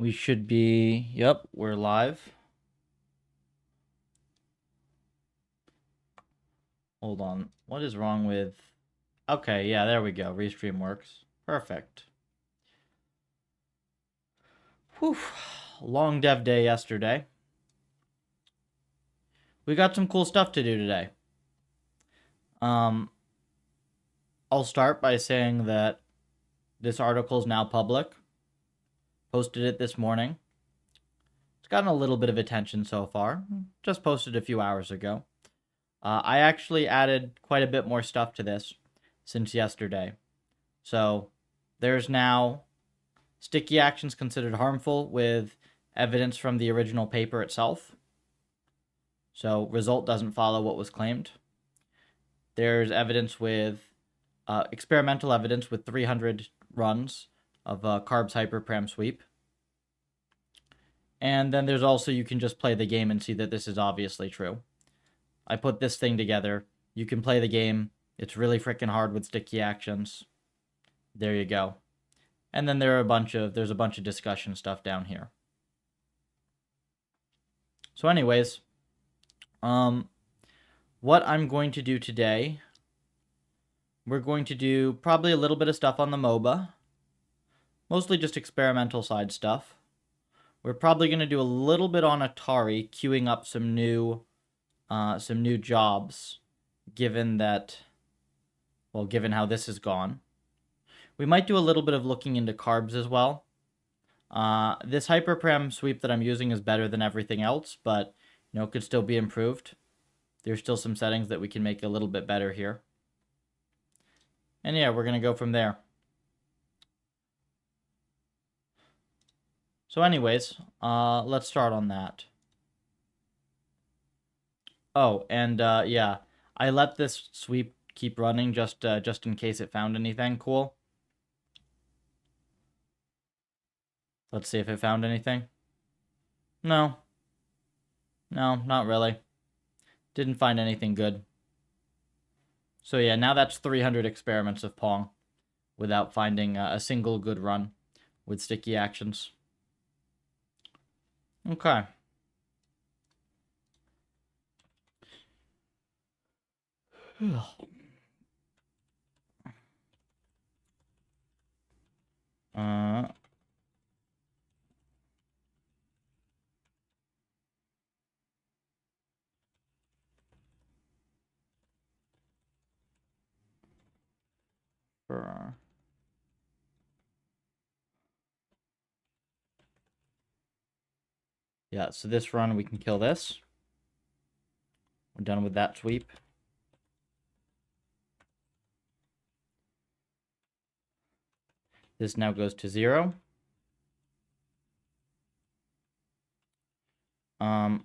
We should be, yep, we're live. Hold on. What is wrong with... Okay, yeah, there we go. Restream works. Perfect. Whew. Long dev day yesterday. We got some cool stuff to do today. I'll start by saying that this article is now public. Posted it this morning. It's gotten a little bit of attention so far. Just posted a few hours ago. I actually added quite a bit more stuff to this since yesterday. So there's now sticky actions considered harmful with evidence from the original paper itself. So result doesn't follow what was claimed. There's evidence with experimental evidence with 300 runs of CARBS hyperparam sweep. And then there's also, you can just play the game and see that this is obviously true. I put this thing together. You can play the game. It's really freaking hard with sticky actions. There you go. And then there's a bunch of discussion stuff down here. So anyways, what I'm going to do today, we're going to do probably a little bit of stuff on the MOBA. Mostly just experimental side stuff. We're probably going to do a little bit on Atari, queuing up some new jobs, given how this has gone. We might do a little bit of looking into carbs as well. This hyperparam sweep that I'm using is better than everything else, but could still be improved. There's still some settings that we can make a little bit better here. And yeah, we're going to go from there. So anyways, let's start on that. Oh, and yeah, I let this sweep keep running just in case it found anything cool. Let's see if it found anything. No, not really. Didn't find anything good. So yeah, now that's 300 experiments of Pong without finding a single good run with sticky actions. Okay. Yeah, so this run we can kill this. We're done with that sweep. This now goes to 0. I'm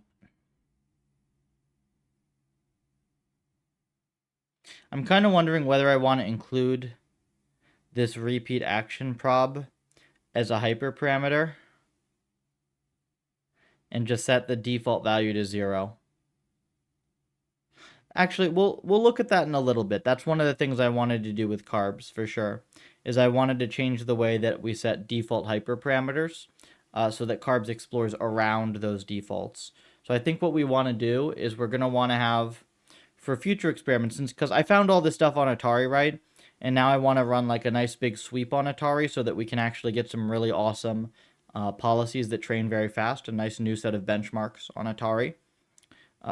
kind of wondering whether I want to include this repeat action prob as a hyperparameter and just set the default value to 0. Actually, we'll look at that in a little bit. That's one of the things I wanted to do with carbs for sure, is I wanted to change the way that we set default hyperparameters so that carbs explores around those defaults. So I think what we want to do is we're going to want to have, for future experiments, because I found all this stuff on Atari, right? And now I want to run like a nice big sweep on Atari so that we can actually get some really awesome policies that train very fast, a nice new set of benchmarks on Atari.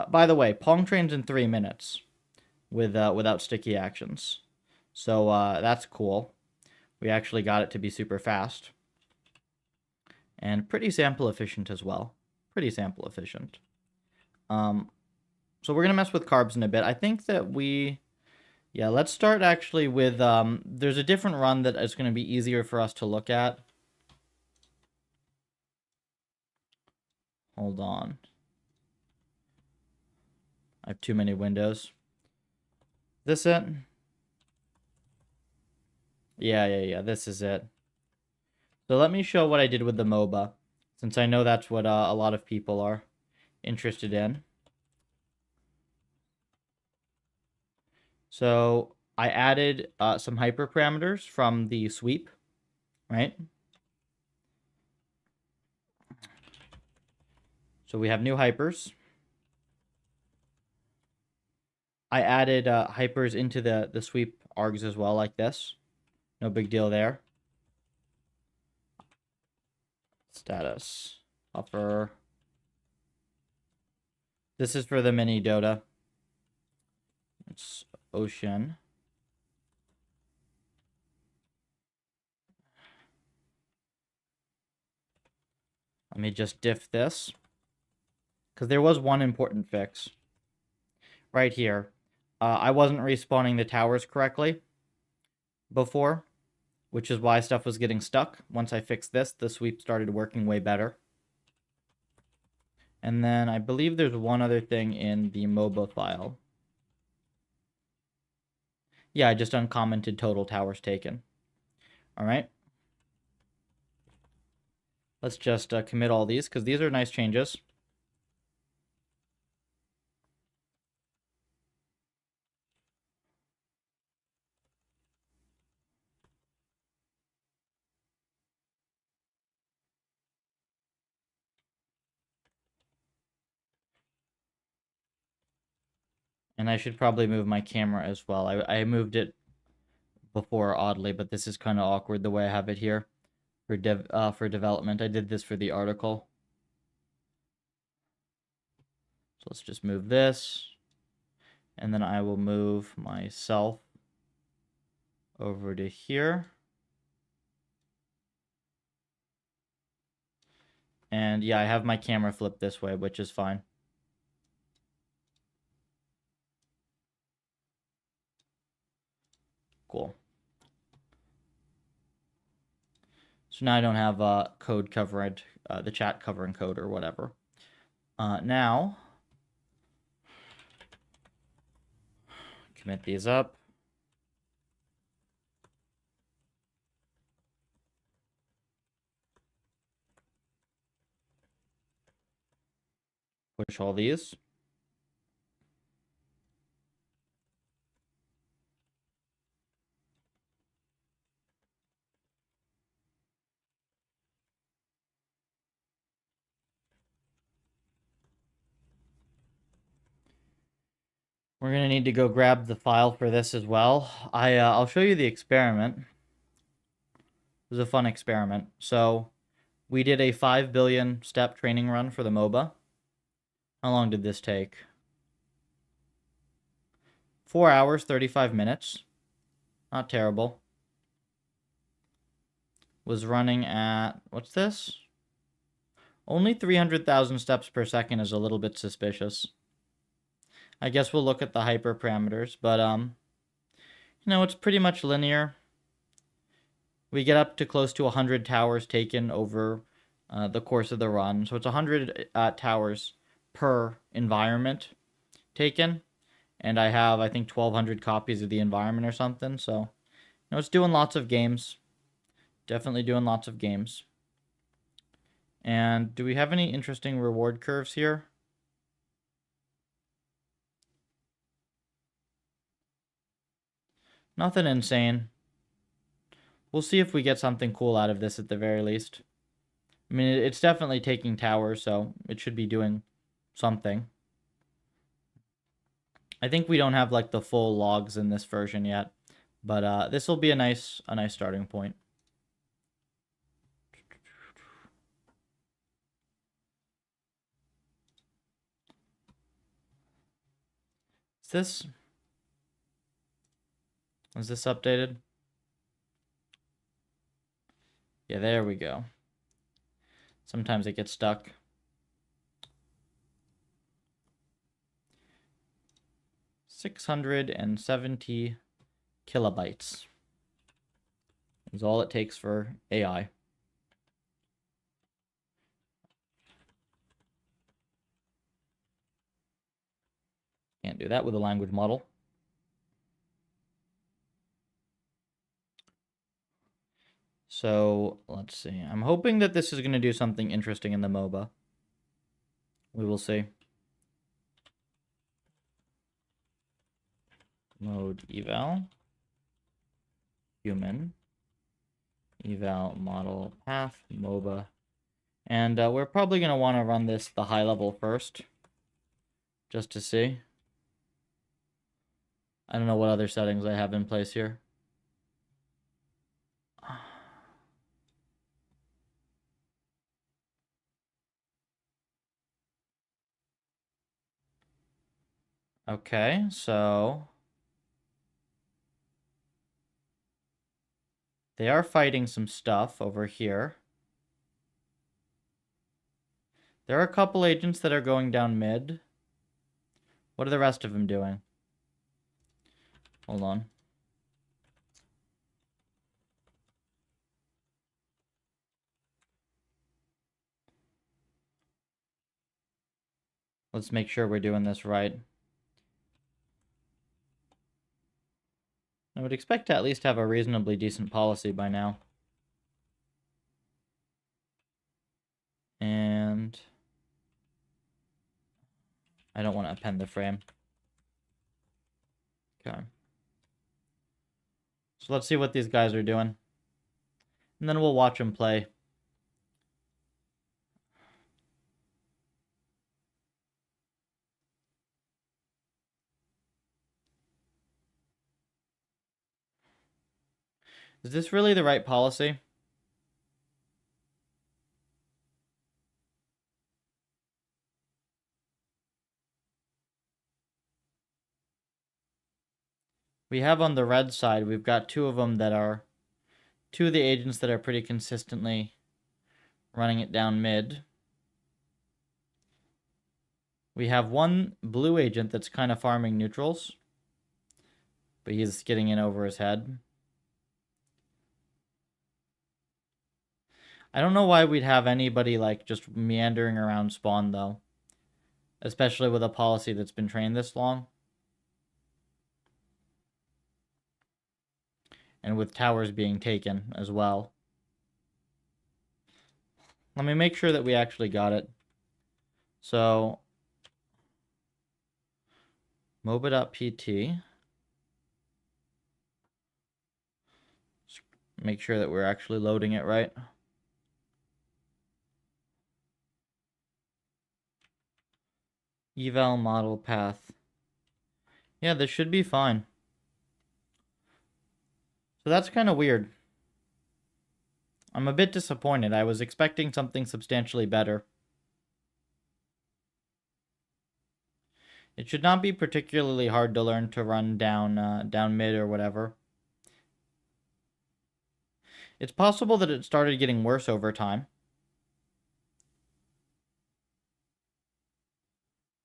By the way, Pong trains in 3 minutes without sticky actions. So that's cool. We actually got it to be super fast. And pretty sample efficient as well. Pretty sample efficient. So we're going to mess with carbs in a bit. I think that yeah, let's start actually with, there's a different run that is going to be easier for us to look at. Hold on. I have too many windows. This it? Yeah, this is it. So let me show what I did with the MOBA, since I know that's what a lot of people are interested in. So I added some hyperparameters from the sweep, right? So we have new hypers. I added hypers into the sweep args as well, like this. No big deal there. Status. Upper. This is for the mini Dota. It's ocean. Let me just diff this. Because there was one important fix. Right here. I wasn't respawning the towers correctly before, which is why stuff was getting stuck. Once I fixed this, the sweep started working way better. And then I believe there's one other thing in the MOBA file. Yeah, I just uncommented total towers taken. All right. Let's just commit all these, because these are nice changes. And I should probably move my camera as well. I moved it before, oddly, but this is kind of awkward the way I have it here for development. I did this for the article. So let's just move this. And then I will move myself over to here. And yeah, I have my camera flipped this way, which is fine. Cool. So now I don't have code coverage, the chat covering code or whatever. Now, commit these up. Push all these. We're going to need to go grab the file for this as well. I'll show you the experiment. It was a fun experiment. So we did a 5 billion step training run for the MOBA. How long did this take? 4 hours, 35 minutes. Not terrible. Was running at, what's this? Only 300,000 steps per second is a little bit suspicious. I guess we'll look at the hyper parameters, but it's pretty much linear. We get up to close to 100 towers taken over the course of the run. So it's 100 towers per environment taken. And I have, I think, 1,200 copies of the environment or something. So, it's doing lots of games. Definitely doing lots of games. And do we have any interesting reward curves here? Nothing insane. We'll see if we get something cool out of this at the very least. I mean, it's definitely taking towers, so it should be doing something. I think we don't have like the full logs in this version yet, but this will be a nice starting point. Is this updated? Yeah, there we go. Sometimes it gets stuck. $670 kilobytes is all it takes for AI. Can't do that with a language model. So let's see. I'm hoping that this is going to do something interesting in the MOBA. We will see. Mode eval. Human. Eval model path MOBA And we're probably going to want to run this the high level first, just to see. I don't know what other settings I have in place here. Okay, so they are fighting some stuff over here. There are a couple agents that are going down mid. What are the rest of them doing? Hold on. Let's make sure we're doing this right. I would expect to at least have a reasonably decent policy by now. And I don't want to append the frame. Okay. So let's see what these guys are doing. And then we'll watch them play. Is this really the right policy? We have on the red side, we've got two of them that are, two of the agents that are pretty consistently running it down mid. We have one blue agent that's kind of farming neutrals, but he's getting in over his head. I don't know why we'd have anybody like just meandering around spawn though, especially with a policy that's been trained this long. And with towers being taken as well. Let me make sure that we actually got it. So, MOBA.pt. Make sure that we're actually loading it right. Eval model path. Yeah, this should be fine. So that's kind of weird. I'm a bit disappointed. I was expecting something substantially better. It should not be particularly hard to learn to run down mid or whatever. It's possible that it started getting worse over time.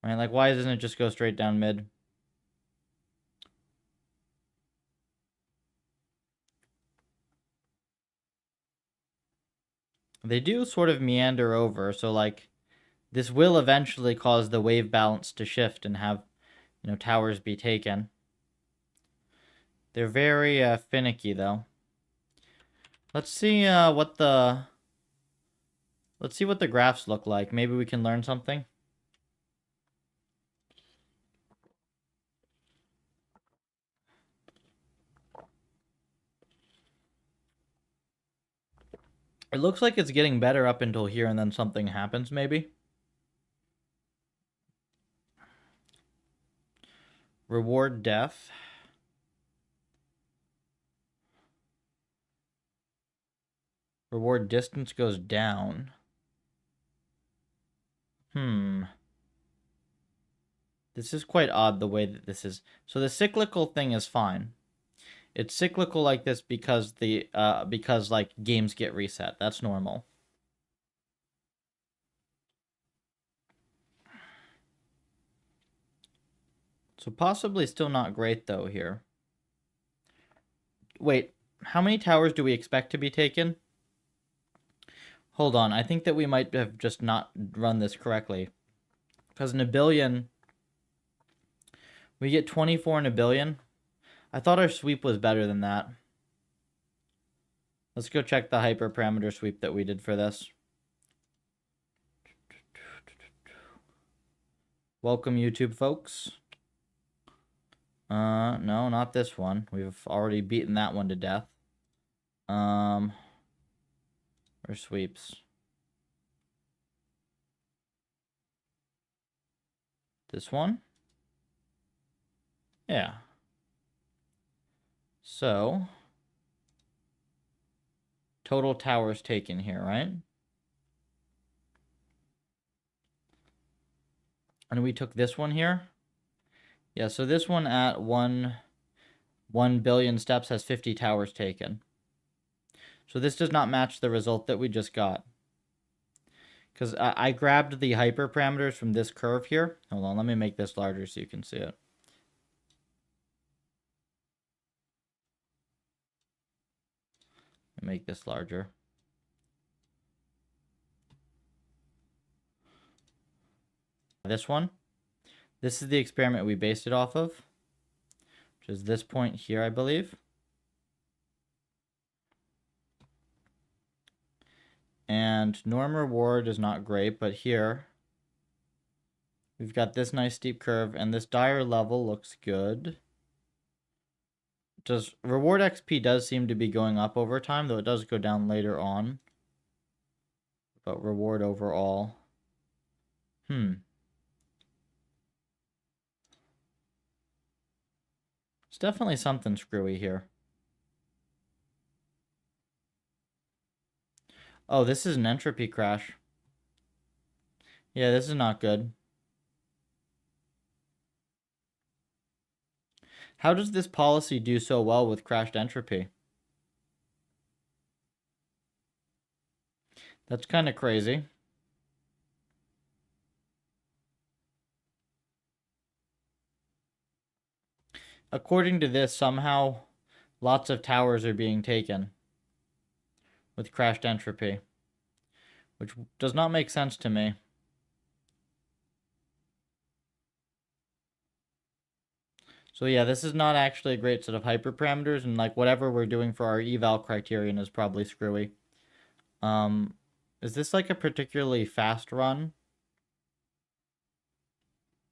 Right, like why doesn't it just go straight down mid? They do sort of meander over, so like this will eventually cause the wave balance to shift and have, you know, towers be taken. They're very finicky though. Let's see what the graphs look like. Maybe we can learn something. It looks like it's getting better up until here and then something happens maybe. Reward death. Reward distance goes down. This is quite odd the way that this is. So the cyclical thing is fine. It's cyclical like this because because like games get reset. That's normal. So possibly still not great though here. Wait, how many towers do we expect to be taken? Hold on, I think that we might have just not run this correctly. Because in a billion, we get 24 in a billion. I thought our sweep was better than that. Let's go check the hyperparameter sweep that we did for this. Welcome, YouTube folks. No, not this one. We've already beaten that one to death. Or sweeps. This one. Yeah. So, total towers taken here, right? And we took this one here. Yeah, so this one at 1 billion steps has 50 towers taken. So this does not match the result that we just got. Because I grabbed the hyperparameters from this curve here. Hold on, let me make this larger so you can see it. Make this larger. This one. This is the experiment we based it off of, which is this point here, I believe. And norm reward is not great, but here we've got this nice steep curve, and this dire level looks good. Does reward XP does seem to be going up over time, though it does go down later on. But reward overall. It's definitely something screwy here. Oh, this is an entropy crash. Yeah, this is not good. How does this policy do so well with crashed entropy? That's kind of crazy. According to this, somehow lots of towers are being taken with crashed entropy, which does not make sense to me. So yeah, this is not actually a great set of hyperparameters, and like whatever we're doing for our eval criterion is probably screwy. Is this like a particularly fast run?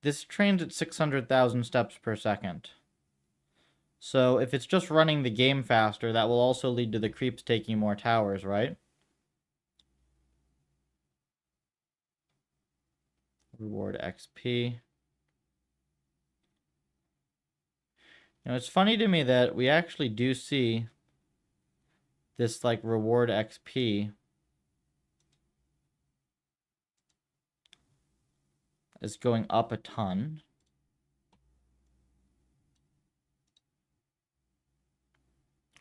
This trains at 600,000 steps per second. So if it's just running the game faster, that will also lead to the creeps taking more towers, right? Reward XP. You know, it's funny to me that we actually do see this like reward XP is going up a ton.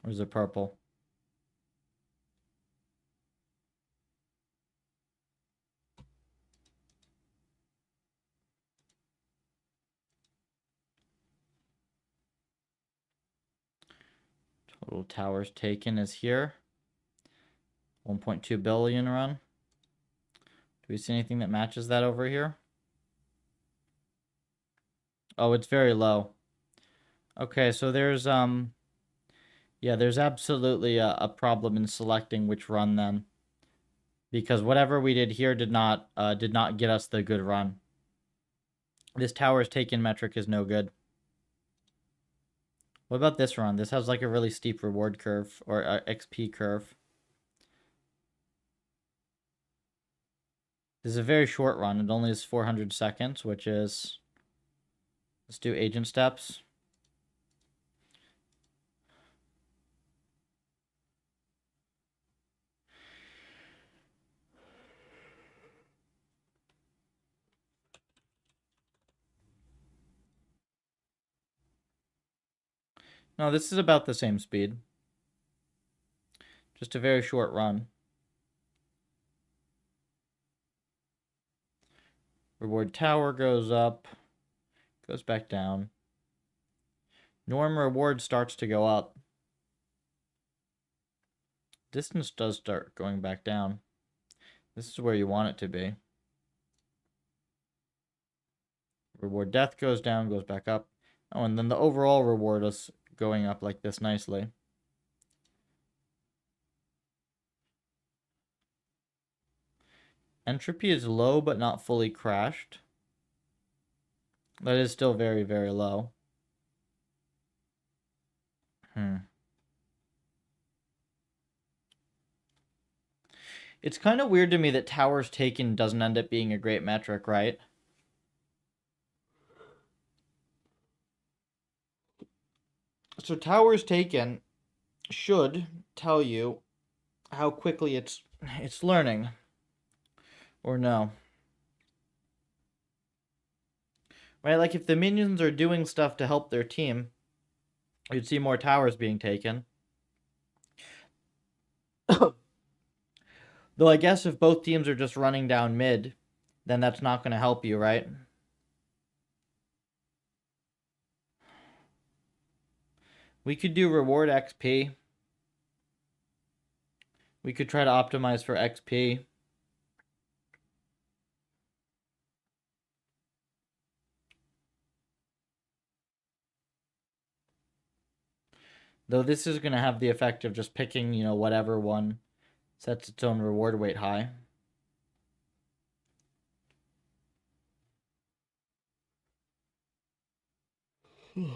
Where's the purple? Total towers taken is here. 1.2 billion run. Do we see anything that matches that over here? Oh, it's very low. Okay, so there's yeah, there's absolutely a problem in selecting which run then. Because whatever we did here did not get us the good run. This towers taken metric is no good. What about this run? This has like a really steep reward curve, or XP curve. This is a very short run. It only is 400 seconds, which is... Let's do agent steps. No, this is about the same speed. Just a very short run. Reward tower goes up, goes back down. Norm reward starts to go up. Distance does start going back down. This is where you want it to be. Reward death goes down, goes back up. Oh, and then the overall reward is going up like this nicely. Entropy is low, but not fully crashed. That is still very, very low. It's kind of weird to me that towers taken doesn't end up being a great metric, right? So towers taken should tell you how quickly it's learning, or no. Right? Like if the minions are doing stuff to help their team, you'd see more towers being taken. Though I guess if both teams are just running down mid, then that's not going to help you, right? We could do reward XP. We could try to optimize for XP. Though this is going to have the effect of just picking, whatever one sets its own reward weight high. This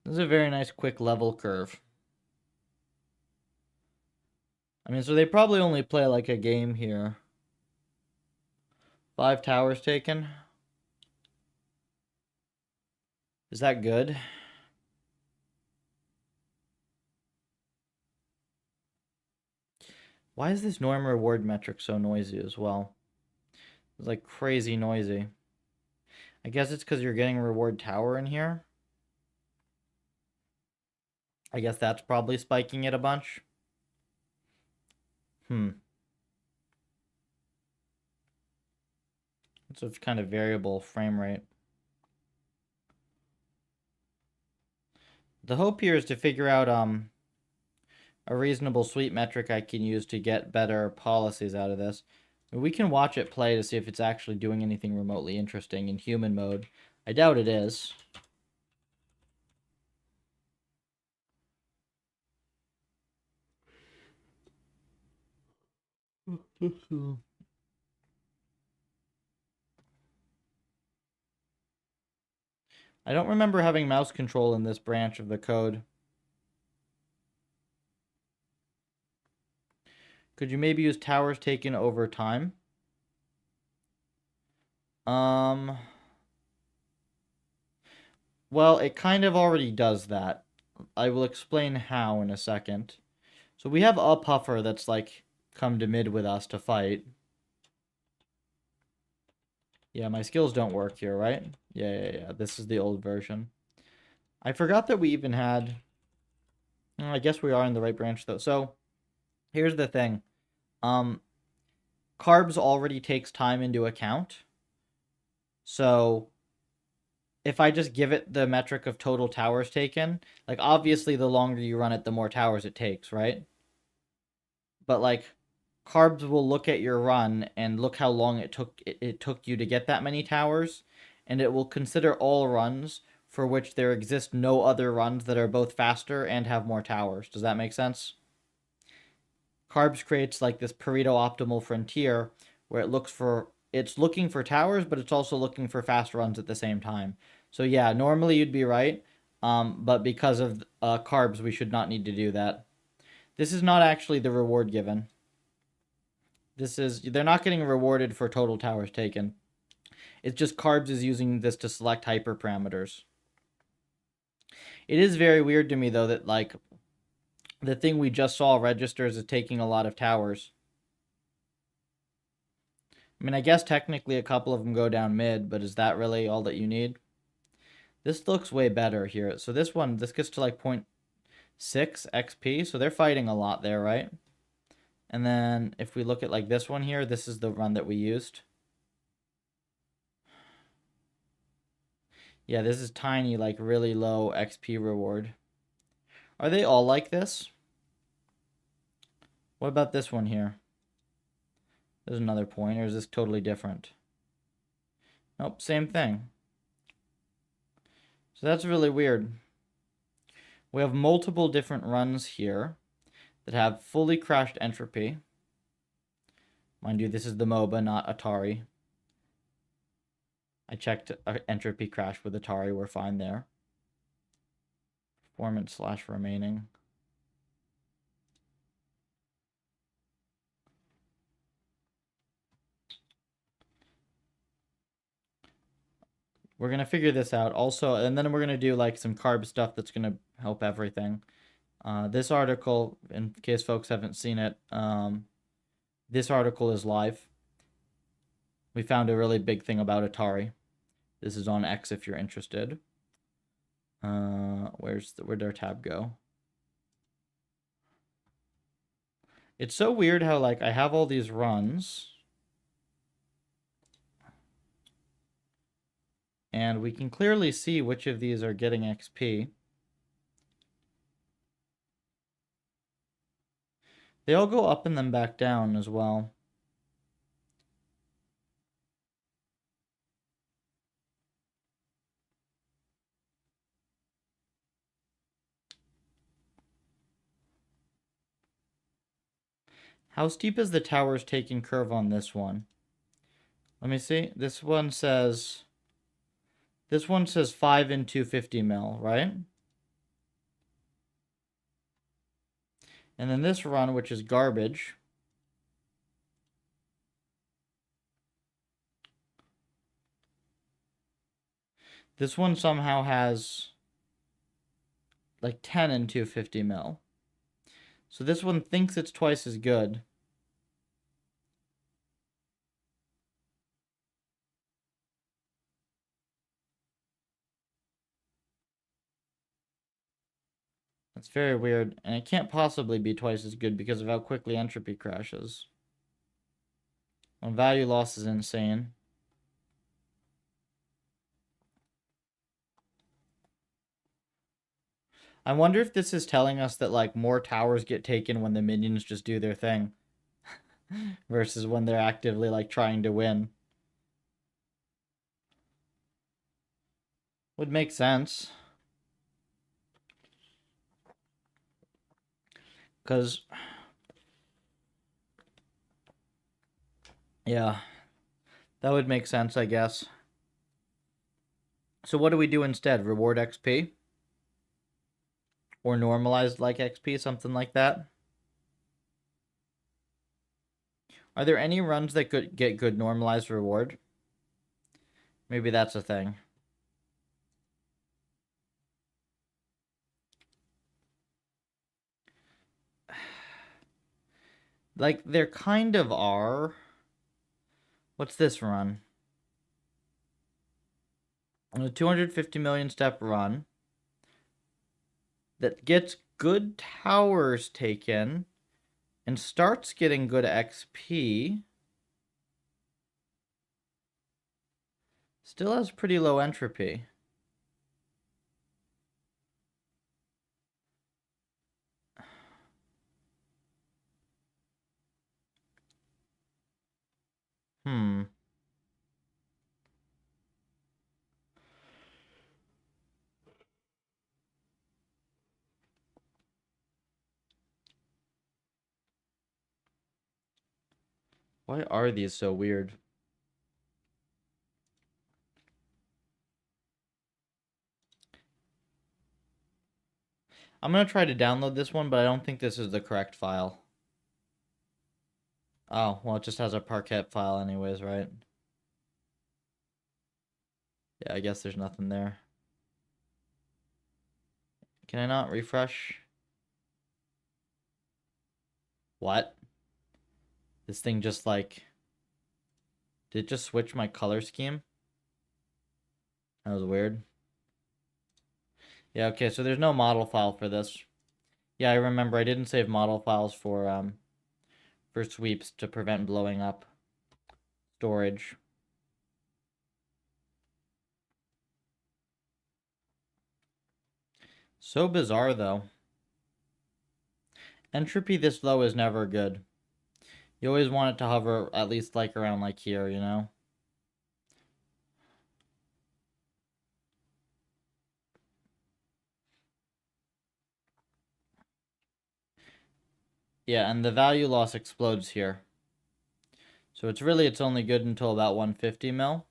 is a very nice quick level curve. I mean, so they probably only play like a game here. 5 towers taken. Is that good? Why is this norm reward metric so noisy as well? It's like crazy noisy. I guess it's because you're getting reward tower in here. I guess that's probably spiking it a bunch. It's a kind of variable frame rate. The hope here is to figure out a reasonable sweep metric I can use to get better policies out of this. We can watch it play to see if it's actually doing anything remotely interesting in human mode. I doubt it is. I don't remember having mouse control in this branch of the code. Could you maybe use towers taken over time? Well, it kind of already does that. I will explain how in a second. So we have a puffer that's like come to mid with us to fight. Yeah, my skills don't work here, right? Yeah. This is the old version. I forgot that we even had... I guess we are in the right branch, though. So, here's the thing. Carbs already takes time into account. So, if I just give it the metric of total towers taken, like, obviously, the longer you run it, the more towers it takes, right? But, like, Carbs will look at your run and look how long it took you to get that many towers, and it will consider all runs for which there exist no other runs that are both faster and have more towers. Does that make sense? Carbs creates like this Pareto optimal frontier where it's looking for towers, but it's also looking for fast runs at the same time. So yeah, normally you'd be right, but because of carbs, we should not need to do that. This is not actually the reward given. They're not getting rewarded for total towers taken. It's just carbs is using this to select hyperparameters. It is very weird to me though that like the thing we just saw registers is taking a lot of towers. I mean, I guess technically a couple of them go down mid, but is that really all that you need? This looks way better here. So this gets to like 0.6 XP, so they're fighting a lot there, right? And then if we look at like this one here, this is the run that we used. Yeah, this is tiny, like really low XP reward. Are they all like this? What about this one here? There's another point, or is this totally different? Nope, same thing. So that's really weird. We have multiple different runs here that have fully crashed entropy. Mind you, this is the MOBA, not Atari. I checked entropy crash with Atari, we're fine there. Performance / remaining. we're going to figure this out also, and then we're going to do like some carb stuff that's going to help everything. This article, in case folks haven't seen it, this article is live. We found a really big thing about Atari. This is on X if you're interested. Where'd our tab go? It's so weird how like I have all these runs, and we can clearly see which of these are getting XP. They all go up and then back down as well. How steep is the tower's taking curve on this one? Let me see. This one says 5 and 250 mil, right? And then this run, which is garbage, this one somehow has like 10 and 250 mil. So this one thinks it's twice as good. That's very weird, and it can't possibly be twice as good because of how quickly entropy crashes. Well, value loss is insane. I wonder if this is telling us that like more towers get taken when the minions just do their thing versus when they're actively like trying to win. Would make sense. Because, yeah, that would make sense, I guess. So what do we do instead? Reward XP? Or normalized like XP, something like that? Are there any runs that could get good normalized reward? Maybe that's a thing. Like, there kind of are. What's this run? A 250 million step run that gets good towers taken and starts getting good XP. Still has pretty low entropy. Why are these so weird? I'm going to try to download this one, but I don't think this is the correct file. Oh, well, it just has a Parquet file anyways, right? Yeah, I guess there's nothing there. Can I not refresh? What? This thing just like... Did it just switch my color scheme? That was weird. Yeah, okay, so there's no model file for this. Yeah, I remember I didn't save model files for sweeps to prevent blowing up storage. So bizarre, though. Entropy this low is never good. You always want it to hover at least like around like here, you know? Yeah, and the value loss explodes here. So it's only good until about 150 mil.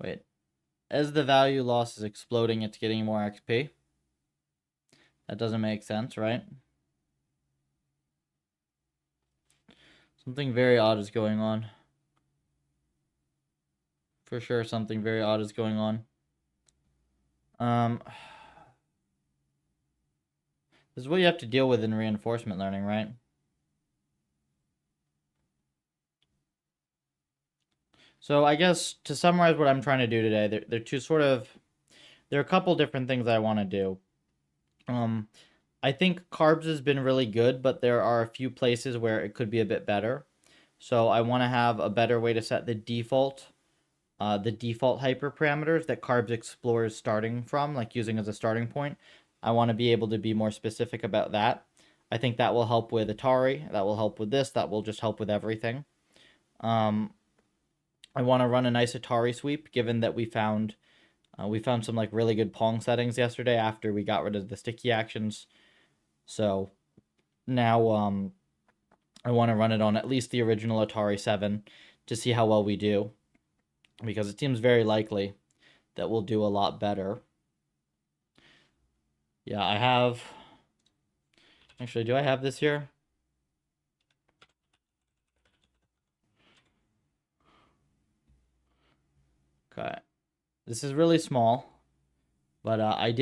Wait. As the value loss is exploding, it's getting more XP. That doesn't make sense, right? Something very odd is going on. For sure, something very odd is going on. Um, this is what you have to deal with in reinforcement learning, right? So I guess to summarize what I'm trying to do today, there are a couple different things I want to do. I think carbs has been really good, but there are a few places where it could be a bit better. So I want to have a better way to set the default hyperparameters that carbs explores starting from, like using as a starting point. I want to be able to be more specific about that. I think that will help with Atari. That will help with this. That will just help with everything. I want to run a nice Atari sweep, given that we found some like really good Pong settings yesterday after we got rid of the sticky actions. So now I want to run it on at least the original Atari 7 to see how well we do, because it seems very likely that we'll do a lot better. Yeah, I have... Actually, do I have this here? Okay. This is really small, but I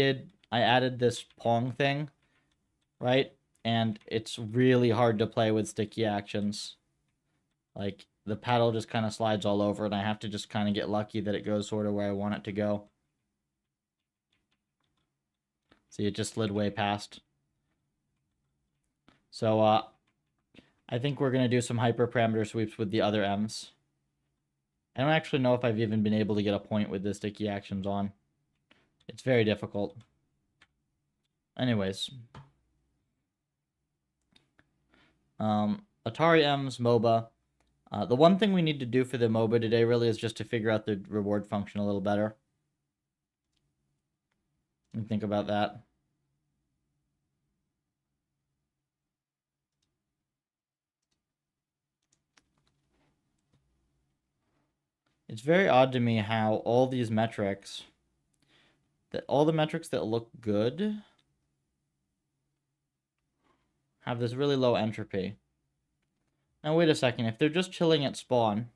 added this Pong thing, right? And it's really hard to play with sticky actions. Like, the paddle just kind of slides all over, and I have to just kind of get lucky that it goes sort of where I want it to go. See, it just slid way past. So, I think we're going to do some hyperparameter sweeps with the other M's. I don't actually know if I've even been able to get a point with the sticky actions on. It's very difficult. Anyways. Atari M's, MOBA. The one thing we need to do for the MOBA today really is just to figure out the reward function a little better. And think about that. It's very odd to me how all the metrics that look good have this really low entropy. Now wait a second, if they're just chilling at spawn,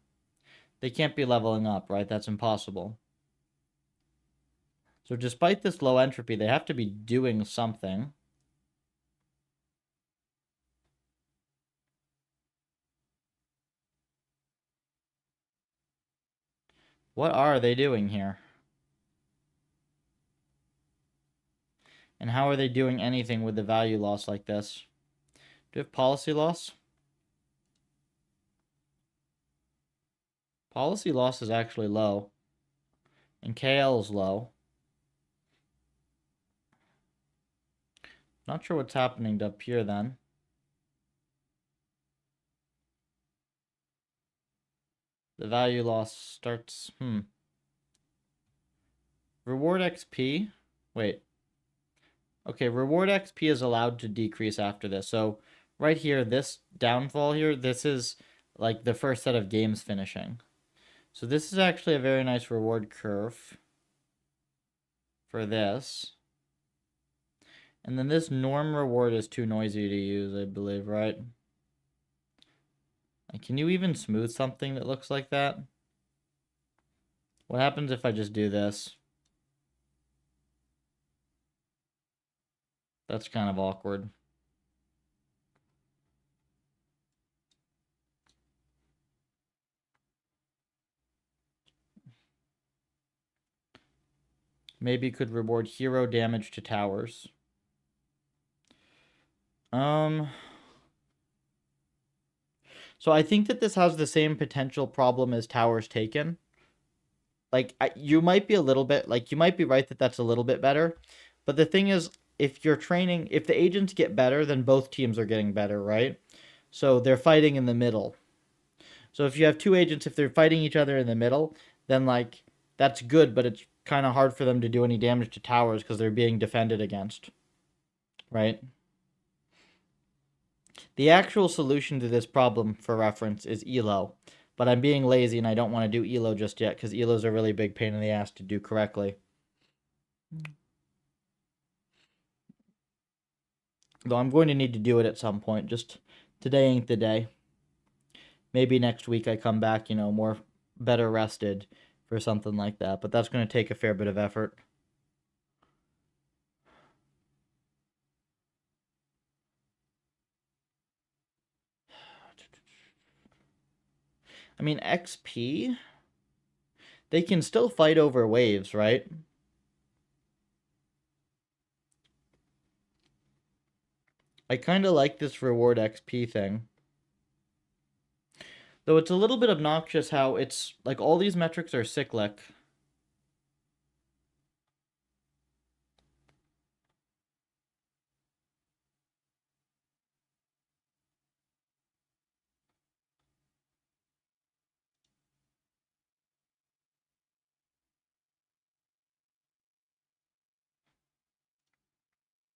they can't be leveling up, right? That's impossible. So despite this low entropy, they have to be doing something. What are they doing here? And how are they doing anything with the value loss like this? Do you have policy loss? Policy loss is actually low. And KL is low. Not sure what's happening up here then. The value loss starts... Reward XP? Wait. Okay, reward XP is allowed to decrease after this. So right here, this downfall here, this is like the first set of games finishing. So this is actually a very nice reward curve for this. And then this norm reward is too noisy to use, I believe, right? Can you even smooth something that looks like that? What happens if I just do this? That's kind of awkward. Maybe could reward hero damage to towers. So I think that this has the same potential problem as towers taken. Like, you might be a little bit, like, you might be right that that's a little bit better. But the thing is, if you're training, if the agents get better, then both teams are getting better, right? So they're fighting in the middle. So if you have two agents, if they're fighting each other in the middle, then, like, that's good, but it's kind of hard for them to do any damage to towers because they're being defended against, right? The actual solution to this problem, for reference, is ELO. But I'm being lazy and I don't want to do ELO just yet because ELO's a really big pain in the ass to do correctly. Though I'm going to need to do it at some point. Just today ain't the day. Maybe next week I come back, better rested for something like that, but that's going to take a fair bit of effort. I mean, XP, they can still fight over waves, right? I kind of like this reward XP thing. Though it's a little bit obnoxious how it's like all these metrics are cyclic.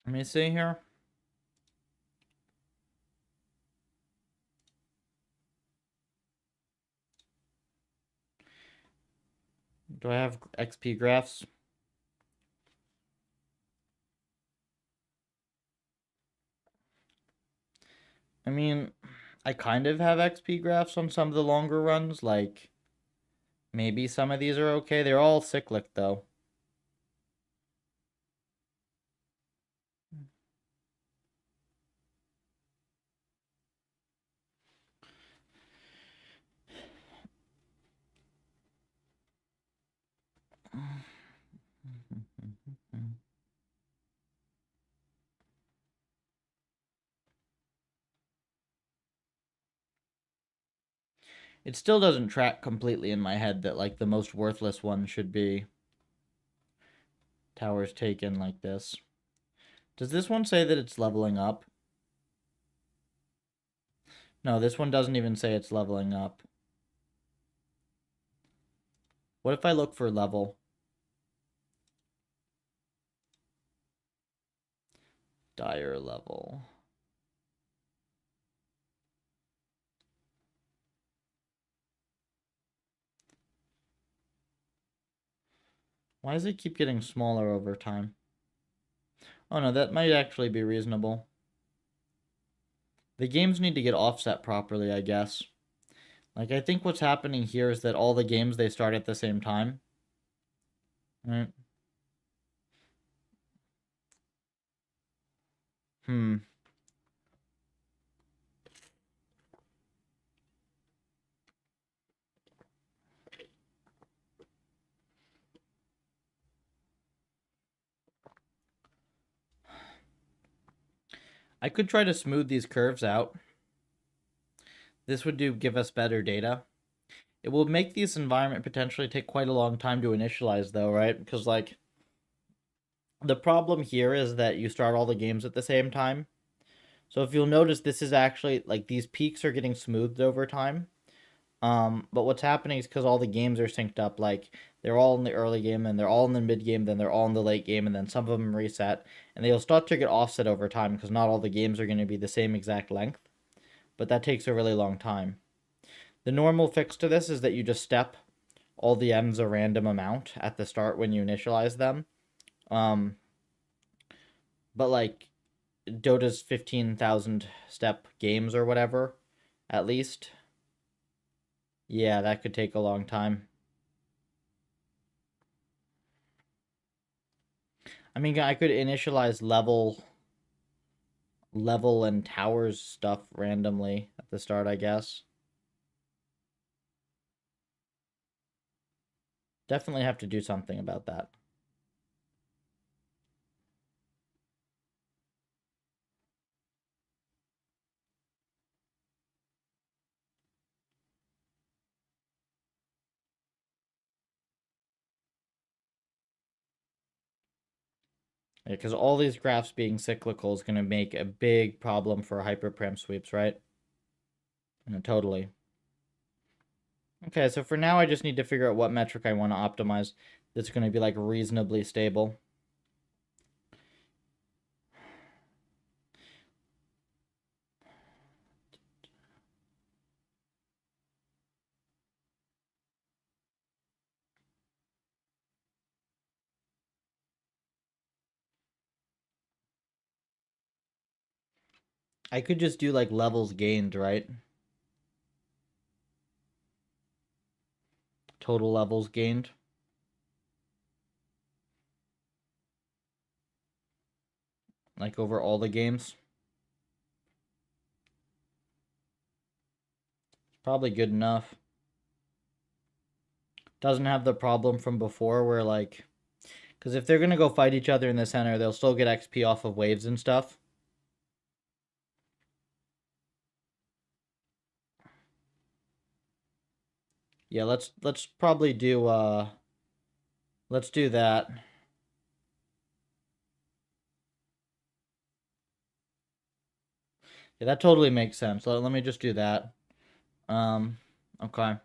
Let me see here. Do I have XP graphs? I mean, I kind of have XP graphs on some of the longer runs, like maybe some of these are okay. They're all cyclic though. It still doesn't track completely in my head that like the most worthless one should be towers taken like this. Does this one say that it's leveling up? No, this one doesn't even say it's leveling up. What if I look for level? Dire level. Why does it keep getting smaller over time? Oh no, that might actually be reasonable. The games need to get offset properly, I guess. Like, I think what's happening here is that all the games, they start at the same time. Right? Hmm. I could try to smooth these curves out. This would give us better data. It will make this environment potentially take quite a long time to initialize, though, right? Because, like, the problem here is that you start all the games at the same time. So if you'll notice, this is actually, like, these peaks are getting smoothed over time. But what's happening is because all the games are synced up, like, they're all in the early game, and they're all in the mid game, then they're all in the late game, and then some of them reset, and they'll start to get offset over time because not all the games are going to be the same exact length. But that takes a really long time. The normal fix to this is that you just step all the m's a random amount at the start when you initialize them. Um, but like Dota's 15,000 step games or whatever, at least. Yeah, that could take a long time. I mean, I could initialize level and towers stuff randomly at the start, I guess. Definitely have to do something about that. Because all these graphs being cyclical is going to make a big problem for hyperparam sweeps, right? Totally. Okay, so for now, I just need to figure out what metric I want to optimize that's going to be, like, reasonably stable. I could just do, like, levels gained, right? total levels gained. Like over all the games. Probably good enough. Doesn't have the problem from before where like, because if they're gonna go fight each other in the center, they'll still get XP off of waves and stuff. Yeah, let's probably do let's do that. Yeah, that totally makes sense. Let me just do that. Okay.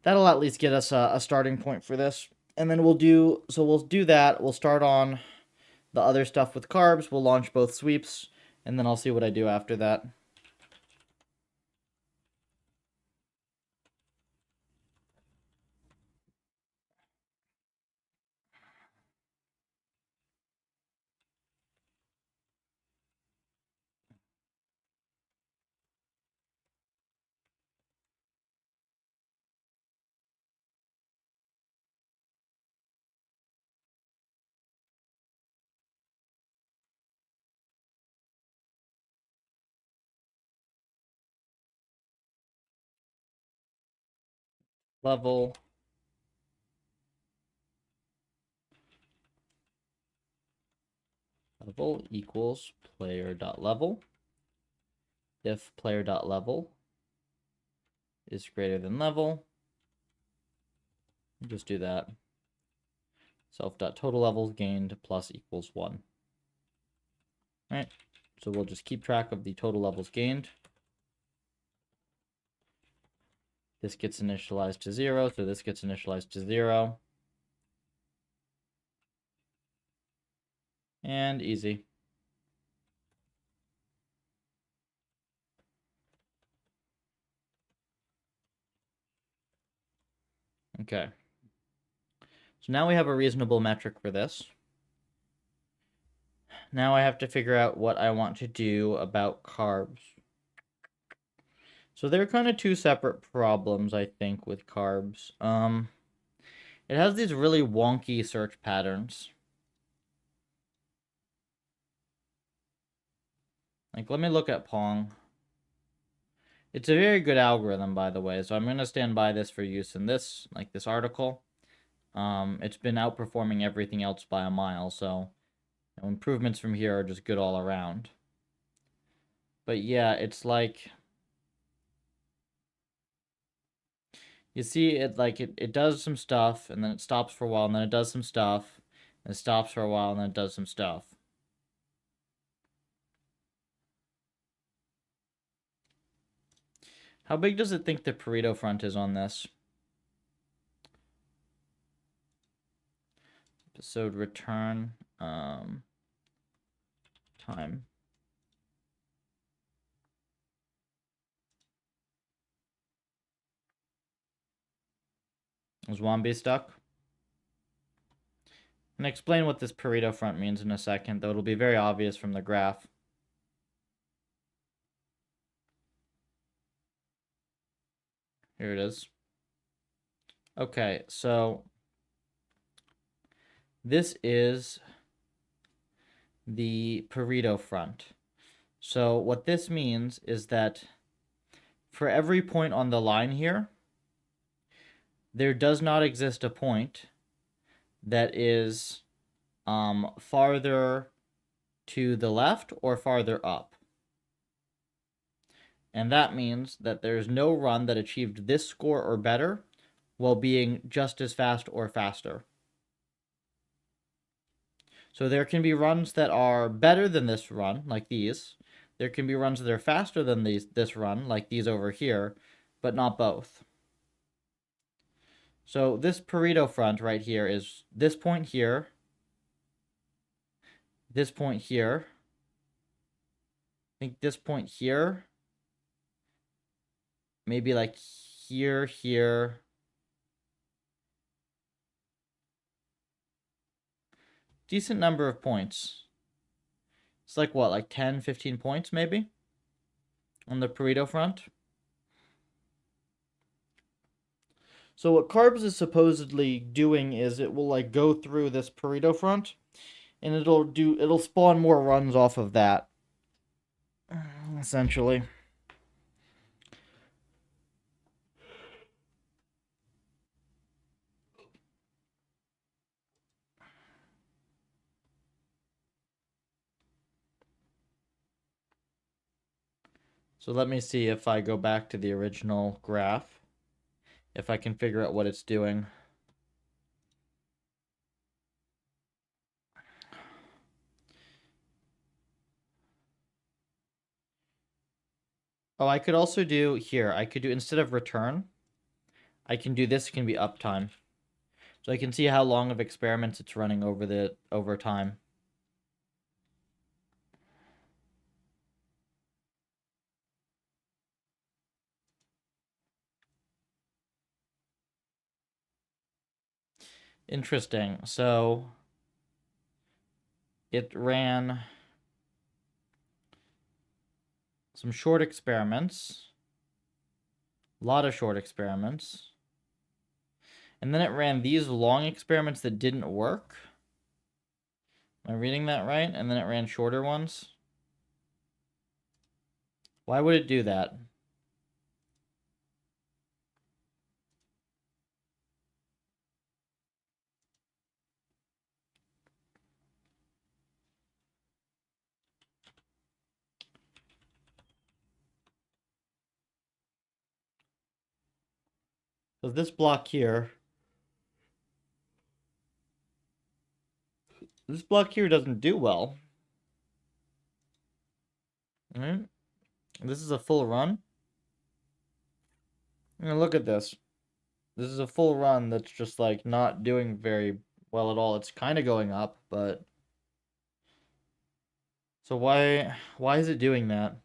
That'll at least get us a starting point for this. And then we'll do that. We'll start on the other stuff with carbs. We'll launch both sweeps, and then I'll see what I do after that. Level equals player.level. If player.level is greater than level, just do that. Self.total levels gained plus equals 1. All right, so we'll just keep track of the total levels gained. This gets initialized to 0, so this gets initialized to 0. And easy. Okay. So now we have a reasonable metric for this. Now I have to figure out what I want to do about carbs. So they're kind of two separate problems, I think, with carbs. It has these really wonky search patterns. Like, let me look at Pong. It's a very good algorithm, by the way, so I'm going to stand by this for use in this, like this article. It's been outperforming everything else by a mile, so improvements from here are just good all around. But yeah, it's like, you see it like it does some stuff, and then it stops for a while, and then it does some stuff, and it stops for a while, and then it does some stuff. How big does it think the Pareto front is on this? Episode return time. Is Wombi stuck? I'm going to explain what this Pareto front means in a second, though it'll be very obvious from the graph. Here it is. Okay, so this is the Pareto front. So what this means is that for every point on the line here, there does not exist a point that is farther to the left or farther up. And that means that there's no run that achieved this score or better while being just as fast or faster. So there can be runs that are better than this run, like these. There can be runs that are faster than this run, like these over here, but not both. So this Pareto front right here is this point here, this point here, I think this point here, maybe like here, here. Decent number of points. It's like what, like 10, 15 points maybe on the Pareto front. So what CARBS is supposedly doing is it will like go through this Pareto front, and it'll spawn more runs off of that, essentially. So let me see if I go back to the original graph, if I can figure out what it's doing. Oh, I could also do here. I could do, instead of return, I can do this. It can be uptime. So I can see how long of experiments it's running over time. Interesting. So it ran some short experiments, a lot of short experiments, and then it ran these long experiments that didn't work. Am I reading that right? And then it ran shorter ones. Why would it do that? So this block here doesn't do well. All right? This is a full run. And look at this. This is a full run that's just like not doing very well at all. It's kind of going up, but so why is it doing that?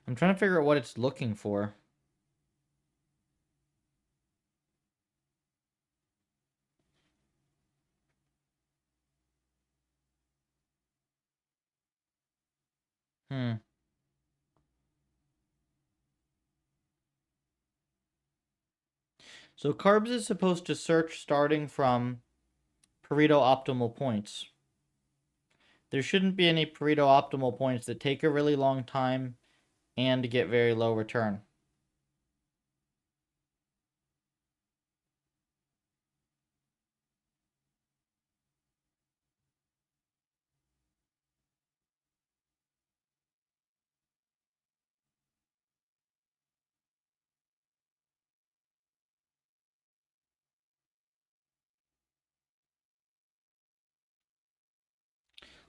I'm trying to figure out what it's looking for. Hmm. So carbs is supposed to search starting from Pareto optimal points. There shouldn't be any Pareto optimal points that take a really long time and get very low return.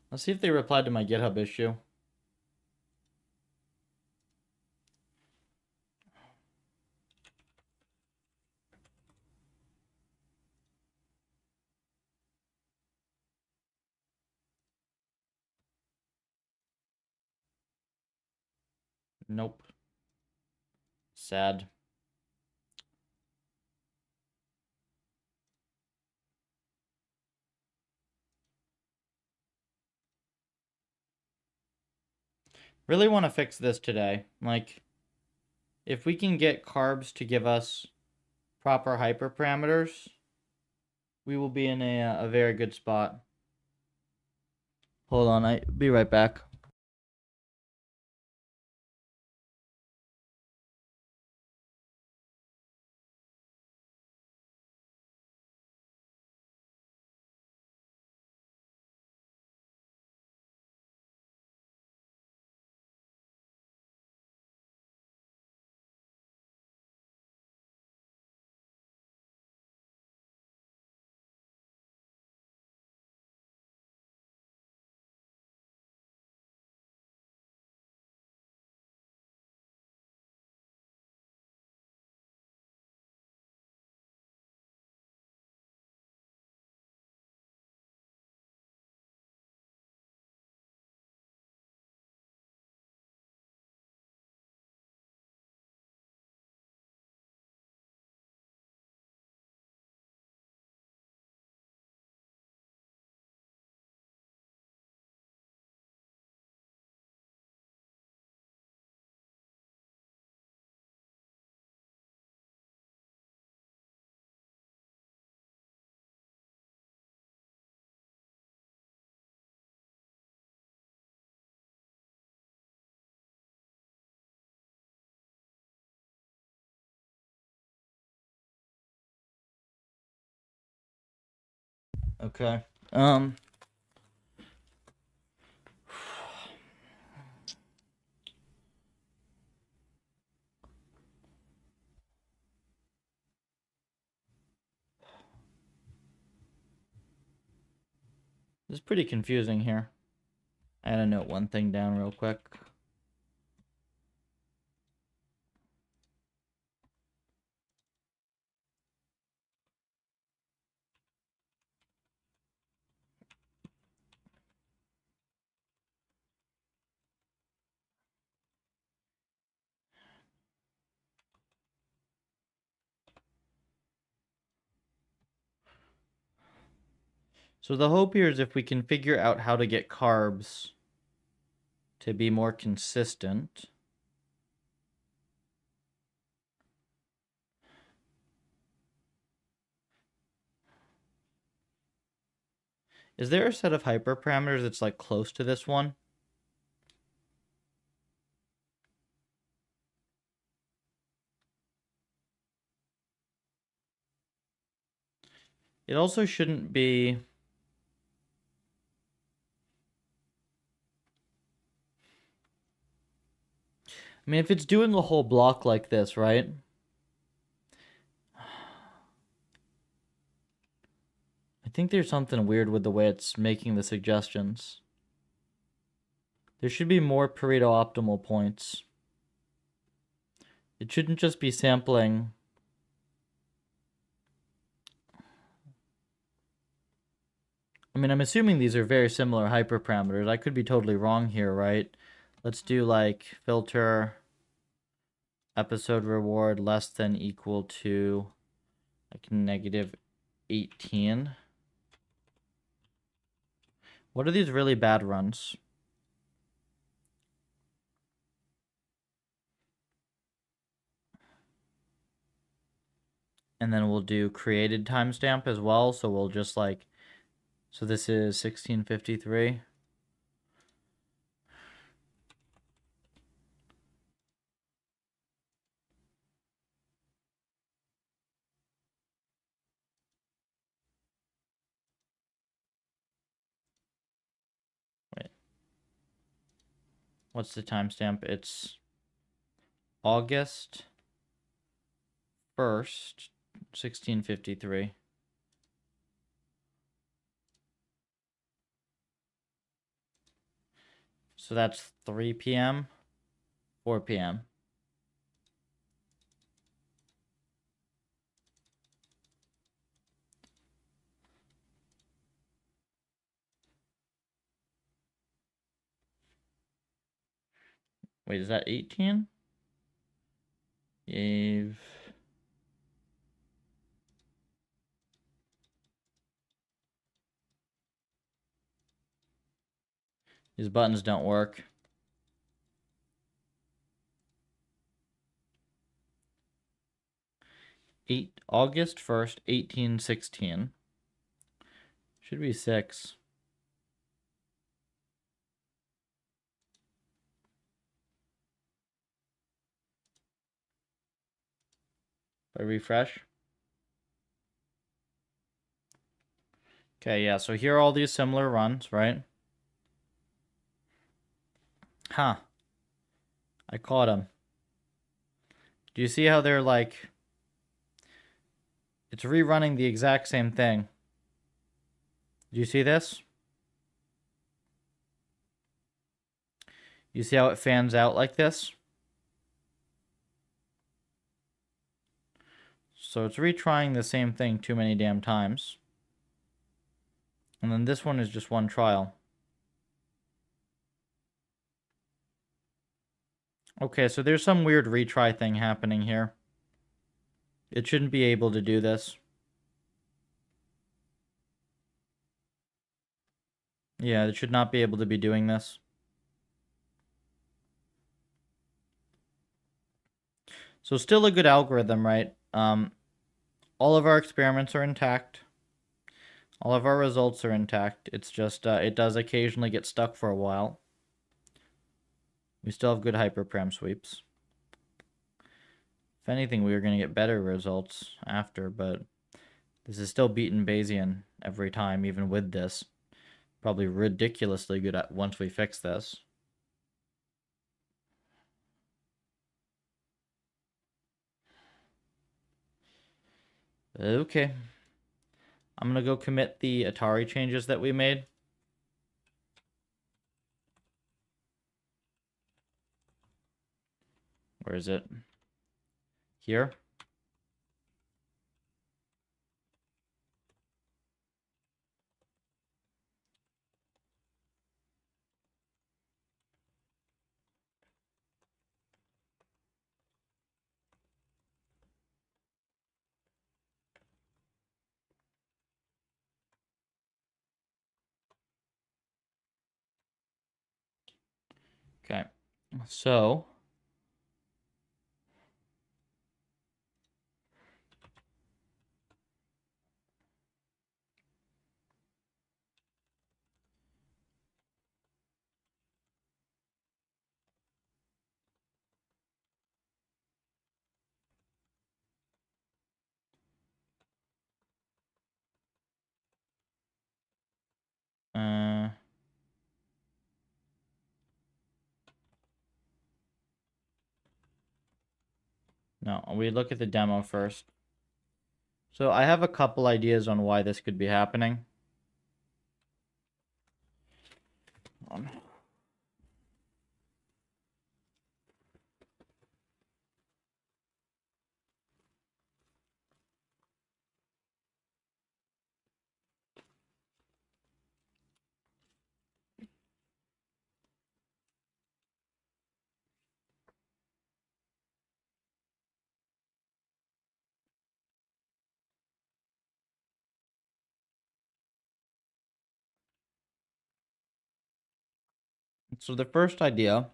Let's see if they replied to my GitHub issue. Nope. Sad. Really want to fix this today. Like, if we can get carbs to give us proper hyperparameters, we will be in a very good spot. Hold on, I'll be right back. Okay. This is pretty confusing here. I had to note one thing down real quick. So the hope here is if we can figure out how to get carbs to be more consistent. Is there a set of hyperparameters that's like close to this one? It also shouldn't be... I mean, if it's doing a whole block like this, right? I think there's something weird with the way it's making the suggestions. There should be more Pareto optimal points. It shouldn't just be sampling. I mean, I'm assuming these are very similar hyperparameters. I could be totally wrong here, right? Let's do like filter episode reward less than equal to like negative 18. What are these really bad runs? And then we'll do created timestamp as well. So we'll just like, so this is 1653. Wait. What's the timestamp? It's August 1st, 1653. So that's 3 p.m., 4 p.m. Wait, is that 18? These buttons don't work. August 1st, 1816. Should be 6. If I refresh. Okay, yeah, so here are all these similar runs, right? Huh. I caught them. Do you see how they're like... It's rerunning the exact same thing. Do you see this? You see how it fans out like this? So it's retrying the same thing too many damn times. And then this one is just one trial. Okay, so there's some weird retry thing happening here. It shouldn't be able to do this. Yeah, it should not be able to be doing this. So still a good algorithm, right? All of our experiments are intact. All of our results are intact. It's just, it does occasionally get stuck for a while. We still have good hyperparam sweeps. If anything, we are going to get better results after, but this is still beaten Bayesian every time, even with this. Probably ridiculously good at once we fix this. Okay. I'm gonna go commit the Atari changes that we made. Where is it? Here. Okay. So no, we look at the demo first. So I have a couple ideas on why this could be happening. So the first idea,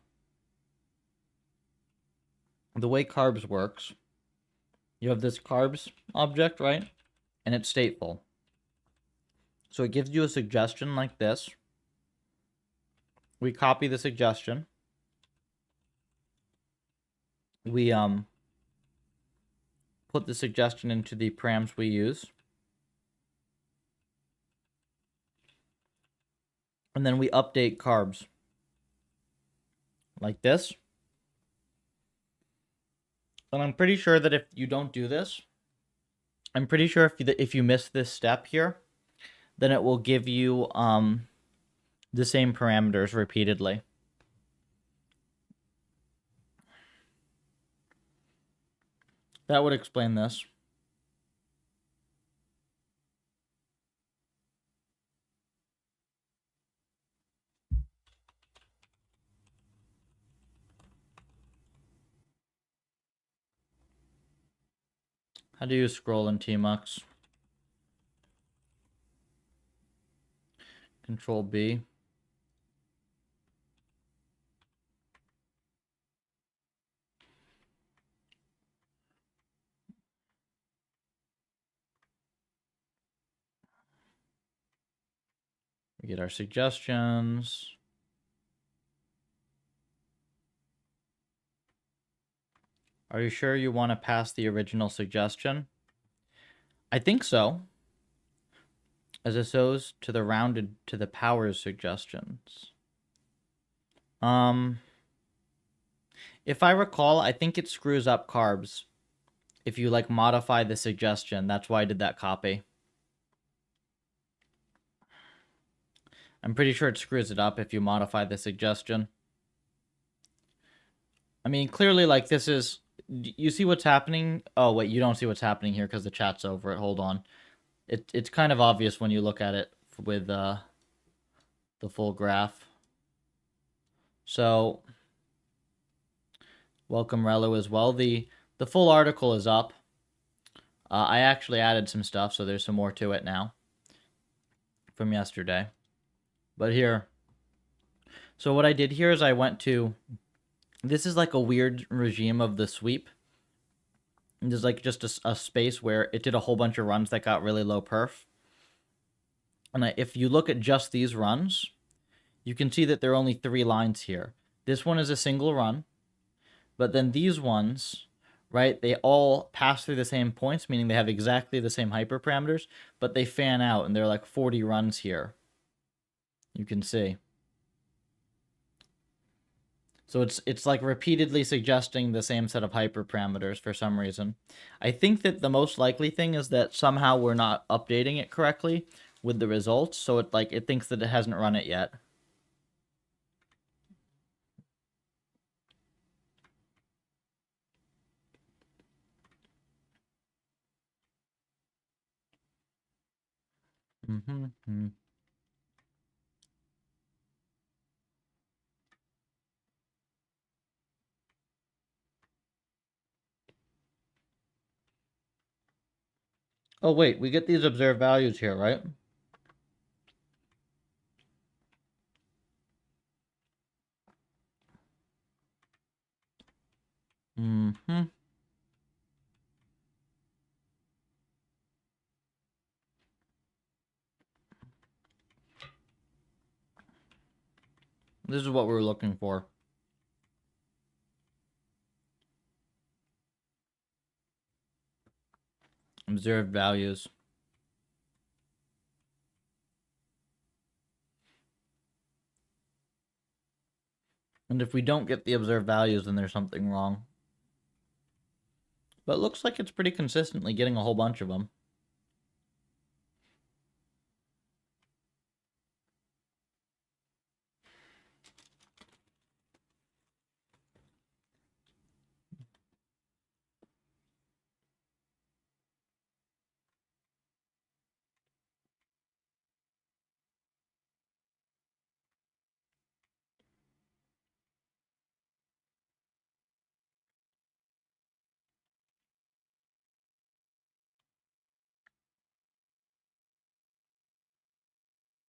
the way carbs works, you have this carbs object, right? And it's stateful. So it gives you a suggestion like this. We copy the suggestion. We put the suggestion into the params we use. And then we update carbs. Like this. And I'm pretty sure that if you don't do this, I'm pretty sure if you miss this step here, then it will give you the same parameters repeatedly. That would explain this. How do you scroll in Tmux? Control B. We get our suggestions. Are you sure you want to pass the original suggestion? I think so. As opposed to the rounded to the powers suggestions. If I recall, I think it screws up carbs. If you like modify the suggestion, that's why I did that copy. I'm pretty sure it screws it up if you modify the suggestion. I mean, clearly, like, this is... You see what's happening? Oh, wait, you don't see what's happening here because the chat's over it. Hold on. It's kind of obvious when you look at it with the full graph. So, welcome Relo as well. The full article is up. I actually added some stuff, so there's some more to it now from yesterday. But here, so what I did here is I went to, this is like a weird regime of the sweep. And there's like just a space where it did a whole bunch of runs that got really low perf. And if you look at just these runs, you can see that there are only 3 lines here. This one is a single run, but then these ones right? They all pass through the same points, meaning they have exactly the same hyperparameters, but they fan out, and there are like 40 runs here. You can see. So it's like repeatedly suggesting the same set of hyperparameters for some reason. I think that the most likely thing is that somehow we're not updating it correctly with the results, so it thinks that it hasn't run it yet. Mm-hmm. Oh wait, we get these observed values here, right? Mm-hmm. This is what we were looking for. Observed values. And if we don't get the observed values, then there's something wrong. But it looks like it's pretty consistently getting a whole bunch of them.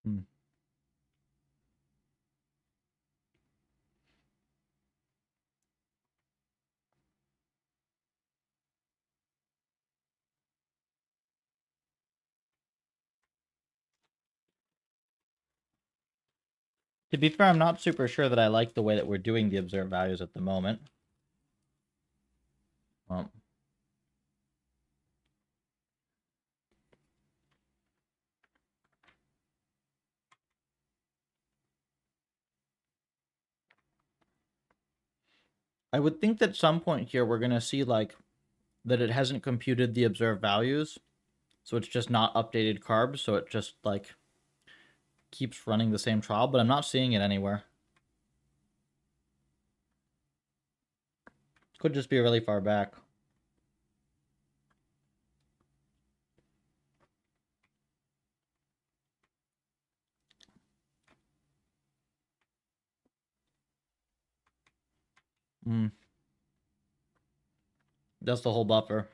Hmm. To be fair, I'm not super sure that I like the way that we're doing the observed values at the moment. Well, I would think that some point here we're going to see like that it hasn't computed the observed values. So it's just not updated carbs. So it just like keeps running the same trial, but I'm not seeing it anywhere. Could just be really far back. Mm, that's the whole buffer.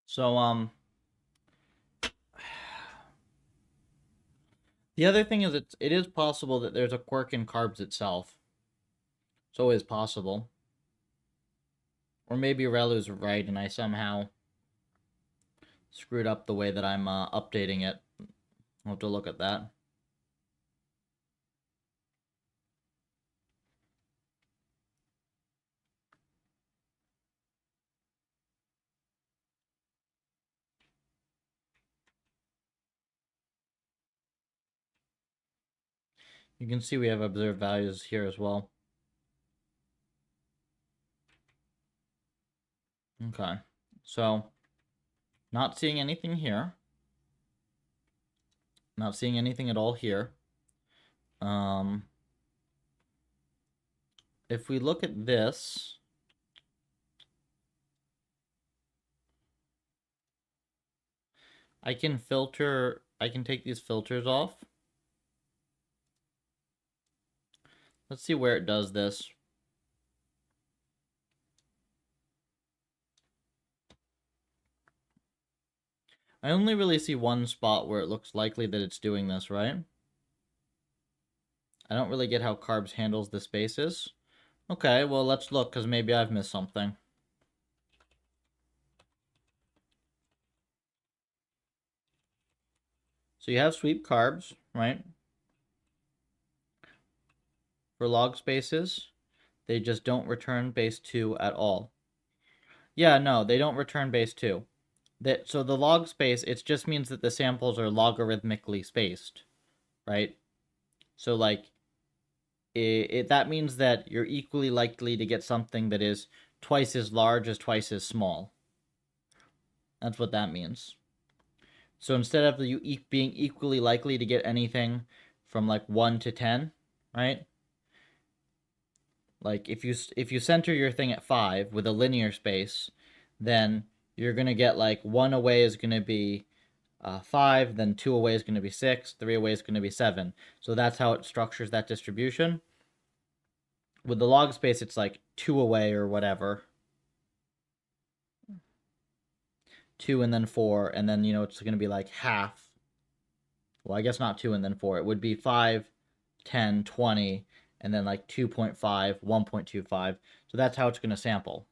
So the other thing is it is possible that there's a quirk in carbs itself. It's always possible. Or maybe Relu's right and I somehow screwed up the way that I'm updating it. I'll have to look at that. You can see we have observed values here as well. Okay, so not seeing anything here. Not seeing anything at all here. If we look at this, I can take these filters off. Let's see where it does this. I only really see one spot where it looks likely that it's doing this, right? I don't really get how carbs handles the spaces. Okay, well, let's look, because maybe I've missed something. So you have sweep carbs, right? For log spaces, they just don't return base 2 at all. Yeah, no, they don't return base 2. So the log space, it just means that the samples are logarithmically spaced, right? So like, that means that you're equally likely to get something that is twice as large as twice as small. That's what that means. So instead of you being equally likely to get anything from like 1 to 10, right? Like if you center your thing at 5 with a linear space, then you're going to get like 1 away is going to be 5, then 2 away is going to be 6, 3 away is going to be 7. So that's how it structures that distribution. With the log space, it's like 2 away or whatever. 2 and then 4, and then, it's going to be like half. Well, I guess not 2 and then 4. It would be 5, 10, 20, and then like 2.5, 1.25. So that's how it's going to sample.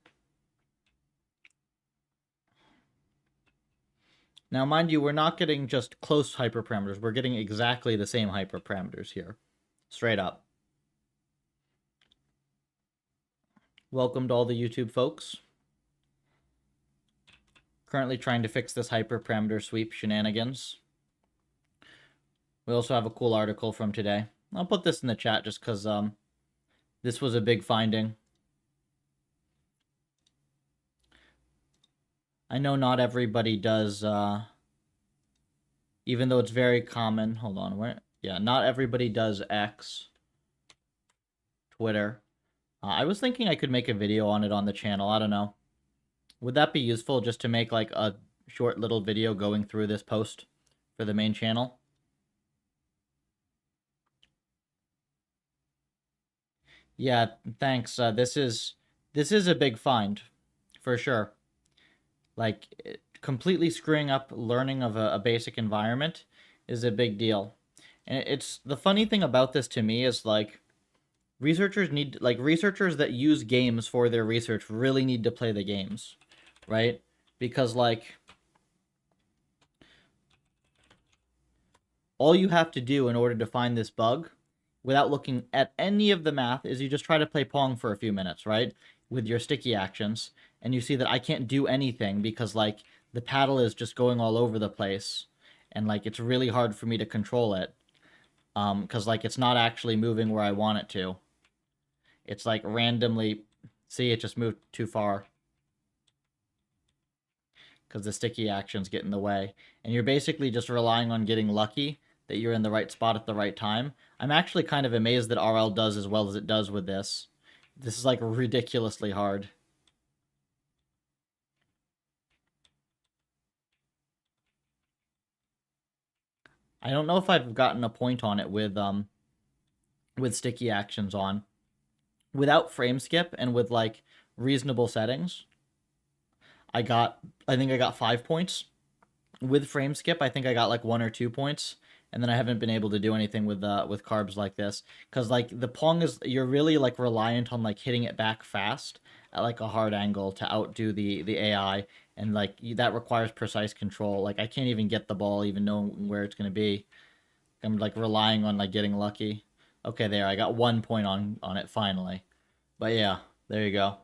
Now, mind you, we're not getting just close hyperparameters. We're getting exactly the same hyperparameters here. Straight up. Welcome to all the YouTube folks. Currently trying to fix this hyperparameter sweep shenanigans. We also have a cool article from today. I'll put this in the chat just because this was a big finding. I know not everybody does, even though it's very common. Hold on, where? Yeah, not everybody does X, Twitter. I was thinking I could make a video on it on the channel. I don't know. Would that be useful just to make like a short little video going through this post for the main channel? Yeah, thanks. This is a big find, for sure. Like, completely screwing up learning of a basic environment is a big deal. And it's the funny thing about this to me is like researchers that use games for their research really need to play the games, right? Because like all you have to do in order to find this bug without looking at any of the math is you just try to play Pong for a few minutes, right? With your sticky actions, and you see that I can't do anything because like the paddle is just going all over the place, and like it's really hard for me to control it, because like it's not actually moving where I want it to. It's like randomly, see, it just moved too far because the sticky actions get in the way, and you're basically just relying on getting lucky that you're in the right spot at the right time. I'm actually kind of amazed that RL does as well as it does with this. This is like ridiculously hard. I don't know if I've gotten a point on it with sticky actions on. Without frame skip and with like reasonable settings, I think I got 5 points. With frame skip, I think I got like 1 or 2 points, and then I haven't been able to do anything with carbs like this because like the Pong is, you're really like reliant on like hitting it back fast at like a hard angle to outdo the AI, and like that requires precise control. Like I can't even get the ball even knowing where it's gonna be. I'm like relying on like getting lucky. Okay, there, I got 1 point on it finally. But yeah, there you go.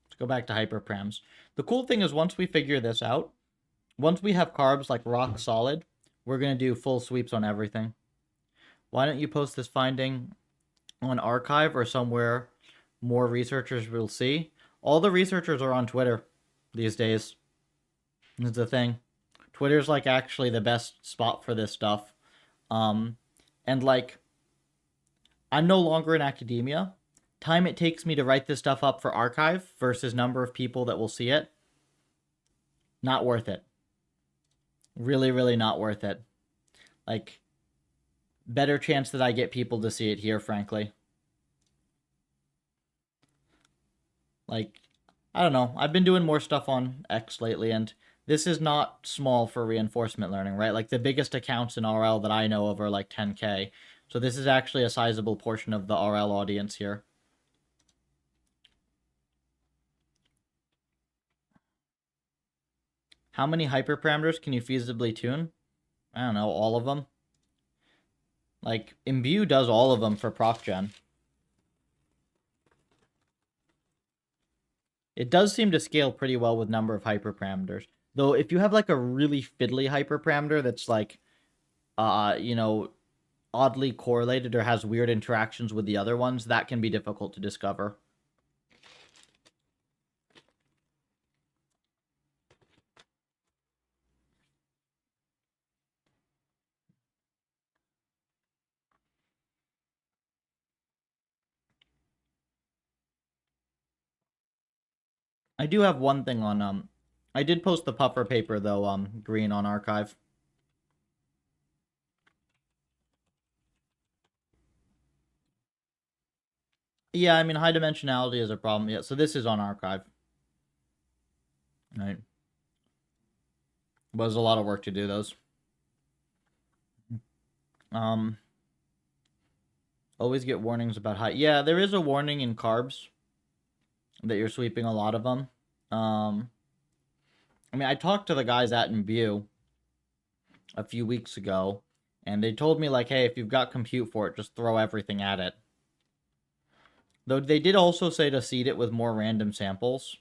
Let's go back to hyperparams. The cool thing is once we figure this out, once we have carbs like rock solid, we're going to do full sweeps on everything. Why don't you post this finding on archive or somewhere more researchers will see? All the researchers are on Twitter these days. That's the thing. Twitter's like actually the best spot for this stuff. And like, I'm no longer in academia. Time it takes me to write this stuff up for archive versus number of people that will see it, not worth it. Really, really not worth it. Like, better chance that I get people to see it here, frankly. Like, I don't know. I've been doing more stuff on X lately, and this is not small for reinforcement learning, right? Like, the biggest accounts in RL that I know of are like 10K. So this is actually a sizable portion of the RL audience here. How many hyperparameters can you feasibly tune? I don't know, all of them. Like, Imbue does all of them for ProcGen. It does seem to scale pretty well with number of hyperparameters. Though if you have like a really fiddly hyperparameter that's like you know, oddly correlated or has weird interactions with the other ones, that can be difficult to discover. I do have one thing on I did post the puffer paper though, green on archive. Yeah, I mean high dimensionality is a problem. Yeah, so this is on archive. Right. But there's a lot of work to do those. Um always get warnings about high. Yeah, there is a warning in carbs that you're sweeping a lot of them. I mean, I talked to the guys at Imbue a few weeks ago, and they told me, like, hey, if you've got compute for it, just throw everything at it. Though they did also say to seed it with more random samples,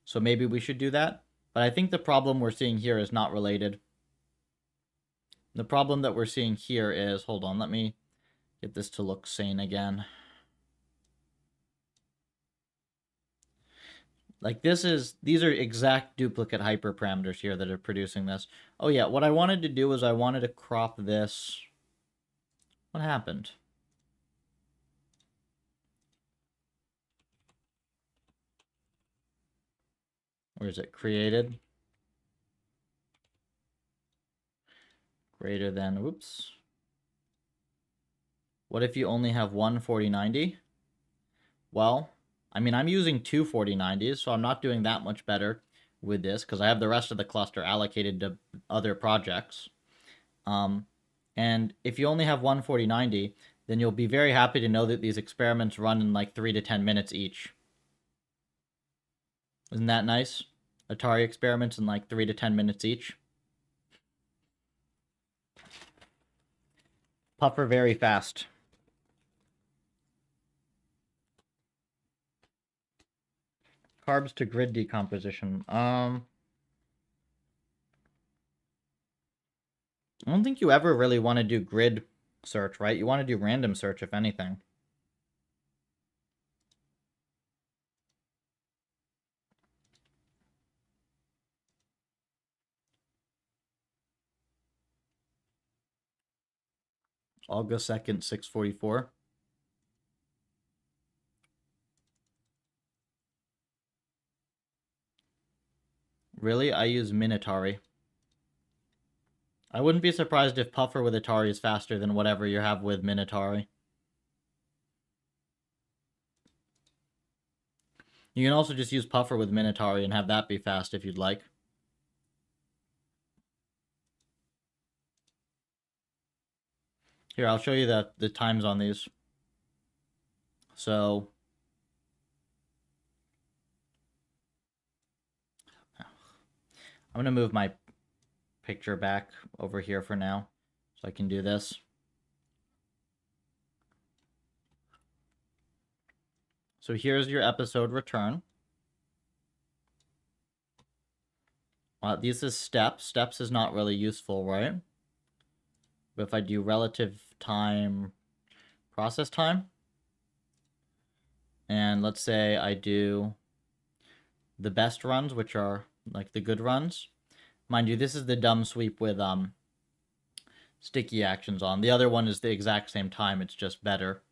so maybe we should do that. But I think the problem we're seeing here is not related. The problem that we're seeing here is, hold on, let me get this to look sane again. Like these are exact duplicate hyperparameters here that are producing this. Oh yeah, what I wanted to do is I wanted to crop this. What happened? Where is it? Created. Greater than, whoops. What if you only have one 4090? Well, I mean, I'm using two 4090s, so I'm not doing that much better with this because I have the rest of the cluster allocated to other projects. And if you only have one 4090, then you'll be very happy to know that these experiments run in like 3 to 10 minutes each. Isn't that nice? Atari experiments in like 3 to 10 minutes each. Puffer very fast. Carbs to grid decomposition. I don't think you ever really want to do grid search, right? You want to do random search, if anything. August 2nd, 644. Really? I use Minatari. I wouldn't be surprised if Puffer with Atari is faster than whatever you have with Minatari. You can also just use Puffer with Minatari and have that be fast if you'd like. Here, I'll show you the times on these. So, I'm going to move my picture back over here for now so I can do this. So here's your episode return. This is steps. Steps is not really useful, right? But if I do relative time, process time, and let's say I do the best runs, which are like the good runs. Mind you, this is the dumb sweep with sticky actions on. The other one is the exact same time, it's just better.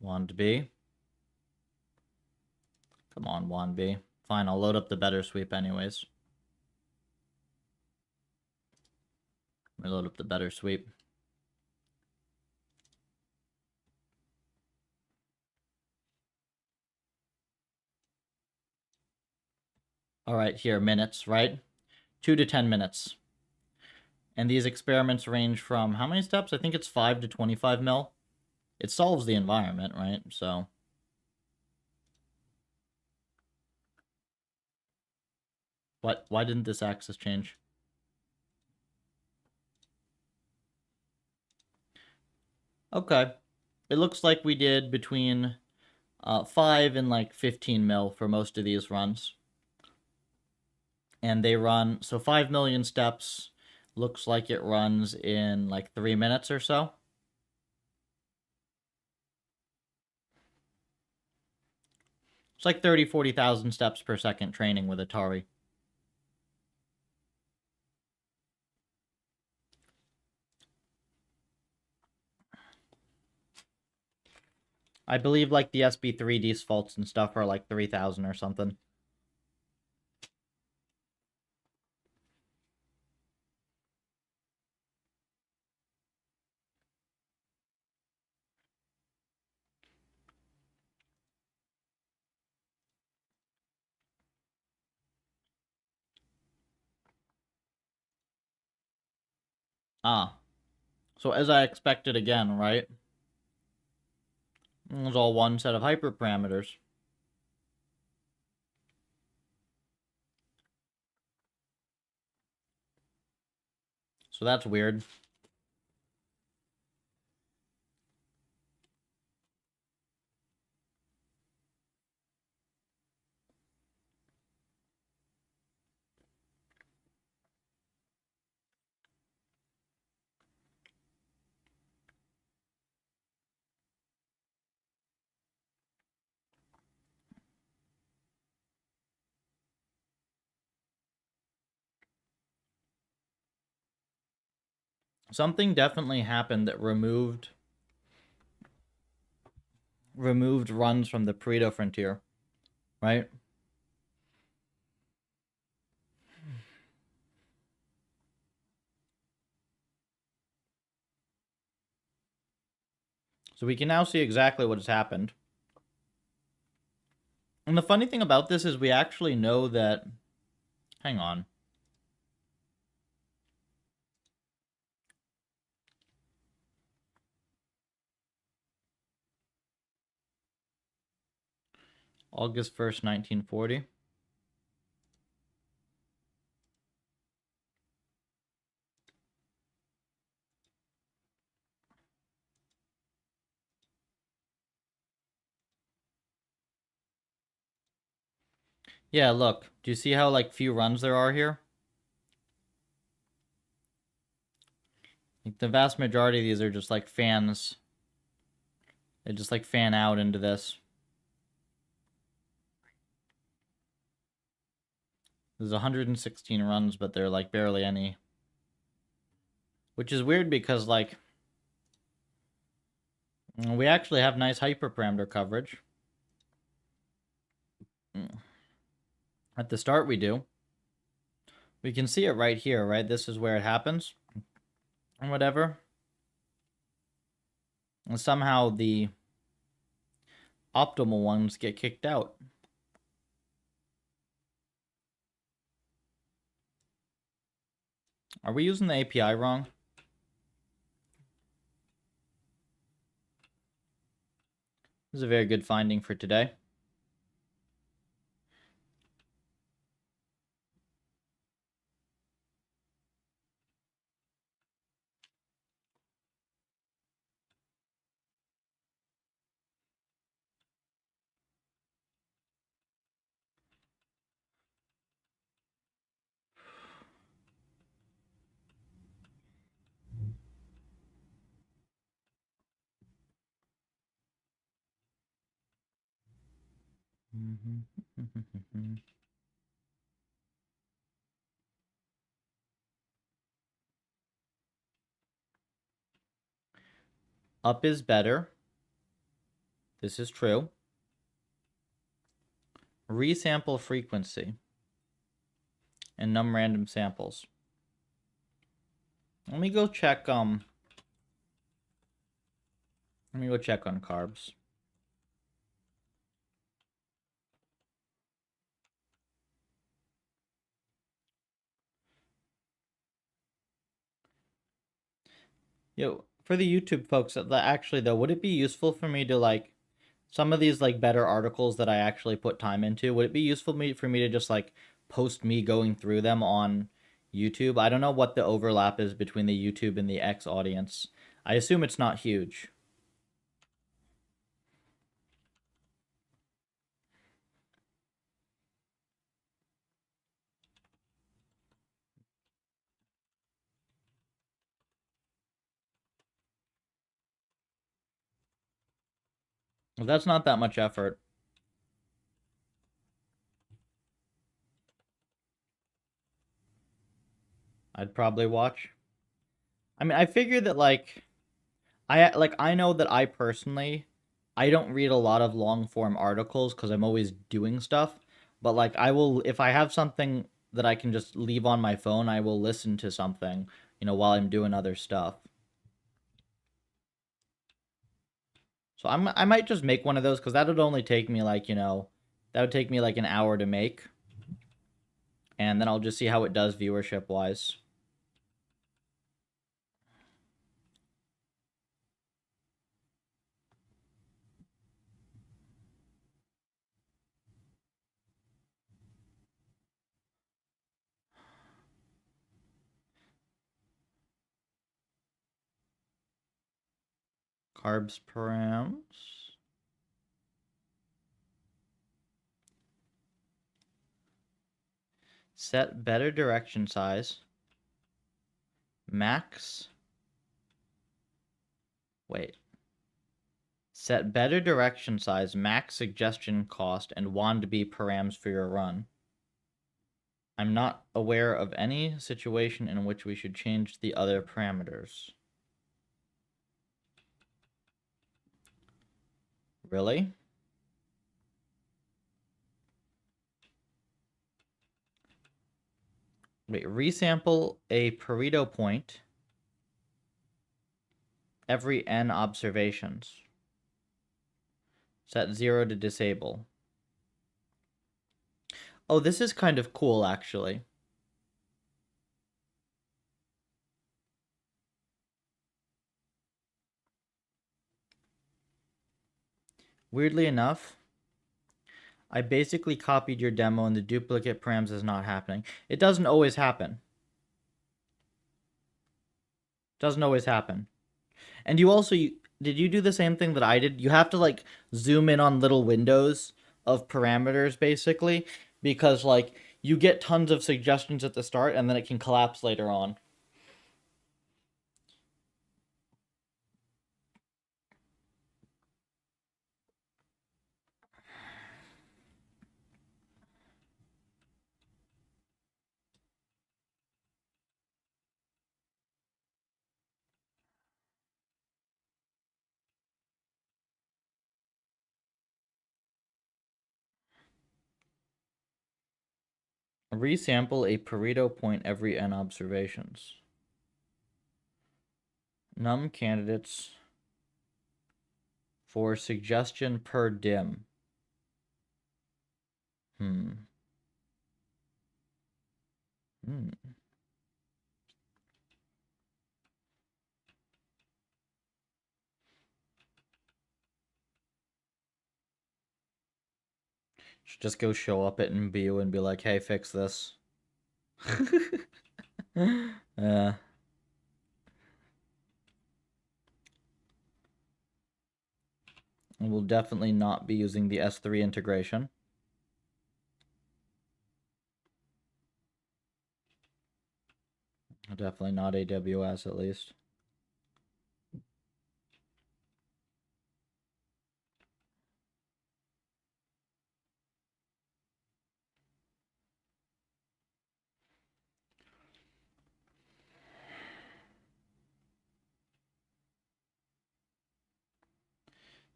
W&B. Come on, W&B. Fine, I'll load up the better sweep anyways. Let me load up the better sweep. All right, here, minutes, right? 2 to 10 minutes. And these experiments range from how many steps? I think it's 5 to 25 mil. It solves the environment, right? So what? Why didn't this axis change? Okay. It looks like we did between 5 and like 15 mil for most of these runs. And they run, so 5 million steps looks like it runs in like 3 minutes or so. It's like 30, 40,000 steps per second training with Atari. I believe like the SB3 defaults and stuff are like 3,000 or something. Ah. So as I expected again, right? It was all one set of hyperparameters. So that's weird. Something definitely happened that removed runs from the Pareto frontier, right? So we can now see exactly what has happened. And the funny thing about this is we actually know that... Hang on. August 1st, 1940. Yeah, look. Do you see how, like, few runs there are here? Like, the vast majority of these are just, like, fans. They just, like, fan out into this. There's 116 runs, but they're, like, barely any. Which is weird because, like, we actually have nice hyperparameter coverage. At the start we do. We can see it right here, right? This is where it happens. And whatever. And somehow the optimal ones get kicked out. Are we using the API wrong? This is a very good finding for today. Up is better. This is true. Resample frequency and num random samples. Let me go check on carbs. Yo, for the YouTube folks, actually though, would it be useful for me to like some of these like better articles that I actually put time into? Would it be useful for me to just like post me going through them on YouTube? I don't know what the overlap is between the YouTube and the X audience. I assume it's not huge. Well, that's not that much effort. I'd probably watch. I mean, I figure that like I know that I personally I don't read a lot of long form articles cuz I'm always doing stuff, but like I will if I have something that I can just leave on my phone, I will listen to something, while I'm doing other stuff. So I might just make one of those cuz that would only take me like, that would take me like an hour to make, and then I'll just see how it does viewership wise. Carbs params. Set better direction size. Max. Wait. Set better direction size, max suggestion cost, and WANDB params for your run. I'm not aware of any situation in which we should change the other parameters. Really? Wait, resample a Pareto point every n observations. Set 0 to disable. Oh, this is kind of cool, actually. Weirdly enough, I basically copied your demo and the duplicate params is not happening. It doesn't always happen. Doesn't always happen. And did you do the same thing that I did? You have to like zoom in on little windows of parameters basically, because like you get tons of suggestions at the start and then it can collapse later on. Resample a Pareto point every n observations. Num candidates for suggestion per dim. Hmm. Should just go show up at NBU and be like, hey, fix this. Yeah. And we'll definitely not be using the S3 integration. Definitely not AWS, at least.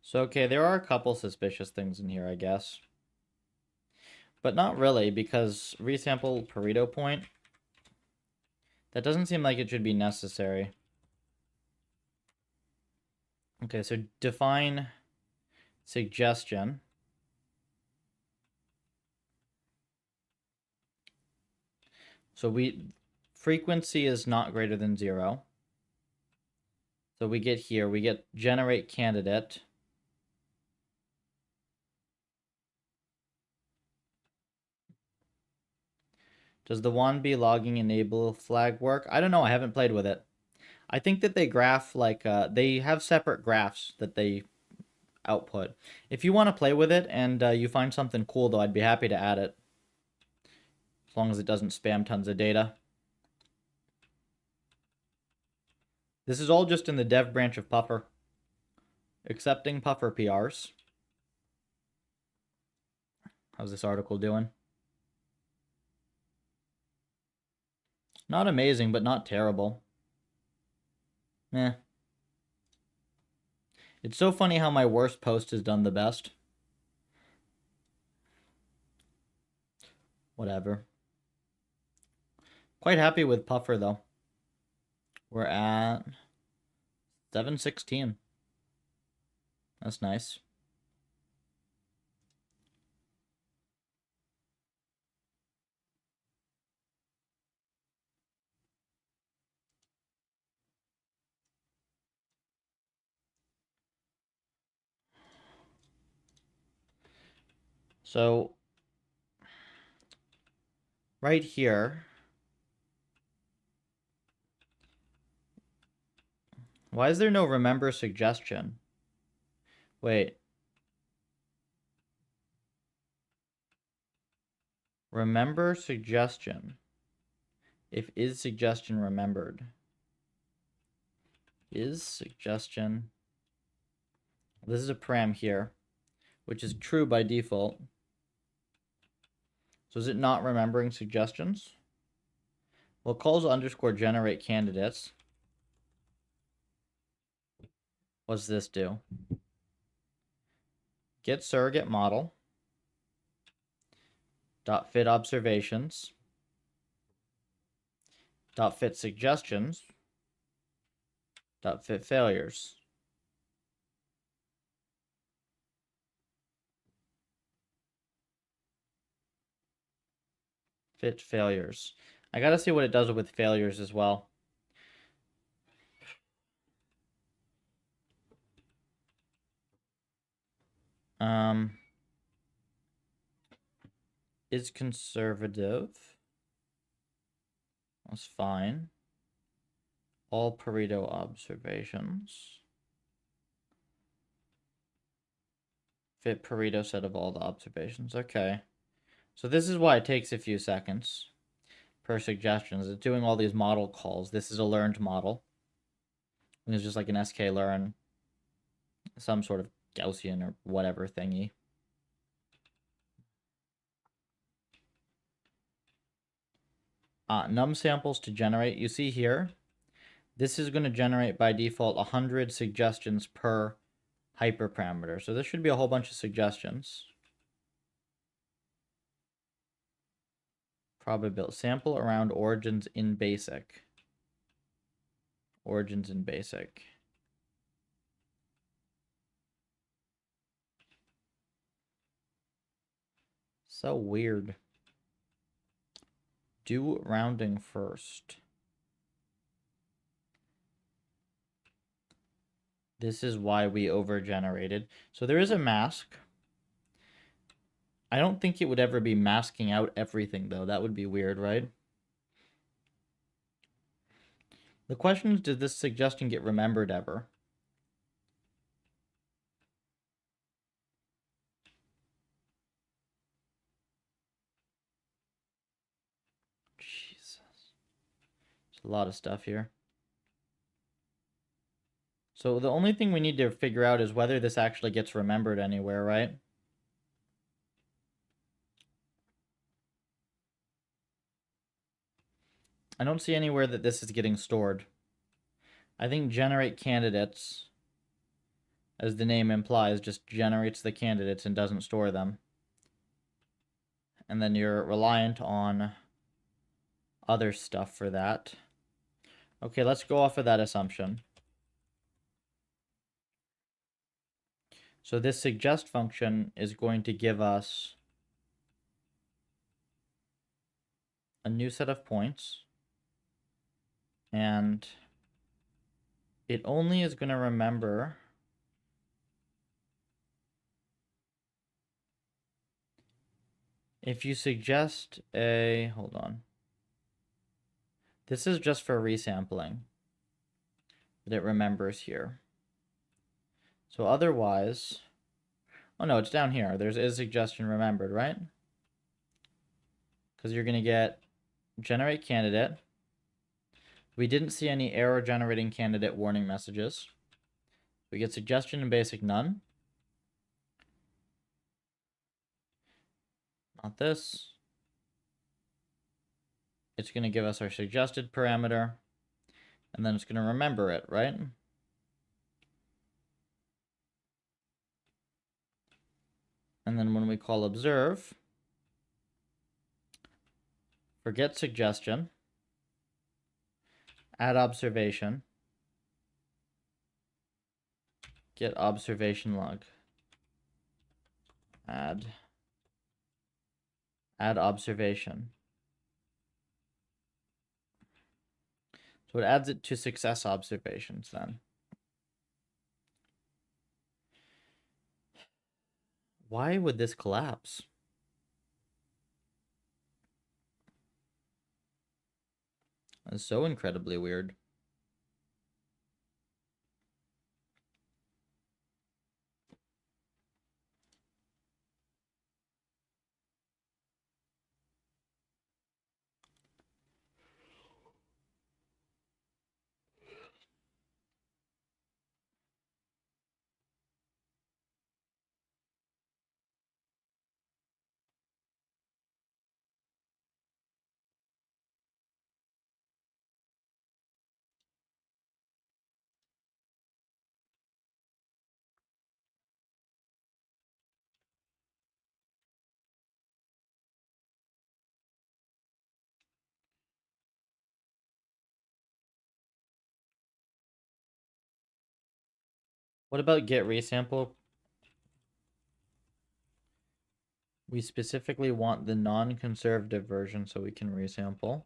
So, okay, there are a couple suspicious things in here, I guess. But not really, because resample Pareto point, That doesn't seem like it should be necessary. Okay, so define suggestion. So frequency is not greater than 0. So we get here, we get generate candidate. Does the W&B logging enable flag work? I don't know, I haven't played with it. I think that they graph like, they have separate graphs that they output. If you want to play with it and you find something cool though, I'd be happy to add it. As long as it doesn't spam tons of data. This is all just in the dev branch of Puffer. Accepting Puffer PRs. How's this article doing? Not amazing, but not terrible. Eh. It's so funny how my worst post has done the best. Whatever. Quite happy with Puffer, though. We're at 716. That's nice. So, right here, why is there no remember suggestion? Wait. Remember suggestion. If is suggestion remembered. Is suggestion. This is a param here, which is true by default. So is it not remembering suggestions? Well, calls underscore generate candidates. What's this do? Get surrogate model. Dot fit observations. Dot fit suggestions. Dot fit failures. Fit failures. I gotta see what it does with failures as well. Is conservative. That's fine. All Pareto observations. Fit Pareto set of all the observations. Okay. So this is why it takes a few seconds per suggestions. It's doing all these model calls. This is a learned model. It's just like an sklearn, some sort of Gaussian or whatever thingy. Num samples to generate. You see here, this is going to generate by default 100 suggestions per hyperparameter. So this should be a whole bunch of suggestions. Probability sample around origins in basic. Origins in basic. So weird. Do rounding first. This is why we over-generated. So there is a mask. I don't think it would ever be masking out everything, though. That would be weird, right? The question is, did this suggestion get remembered ever? Jesus. There's a lot of stuff here. So the only thing we need to figure out is whether this actually gets remembered anywhere, right? I don't see anywhere that this is getting stored. I think generate candidates, as the name implies, just generates the candidates and doesn't store them. And then you're reliant on other stuff for that. Okay, let's go off of that assumption. So this suggest function is going to give us a new set of points, and it only is going to remember if you suggest a, hold on. This is just for resampling that it remembers here. So otherwise, oh no, it's down here. There's is suggestion remembered, right? Because you're going to get generate candidate. We didn't see any error generating candidate warning messages. We get suggestion and basic none. Not this. It's going to give us our suggested parameter, and then it's going to remember it, right? And then when we call observe, forget suggestion, add observation, get observation log, add observation. So it adds it to success observations then. Why would this collapse? That's so incredibly weird. What about get resample? We specifically want the non-conservative version so we can resample.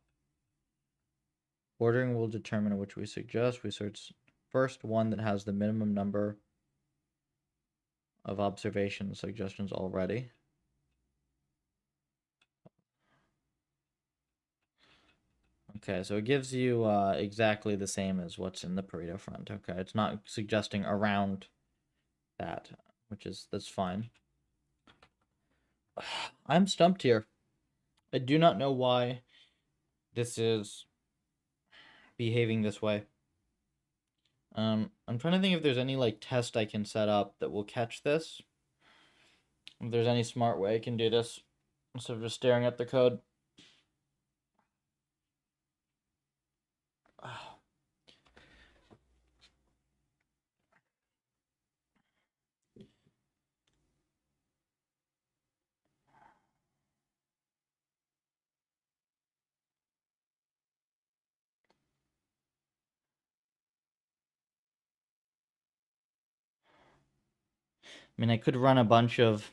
Ordering will determine which we suggest. We search first one that has the minimum number of observation suggestions already. Okay, so it gives you exactly the same as what's in the Pareto front. Okay, it's not suggesting around that, that's fine. I'm stumped here. I do not know why this is behaving this way. I'm trying to think if there's any like test I can set up that will catch this. If there's any smart way I can do this instead of just staring at the code. I mean, I could run a bunch of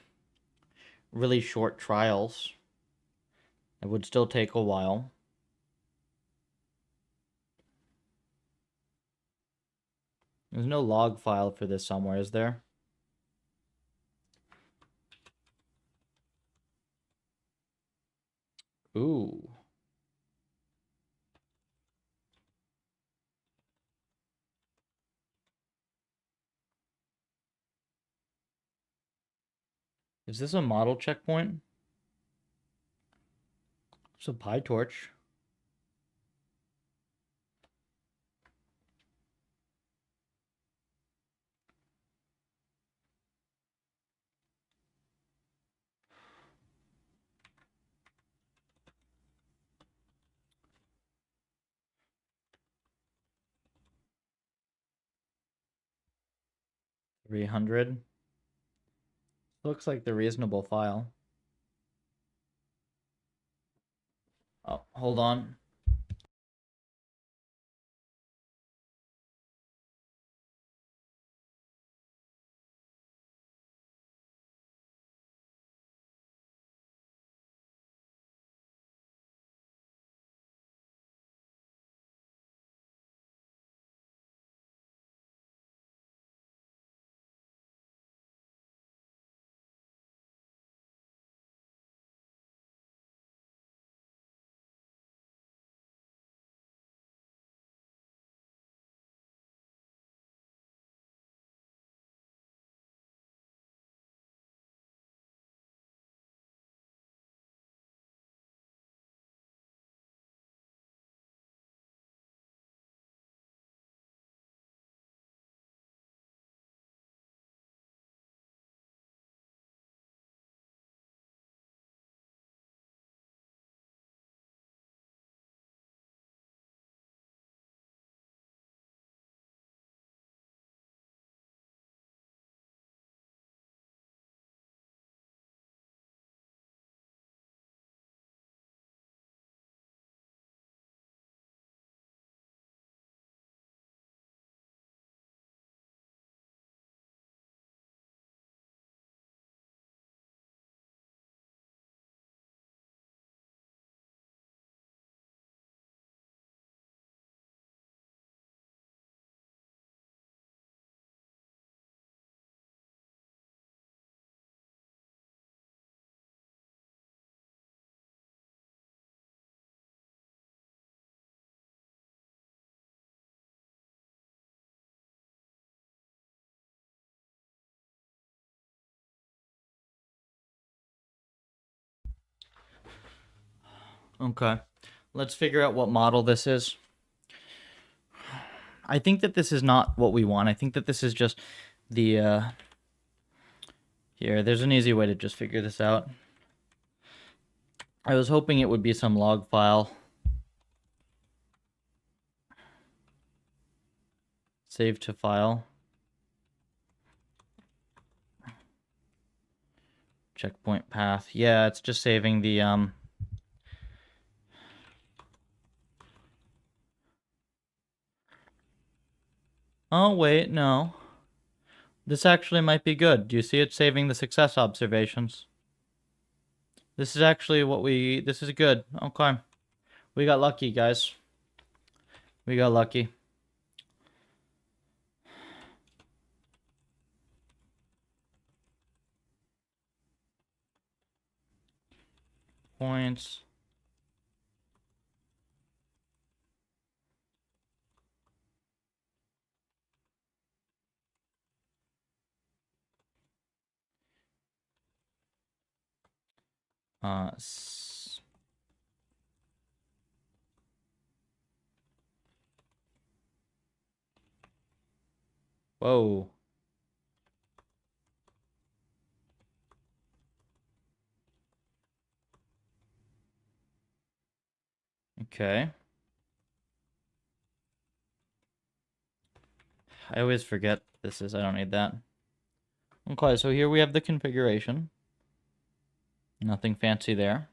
really short trials. It would still take a while. There's no log file for this somewhere, is there? Ooh. Is this a model checkpoint? It's a PyTorch. $300. Looks like the reasonable file. Oh, hold on. Okay. Let's figure out what model this is. I think that this is not what we want. I think that this is just the, here, there's an easy way to just figure this out. I was hoping it would be some log file. Save to file. Checkpoint path. Yeah, it's just saving the, Oh, wait, no. This actually might be good. Do you see it saving the success observations? This is actually this is good. Okay. We got lucky, guys. We got lucky. Points. Uh, Whoa. Okay. I always forget this is, I don't need that. Okay, so here we have the configuration. Nothing fancy there.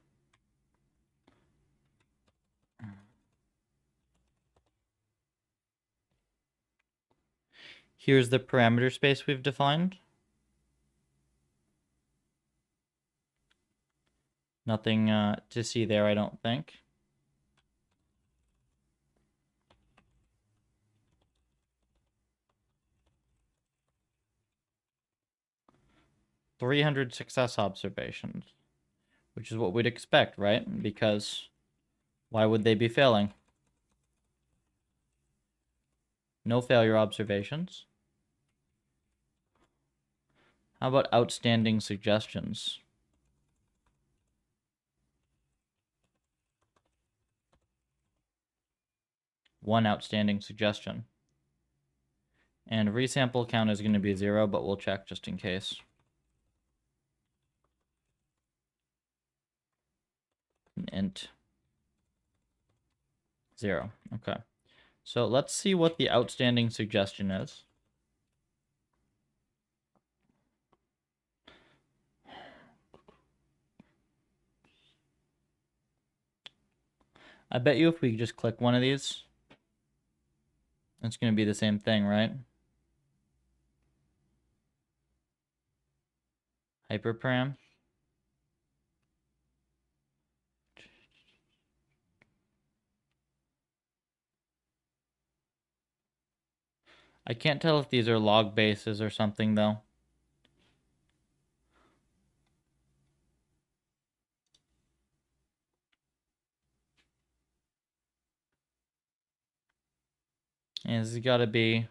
Here's the parameter space we've defined. Nothing to see there, I don't think. $300 success observations, which is what we'd expect, right? Because why would they be failing? No failure observations. How about outstanding suggestions? One outstanding suggestion. And resample count is going to be 0, but we'll check just in case. Int 0. Okay. So let's see what the outstanding suggestion is. I bet you if we just click one of these, it's going to be the same thing, right? Hyperparam. I can't tell if these are log bases or something, though. And this has got to be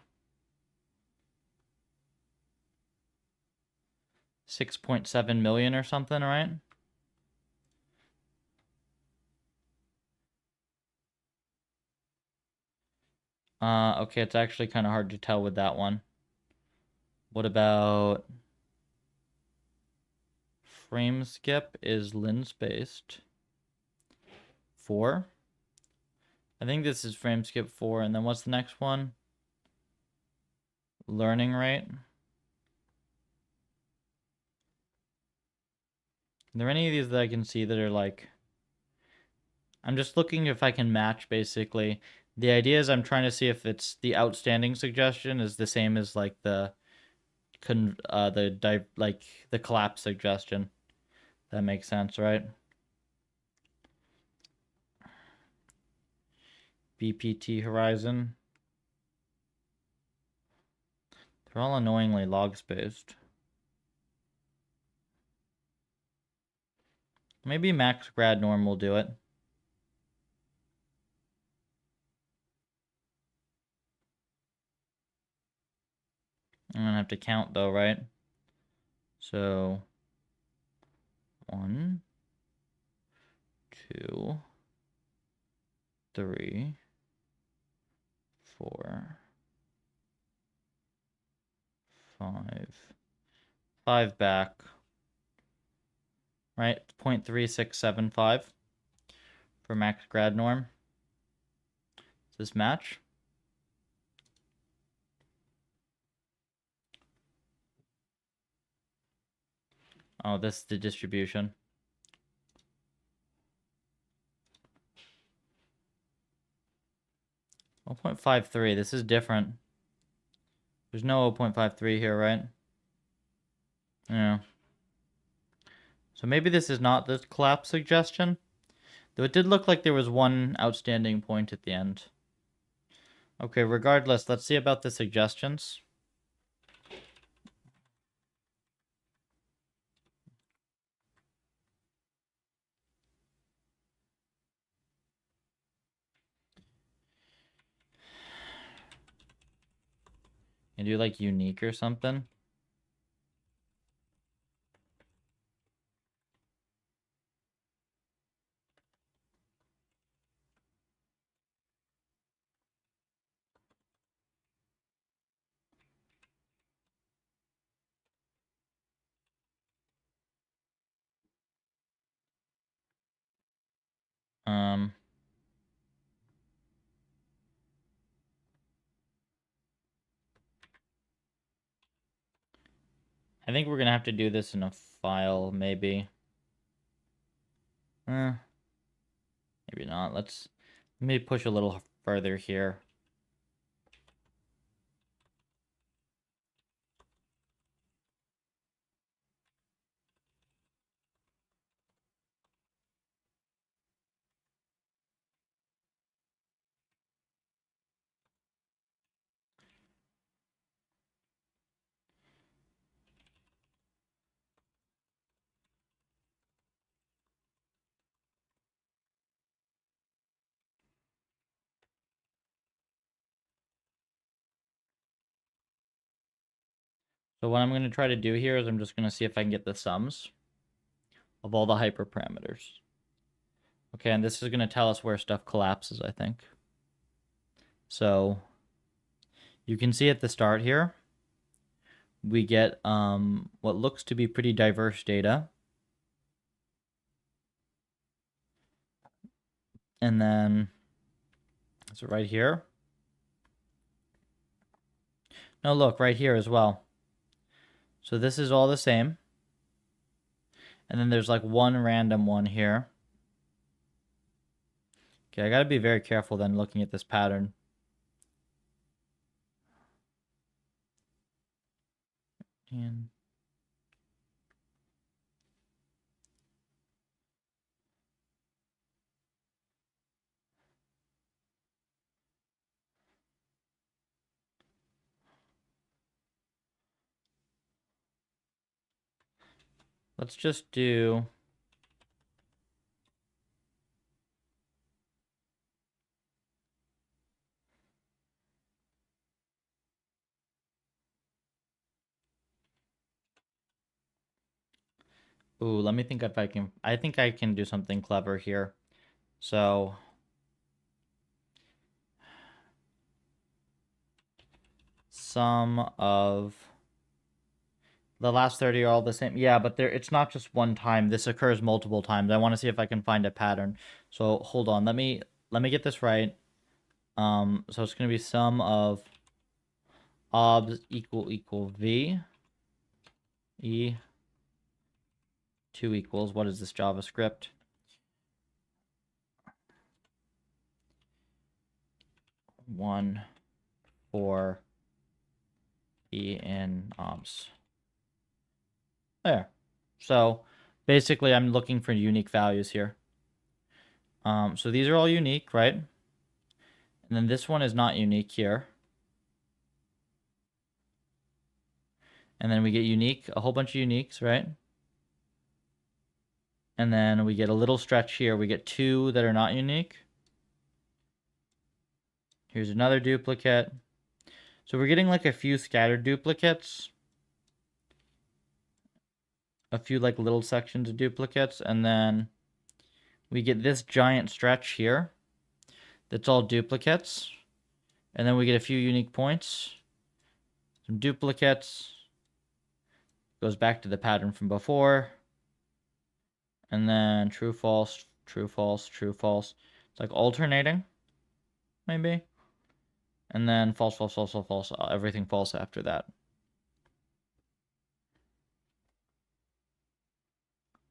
6.7 million or something, right? Okay, it's actually kind of hard to tell with that one. What about frame skip is lens-based? 4? I think this is frame skip 4, and then what's the next one? Learning rate. Are there any of these that I can see that are like... I'm just looking if I can match, basically. The idea is I'm trying to see if it's the outstanding suggestion is the same as like the collapse suggestion. That makes sense, right? BPT horizon. They're all annoyingly log spaced. Maybe max grad norm will do it. I'm gonna have to count though, right? So 1, 2, 3, 4, 5 back, right? 0.3675 for max grad norm. Does this match? Oh, this is the distribution. Oh, 0.53. This is different. There's no 0.53 here, right? Yeah. So maybe this is not the collapse suggestion. Though it did look like there was one outstanding point at the end. Okay, regardless, let's see about the suggestions. And do like unique or something. I think we're gonna have to do this in a file, maybe. Maybe not. Let me push a little further here. So what I'm going to try to do here is I'm just going to see if I can get the sums of all the hyperparameters. Okay, and this is going to tell us where stuff collapses, I think. So you can see at the start here, we get what looks to be pretty diverse data. And then, so right here. No, look, right here as well. So this is all the same. And then there's like one random one here. Okay, I gotta be very careful then looking at this pattern. And let's just do ooh, let me think if I can. I think I can do something clever here. So sum of the last 30 are all the same. Yeah, but it's not just one time. This occurs multiple times. I want to see if I can find a pattern. So hold on. Let me get this right. So it's gonna be sum of obs equal v e 2 equals, what is this, JavaScript? One for e in obs. There. So basically I'm looking for unique values here. So these are all unique, right? And then this one is not unique here. And then we get unique, a whole bunch of uniques, right? And then we get a little stretch here. We get 2 that are not unique. Here's another duplicate. So we're getting like a few scattered duplicates. A few like little sections of duplicates. And then we get this giant stretch here that's all duplicates. And then we get a few unique points. Some duplicates. Goes back to the pattern from before. And then true, false, true, false, true, false. It's like alternating, maybe. And then false, false, false, false, false. Everything false after that.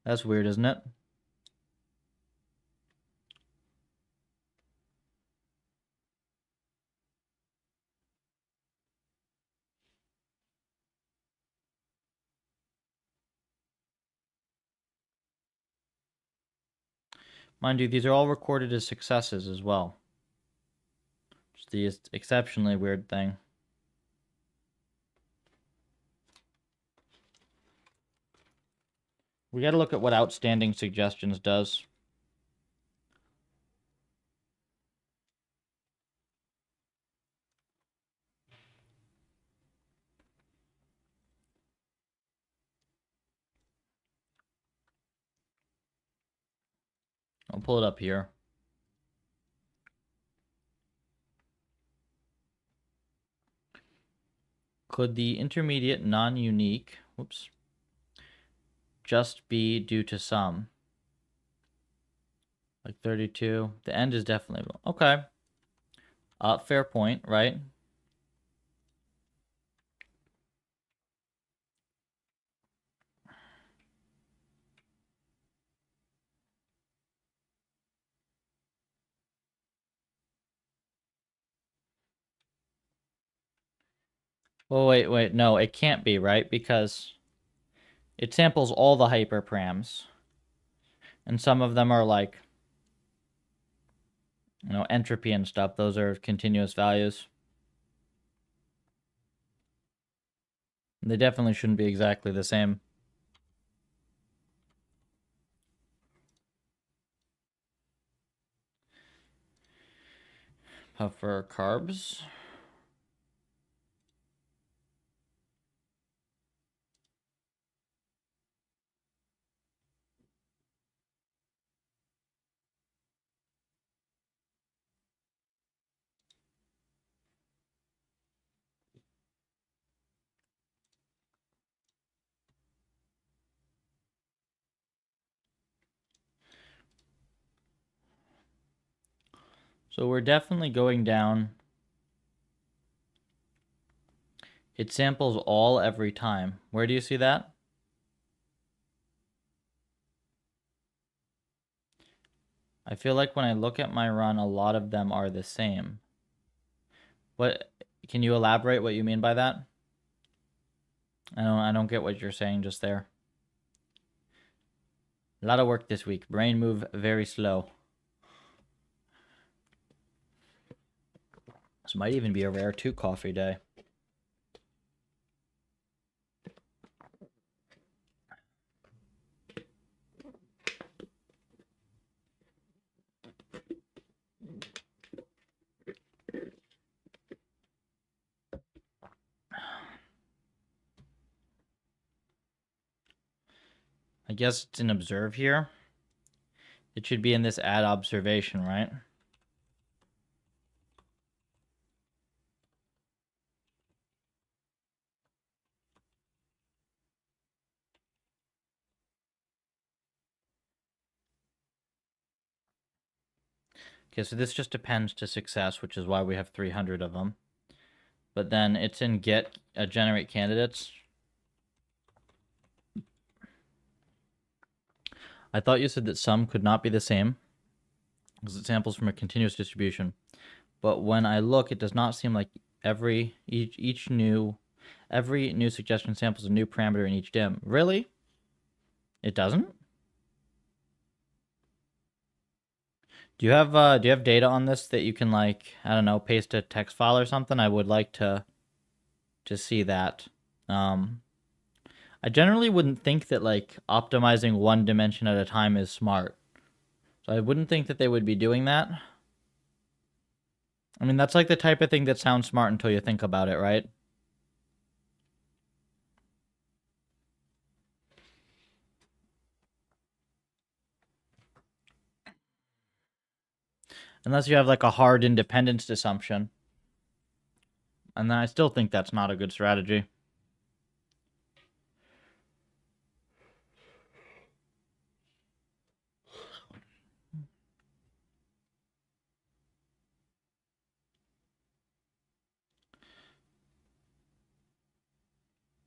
That's weird, isn't it? Mind you, these are all recorded as successes as well. Just the exceptionally weird thing. We got to look at what outstanding suggestions does. I'll pull it up here. Could the intermediate non-unique, whoops, just be due to some? Like 32. The end is definitely, okay. Fair point, right? Well, wait, no, it can't be, right? Because it samples all the hyperparams. And some of them are like, entropy and stuff. Those are continuous values. They definitely shouldn't be exactly the same. For carbs. So we're definitely going down. It samples all every time. Where do you see that? I feel like when I look at my run, a lot of them are the same. What, can you elaborate what you mean by that? I don't get what you're saying just there. A lot of work this week. Brain move very slow. This might even be a rare 2 coffee day. I guess it's in observe here. It should be in this add observation, right? Okay, so this just appends to success, which is why we have 300 of them. But then it's in get generate candidates. I thought you said that some could not be the same because it samples from a continuous distribution. But when I look, it does not seem like every new suggestion samples a new parameter in each dim. Really? It doesn't? Do you have data on this that you can, like, I don't know, paste a text file or something? I would like to see that. I generally wouldn't think that, like, optimizing one dimension at a time is smart. So I wouldn't think that they would be doing that. I mean, that's like the type of thing that sounds smart until you think about it, right? Unless you have like a hard independence assumption. And then I still think that's not a good strategy.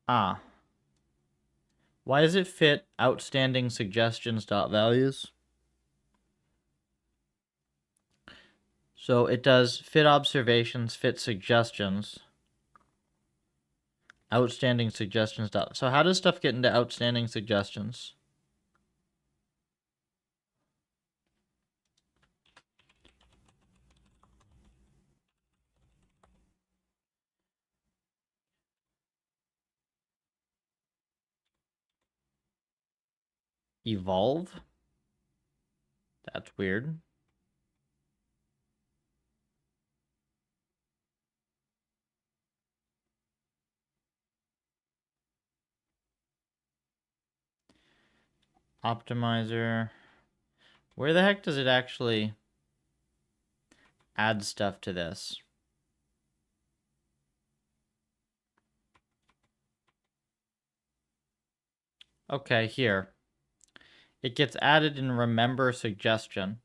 Ah. Why does it fit outstanding suggestions dot values? So it does fit observations, fit suggestions. Outstanding suggestions dot. So how does stuff get into outstanding suggestions? Evolve? That's weird. Optimizer. Where the heck does it actually add stuff to this? Okay, here. It gets added in remember suggestion.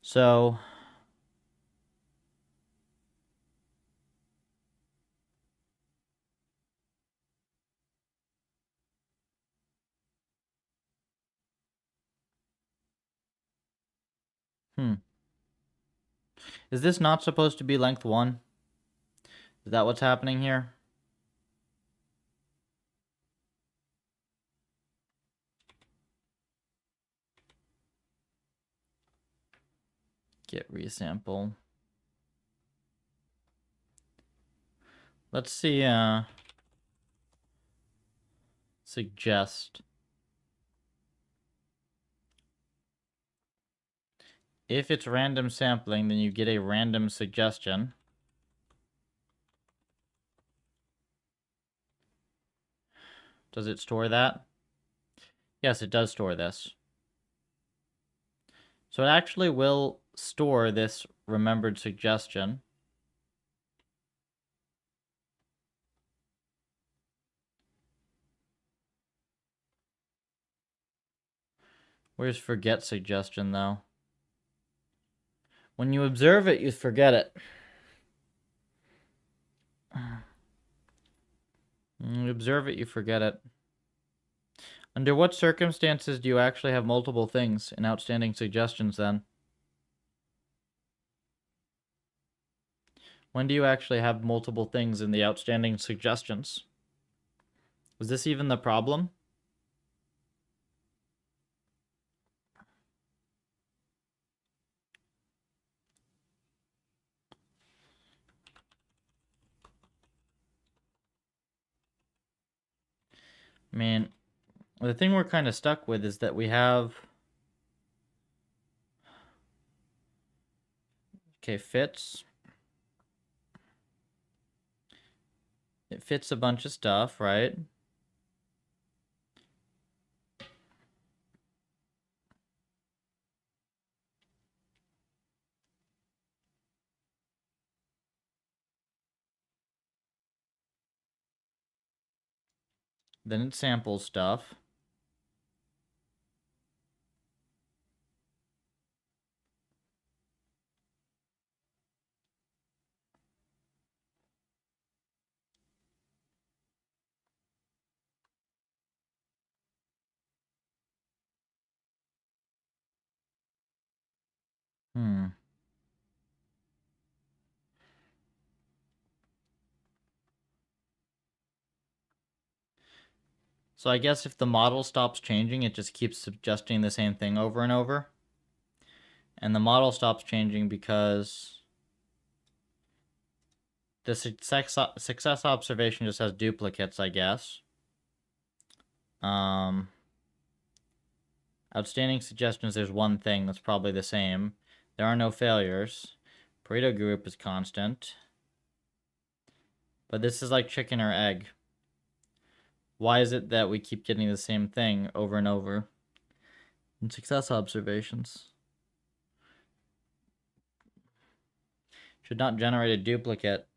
So is this not supposed to be length 1? Is that what's happening here? Get resample. Let's see, suggest. If it's random sampling, then you get a random suggestion. Does it store that? Yes, it does store this. So it actually will store this remembered suggestion. Where's forget suggestion, though? When you observe it, you forget it. When you observe it, you forget it. Under what circumstances do you actually have multiple things in outstanding suggestions, then? When do you actually have multiple things in the outstanding suggestions? Was this even the problem? I mean, the thing we're kind of stuck with is that we have... Okay, fits. It fits a bunch of stuff, right? Then it samples stuff. So I guess if the model stops changing, it just keeps suggesting the same thing over and over. And the model stops changing because the success observation just has duplicates, I guess. Outstanding suggestions, there's one thing that's probably the same. There are no failures. Pareto group is constant. But this is like chicken or egg. Why is it that we keep getting the same thing over and over in success observations? Should not generate a duplicate.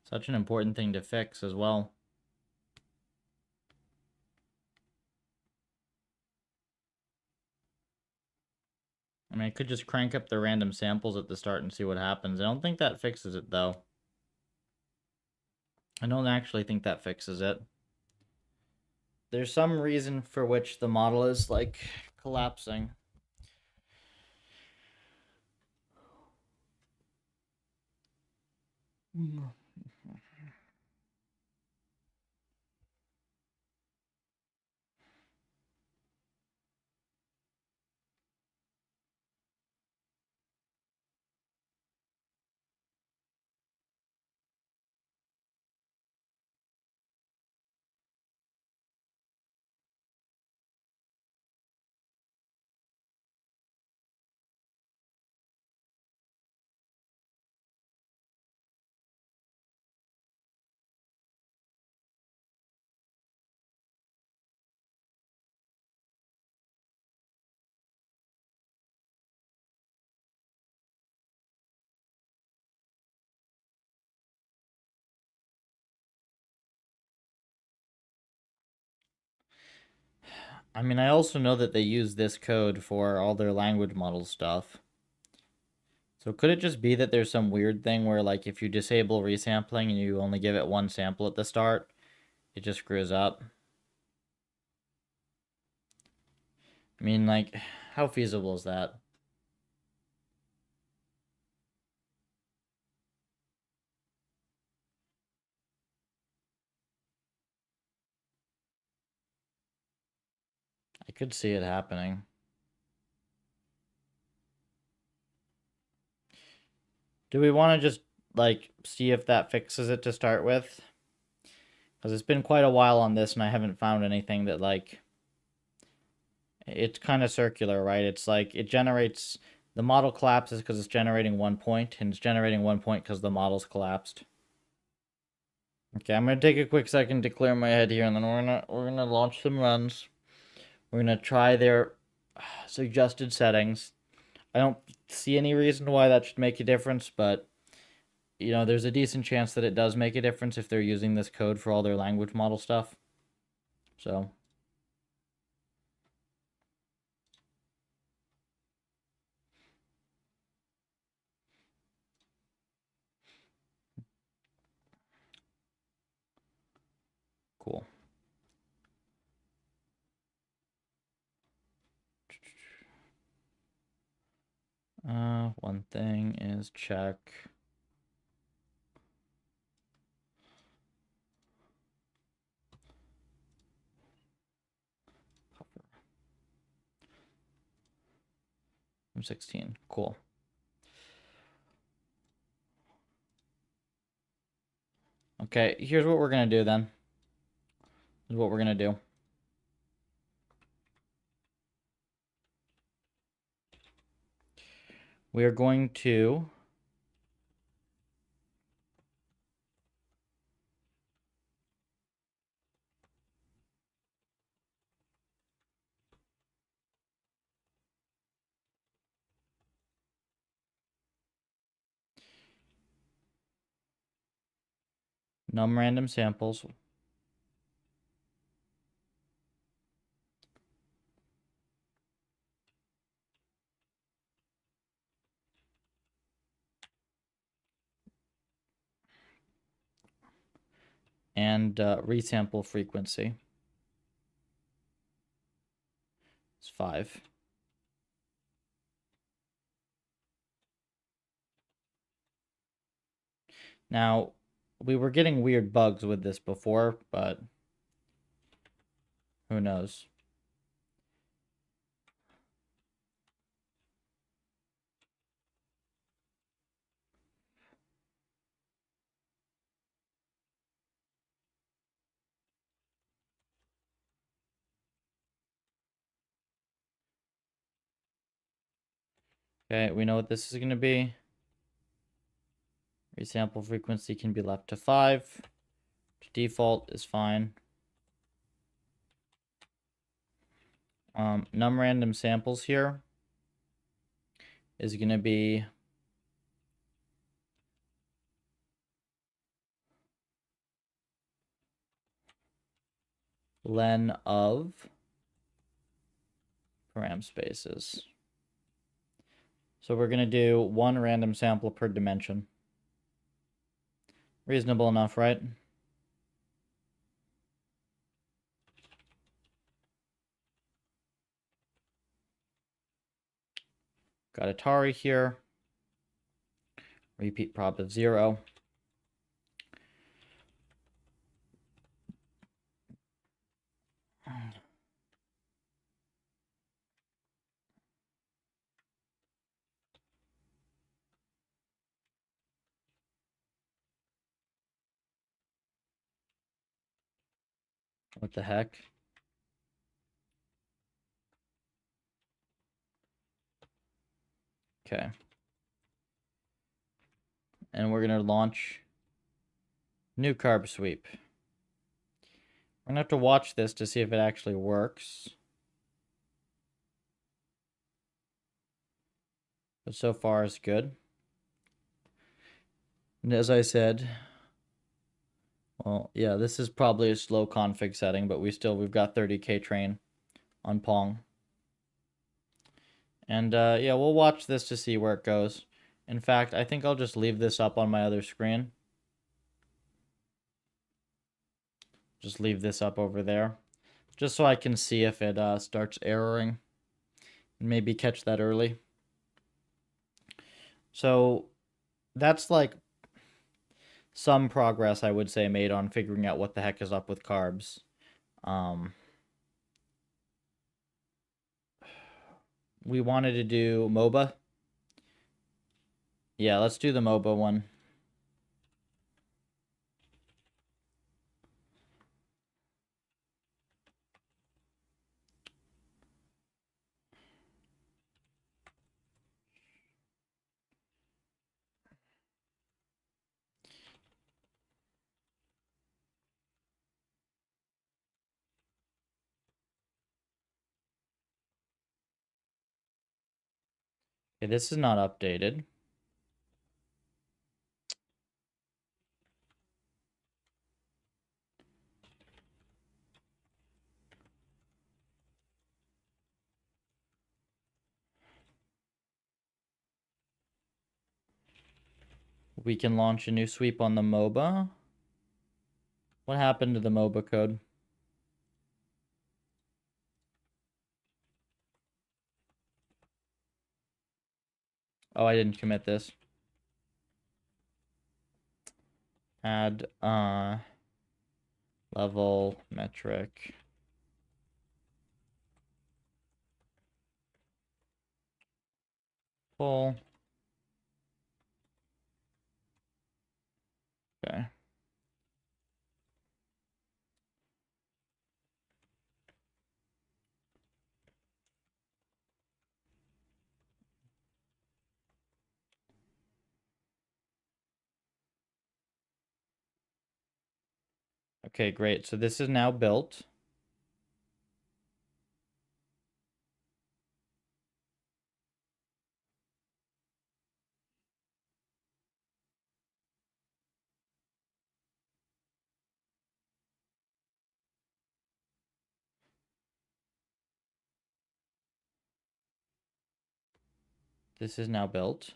Such an important thing to fix as well. I mean, I could just crank up the random samples at the start and see what happens. I don't think that fixes it, though. I don't actually think that fixes it. There's some reason for which the model is, like, collapsing. I mean, I also know that they use this code for all their language model stuff. So could it just be that there's some weird thing where, like, if you disable resampling and you only give it one sample at the start, it just screws up? I mean, like, how feasible is that? I could see it happening. Do we want to just, like, see if that fixes it to start with? Because it's been quite a while on this and I haven't found anything that, like... It's kind of circular, right? It's like, it generates... The model collapses because it's generating 1 point, and it's generating 1 point because the model's collapsed. Okay, I'm gonna take a quick second to clear my head here, and then we're gonna launch some runs. We're gonna try their suggested settings. I don't see any reason why that should make a difference, but you know, there's a decent chance that it does make a difference if they're using this code for all their language model stuff. So, cool. One thing is check. I'm 16. Cool. Okay, here's what we're gonna do then. This is what we're gonna do. We are going to num random samples. and resample frequency is 5. Now, we were getting weird bugs with this before, but who knows? Okay, we know what this is going to be. Resample frequency can be left to 5. Default is fine. Num random samples here is going to be len of param spaces. So we're going to do 1 random sample per dimension. Reasonable enough, right? Got Atari here. Repeat prob of 0. What the heck? Okay. And we're going to launch new carb sweep. We're going to have to watch this to see if it actually works. But so far, it's good. And as I said, well, yeah, this is probably a slow config setting, but we've got 30K train on Pong. And yeah, we'll watch this to see where it goes. In fact, I think I'll just leave this up on my other screen. Just leave this up over there. Just so I can see if it starts erroring. And maybe catch that early. So that's like some progress, I would say, made on figuring out what the heck is up with carbs. We wanted to do MOBA. Yeah, let's do the MOBA one. Okay, this is not updated. We can launch a new sweep on the MOBA. What happened to the MOBA code? Oh, I didn't commit this. Add level metric. Full. Okay. Okay, great. So this is now built. This is now built.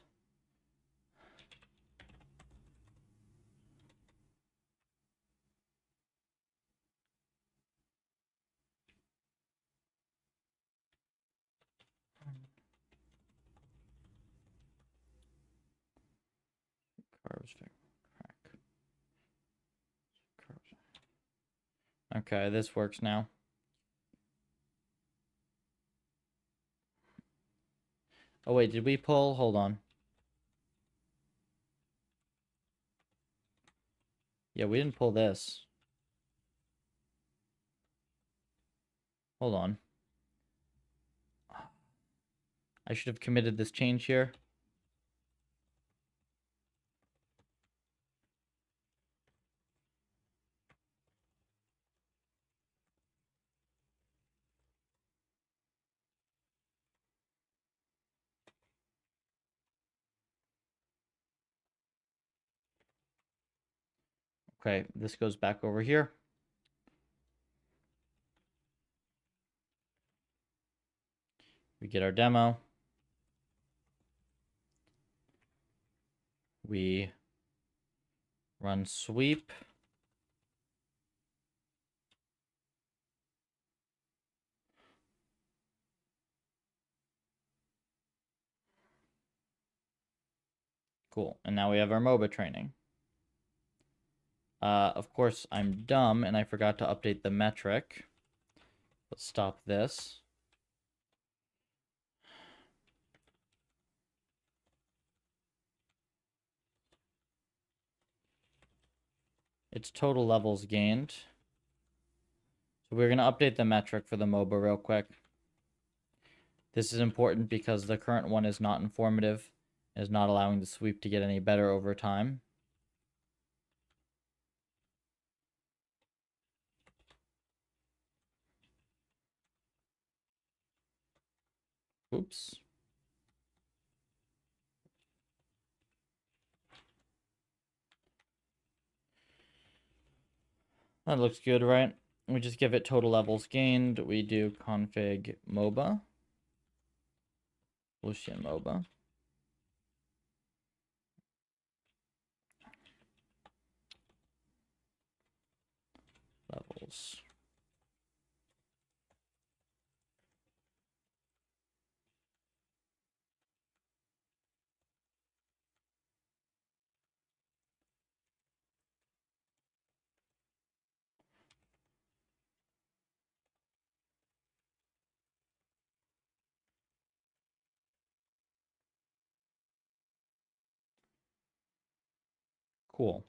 Carbs. Okay, this works now. Oh wait, did we pull? Hold on. Yeah, we didn't pull this. Hold on. I should have committed this change here. Okay, this goes back over here. We get our demo. We run sweep. Cool. And now we have our MOBA training. Of course, I'm dumb and I forgot to update the metric. Let's stop this. It's total levels gained. So we're going to update the metric for the MOBA real quick. This is important because the current one is not informative, is not allowing the sweep to get any better over time. Oops. That looks good, right? We just give it total levels gained. We do config MOBA. Lucian MOBA. Levels. Cool.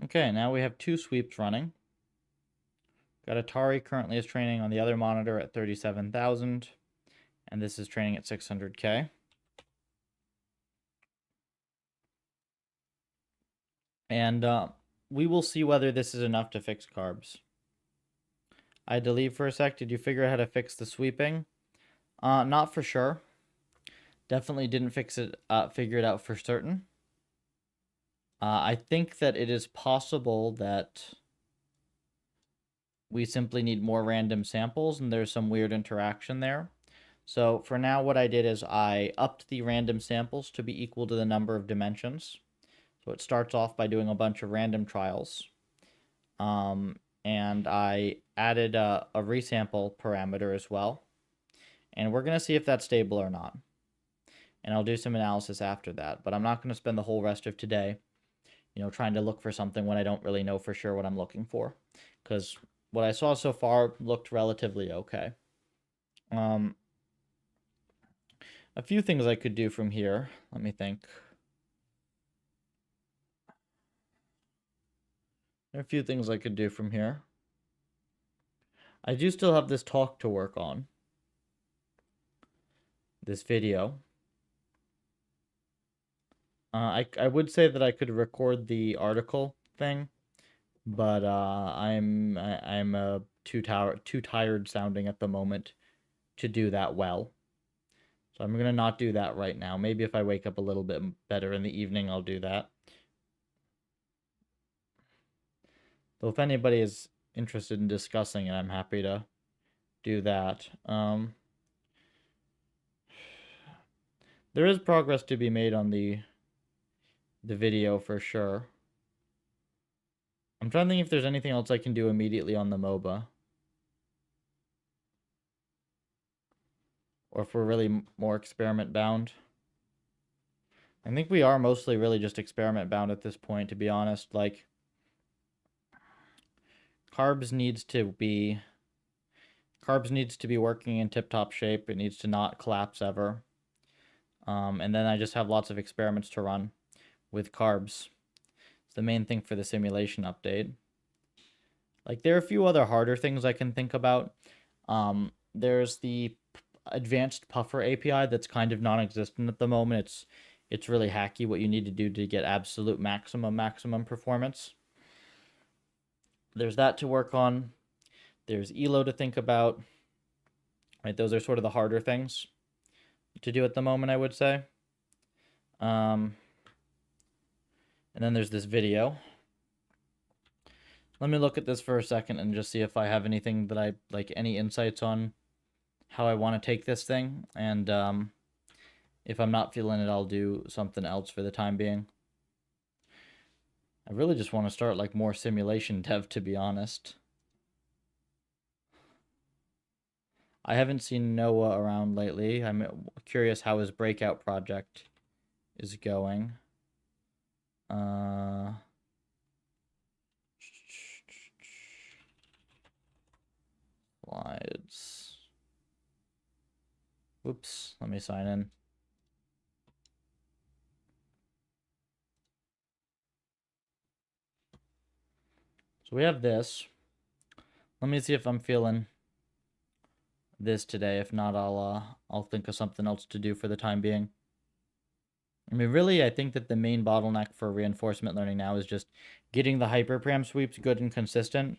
Okay, now we have two sweeps running. Got Atari currently is training on the other monitor at 37,000, and this is training at 600K. And we will see whether this is enough to fix carbs. I had to leave for a sec. Did you figure out how to fix the sweeping? Not for sure. Definitely didn't figure it out for certain. I think that it is possible that we simply need more random samples and there's some weird interaction there. So for now, what I did is I upped the random samples to be equal to the number of dimensions. So it starts off by doing a bunch of random trials. And I added a resample parameter as well. And we're going to see if that's stable or not. And I'll do some analysis after that. But I'm not going to spend the whole rest of today, trying to look for something when I don't really know for sure what I'm looking for. Because what I saw so far looked relatively okay. A few things I could do from here. Let me think. There are a few things I could do from here. I do still have this talk to work on. This video. I would say that I could record the article thing, but I'm too tired sounding at the moment to do that well. So I'm gonna not do that right now. Maybe if I wake up a little bit better in the evening, I'll do that. Though if anybody is interested in discussing it, I'm happy to do that. There is progress to be made on the video for sure. I'm trying to think if there's anything else I can do immediately on the MOBA. Or if we're really more experiment bound. I think we are mostly really just experiment bound at this point, to be honest. Like, Carbs needs to be working in tip-top shape. It needs to not collapse ever. And then I just have lots of experiments to run with carbs. It's the main thing for the simulation update. Like, there are a few other harder things I can think about. There's the advanced puffer API that's kind of non-existent at the moment. It's really hacky what you need to do to get absolute maximum performance. There's that to work on. There's ELO to think about. Right, those are sort of the harder things to do at the moment, I would say. And then there's this video. Let me look at this for a second and just see if I have anything that I like, any insights on how I want to take this thing. And if I'm not feeling it, I'll do something else for the time being. I really just want to start like more simulation dev, to be honest. I haven't seen Noah around lately. I'm curious how his breakout project is going. Slides. Whoops, let me sign in. So we have this. Let me see if I'm feeling this today. If not, I'll think of something else to do for the time being. I mean, really, I think that the main bottleneck for reinforcement learning now is just getting the hyperparam sweeps good and consistent,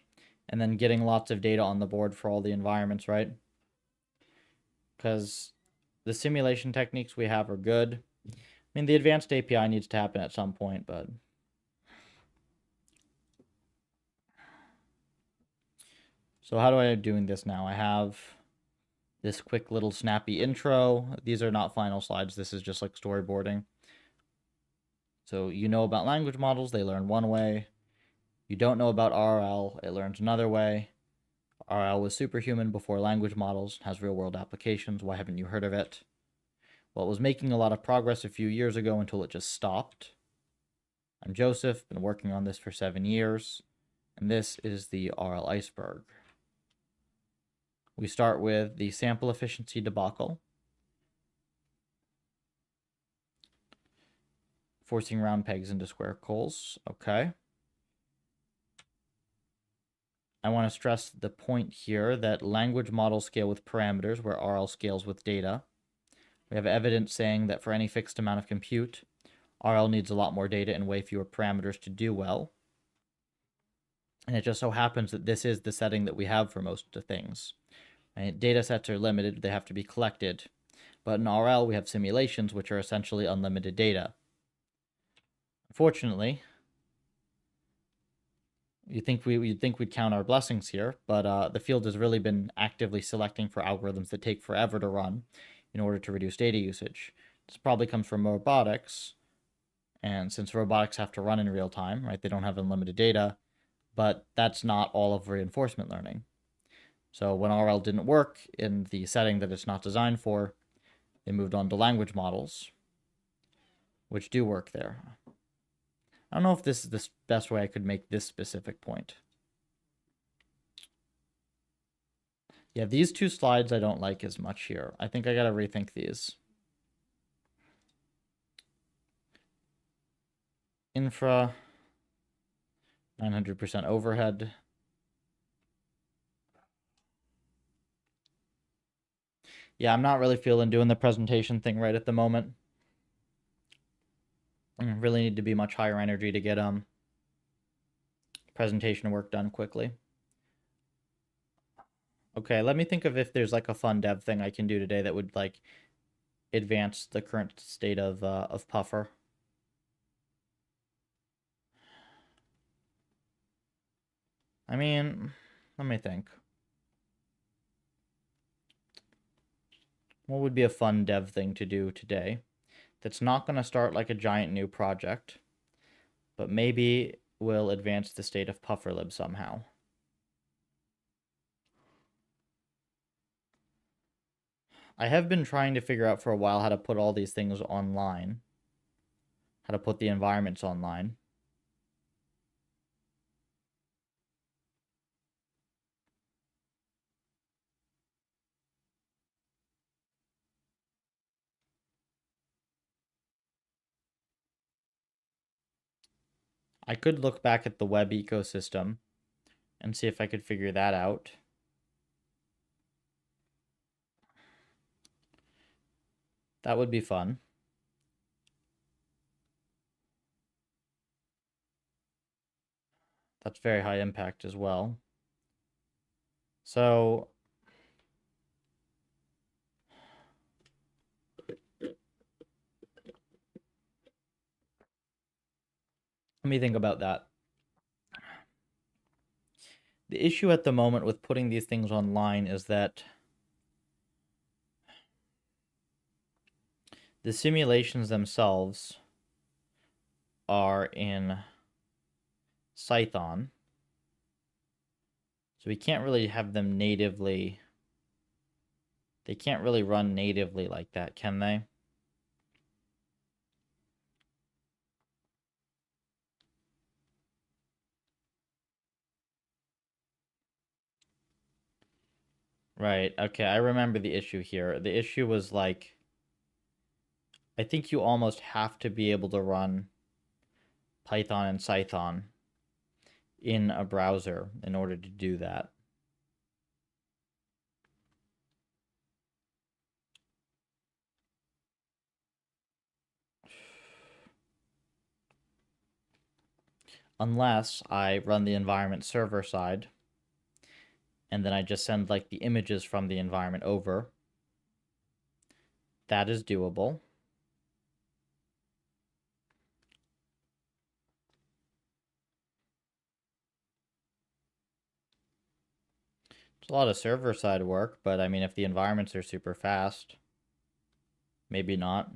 and then getting lots of data on the board for all the environments, right? Because the simulation techniques we have are good. I mean, the advanced API needs to happen at some point, but... So how do I doing this now? I have this quick little snappy intro. These are not final slides. This is just like storyboarding. So you know about language models, they learn one way. You don't know about RL, it learns another way. RL was superhuman before language models, has real-world applications. Why haven't you heard of it? Well, it was making a lot of progress a few years ago until it just stopped. I'm Joseph, been working on this for 7 years, and this is the RL iceberg. We start with the sample efficiency debacle. Forcing round pegs into square holes. Okay. I want to stress the point here that language models scale with parameters, where RL scales with data. We have evidence saying that for any fixed amount of compute, RL needs a lot more data and way fewer parameters to do well. And it just so happens that this is the setting that we have for most of the things. Right? Data sets are limited, they have to be collected. But in RL, we have simulations, which are essentially unlimited data. Unfortunately, you'd think we'd count our blessings here, but the field has really been actively selecting for algorithms that take forever to run in order to reduce data usage. This probably comes from robotics, and since robotics have to run in real time, right, they don't have unlimited data, but that's not all of reinforcement learning. So when RL didn't work in the setting that it's not designed for, they moved on to language models, which do work there. I don't know if this is the best way I could make this specific point. Yeah, these two slides I don't like as much here. I think I gotta rethink these. Infra, 900% overhead. Yeah, I'm not really feeling doing the presentation thing right at the moment. I really need to be much higher energy to get presentation work done quickly. Okay, let me think of if there's like a fun dev thing I can do today that would like advance the current state of Puffer. I mean, let me think. What would be a fun dev thing to do today that's not going to start like a giant new project, but maybe will advance the state of pufferlib somehow. I have been trying to figure out for a while how to put all these things online. How to put the environments online. I could look back at the web ecosystem and see if I could figure that out. That would be fun. That's very high impact as well. So let me think about that. The issue at the moment with putting these things online is that the simulations themselves are in Python. So we can't really have them natively. They can't really run natively like that, can they? Right, okay, I remember the issue here. The issue was like, I think you almost have to be able to run Python and Python in a browser in order to do that. Unless I run the environment server side, and then I just send like the images from the environment over. That is doable. It's a lot of server side work, but I mean, if the environments are super fast, maybe not.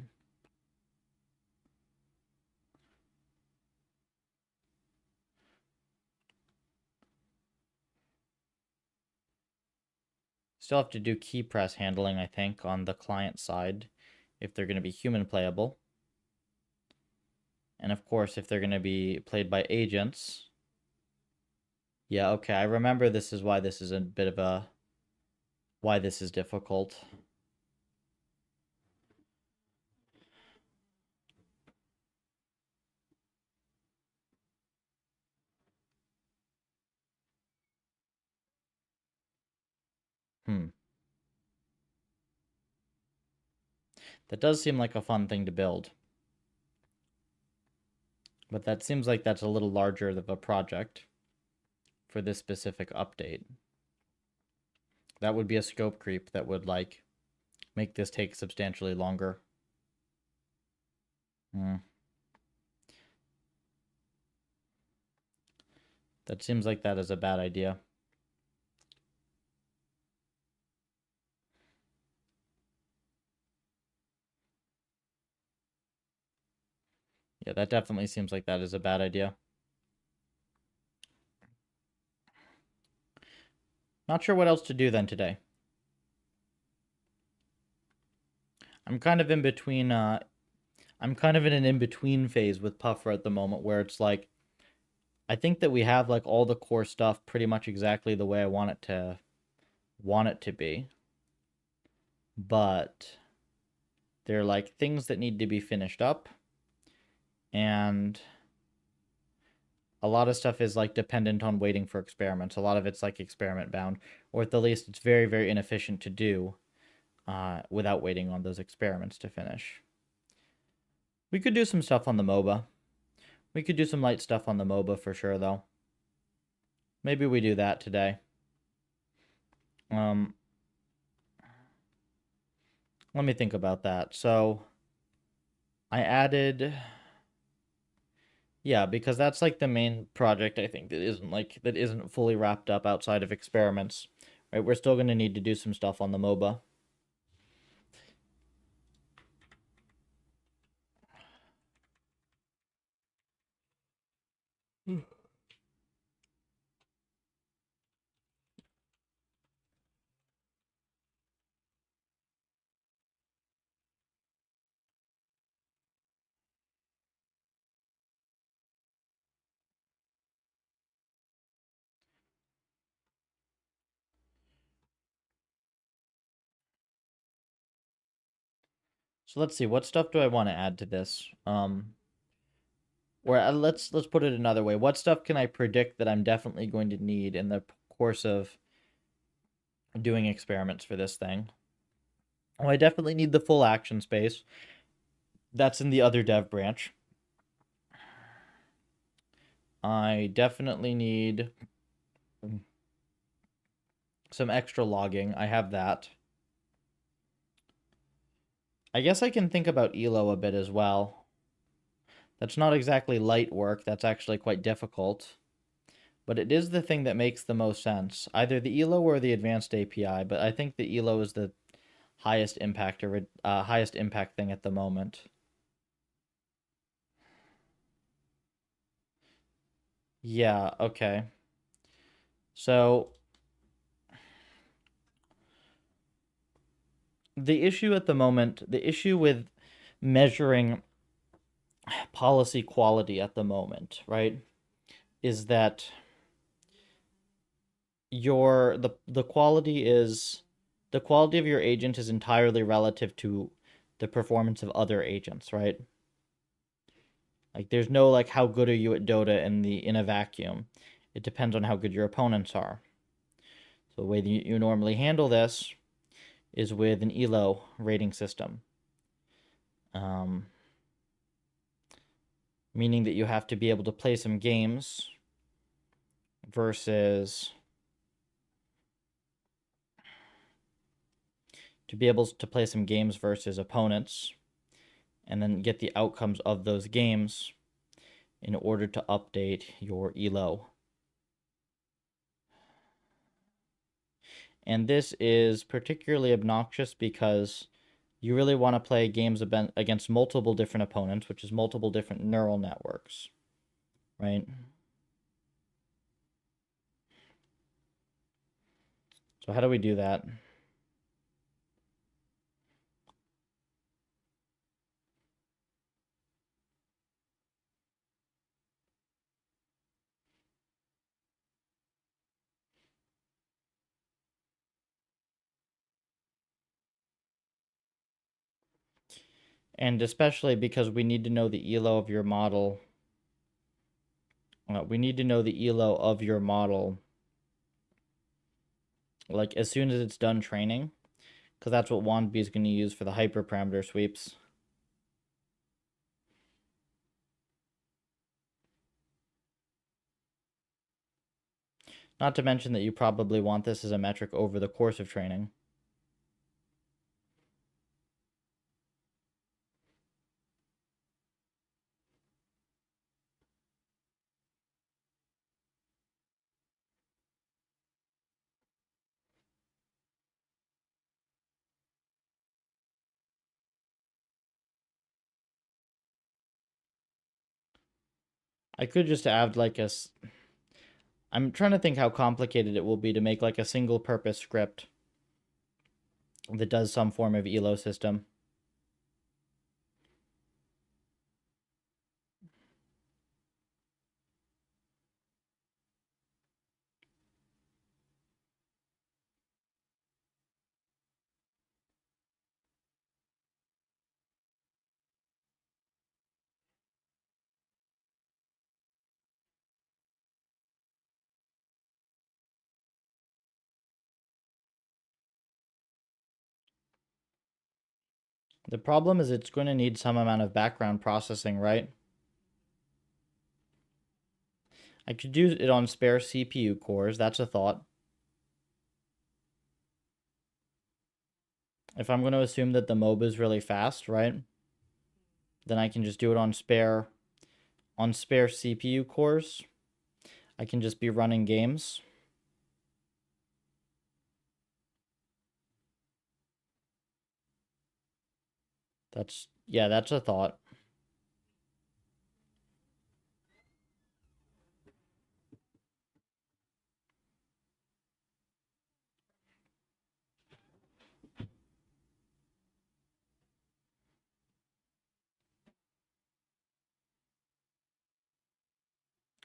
Still have to do key press handling, I think, on the client side if they're going to be human playable. And of course, if they're going to be played by agents. Yeah, okay, I remember this is why this is a bit of a... why this is difficult. That does seem like a fun thing to build. But that seems like that's a little larger of a project for this specific update. That would be a scope creep that would, like, make this take substantially longer. That seems like that is a bad idea. Yeah, that definitely seems like that is a bad idea. Not sure what else to do then today. I'm kind of in between, I'm kind of in an in-between phase with Puffer at the moment where it's like, I think that we have like all the core stuff pretty much exactly the way I want it to be. But they're like things that need to be finished up, and a lot of stuff is like dependent on waiting for experiments. A lot of it's like experiment bound, or at the least it's very, very inefficient to do without waiting on those experiments to finish. We could do some stuff on the MOBA. We could do some light stuff on the MOBA for sure, though. Maybe we do that today. Let me think about that. So I added... Yeah, because that's like the main project, I think, that isn't fully wrapped up outside of experiments. Right? We're still going to need to do some stuff on the MOBA. So let's see, what stuff do I want to add to this? Or let's put it another way. What stuff can I predict that I'm definitely going to need in the course of doing experiments for this thing? Oh, I definitely need the full action space. That's in the other dev branch. I definitely need some extra logging. I have that. I guess I can think about ELO a bit as well. That's not exactly light work. That's actually quite difficult. But it is the thing that makes the most sense. Either the ELO or the advanced API, but I think the ELO is the highest impact thing at the moment. Yeah, okay. So the issue at the moment, the issue with measuring policy quality at the moment, right, is that the quality of your agent is entirely relative to the performance of other agents, right? Like there's no like how good are you at Dota in a vacuum. It depends on how good your opponents are. So the way that you normally handle this is with an ELO rating system. Um, Meaning that you have to be able to play some games versus to be able to play some games versus opponents and then get the outcomes of those games in order to update your ELO. And this is particularly obnoxious because you really want to play games against multiple different opponents, which is multiple different neural networks, right? So how do we do that? And especially because we need to know the ELO of your model. We need to know the ELO of your model like as soon as it's done training, because that's what W&B is going to use for the hyperparameter sweeps. Not to mention that you probably want this as a metric over the course of training. I could just add like I'm trying to think how complicated it will be to make like a single purpose script that does some form of ELO system. The problem is it's going to need some amount of background processing, right? I could do it on spare CPU cores. That's a thought. If I'm going to assume that the MOBA is really fast, right? Then I can just do it on spare CPU cores. I can just be running games. That's a thought.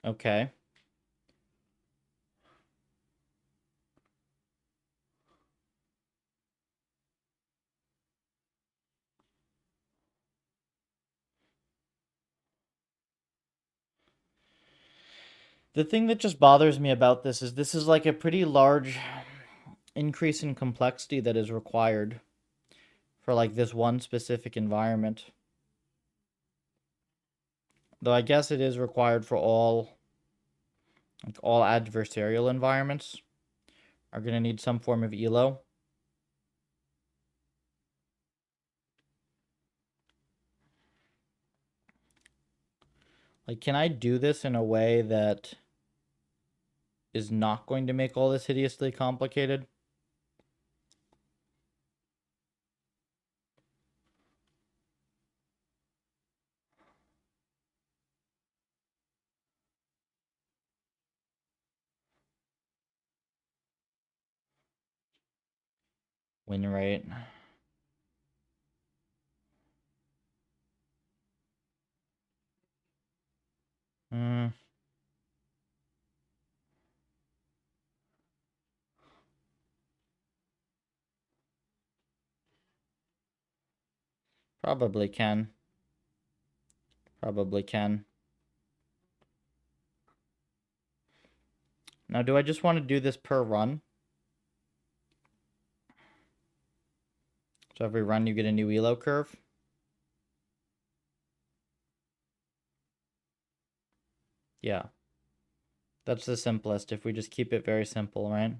Okay. The thing that just bothers me about this is like a pretty large increase in complexity that is required for like this one specific environment. Though I guess it is required for all adversarial environments are going to need some form of elo. Like, can I do this in a way that is not going to make all this hideously complicated? Win rate. Probably can. Probably can. Now, do I just want to do this per run? So every run you get a new elo curve? Yeah. That's the simplest if we just keep it very simple, right?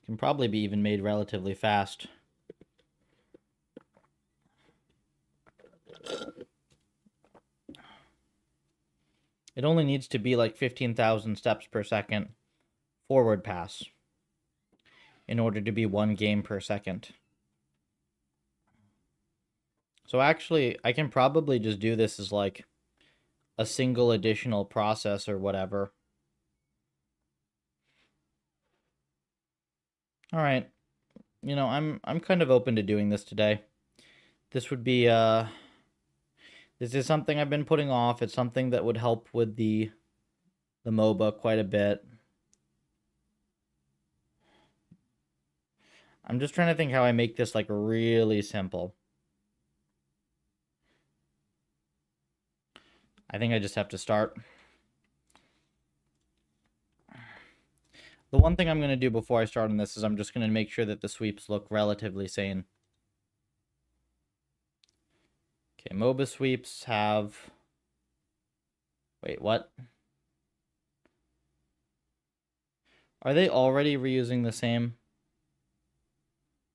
It can probably be even made relatively fast. It only needs to be like 15,000 steps per second forward pass in order to be 1 game per second. So actually, I can probably just do this as like a single additional process or whatever. All right. You know, I'm kind of open to doing this today. This would be this is something I've been putting off. It's something that would help with the MOBA quite a bit. I'm just trying to think how I make this like really simple. I think I just have to start. The one thing I'm going to do before I start on this is I'm just going to make sure that the sweeps look relatively sane. Okay, MOBA sweeps have... Wait, what? Are they already reusing the same?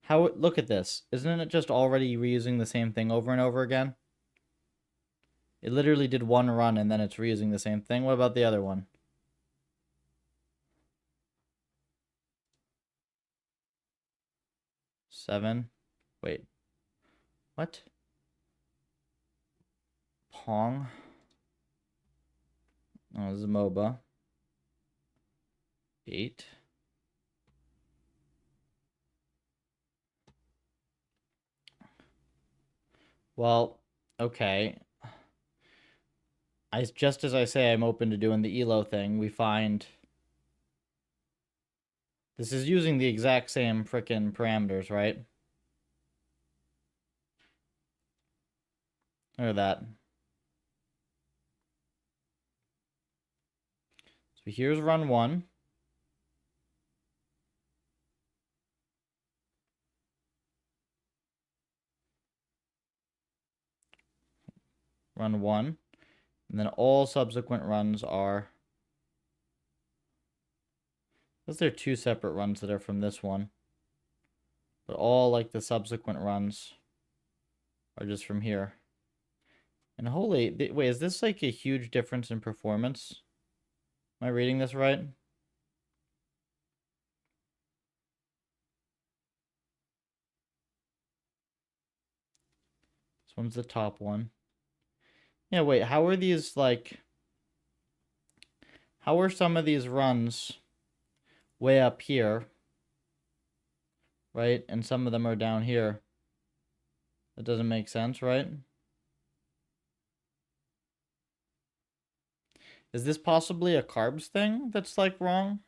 How? Look at this. Isn't it just already reusing the same thing over and over again? It literally did one run and then it's reusing the same thing. What about the other one? Seven. Wait. What? Pong. Oh, this is MOBA. 8. Well, okay. Just as I say I'm open to doing the ELO thing, we find this is using the exact same frickin' parameters, right? Look at that. So here's run 1. Run 1. And then all subsequent runs are... Those are 2 separate runs that are from this one. But all, like, the subsequent runs are just from here. And holy... Wait, is this, like, a huge difference in performance? Am I reading this right? This one's the top one. Yeah, wait, how are these, like... How are some of these runs way up here, right? And some of them are down here. That doesn't make sense, right? Is this possibly a carbs thing that's like wrong?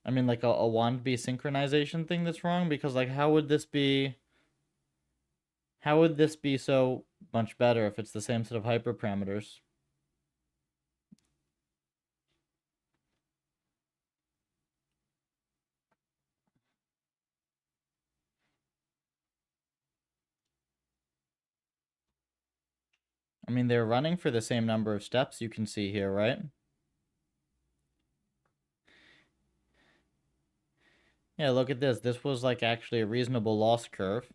I mean, like a WAND-B synchronization thing that's wrong? Because like, how would this be so much better if it's the same set of hyperparameters? I mean, they're running for the same number of steps you can see here, right? Yeah, look at this. This was like actually a reasonable loss curve.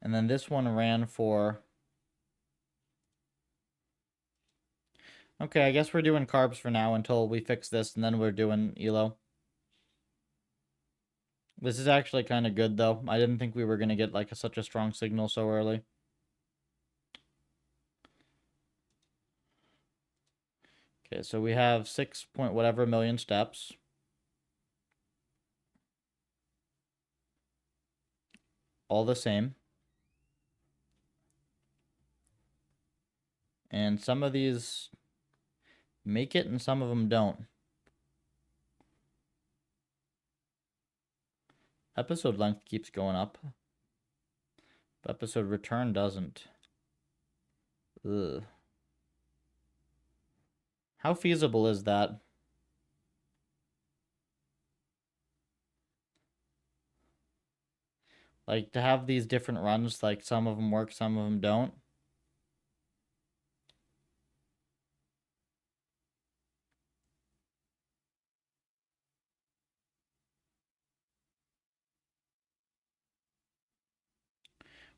And then this one ran for... Okay, I guess we're doing carbs for now until we fix this, and then we're doing ELO. This is actually kind of good, though. I didn't think we were going to get like such a strong signal so early. Okay, so we have 6 point whatever million steps. All the same. And some of these make it and some of them don't. Episode length keeps going up. But episode return doesn't. Ugh. How feasible is that? Like, to have these different runs, like, some of them work, some of them don't.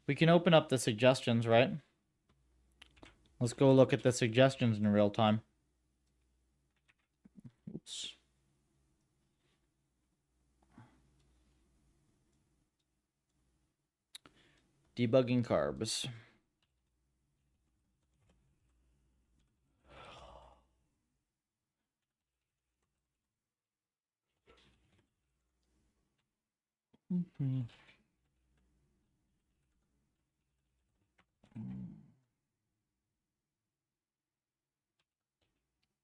We can open up the suggestions, right? Let's go look at the suggestions in real time. Oops. Debugging carbs.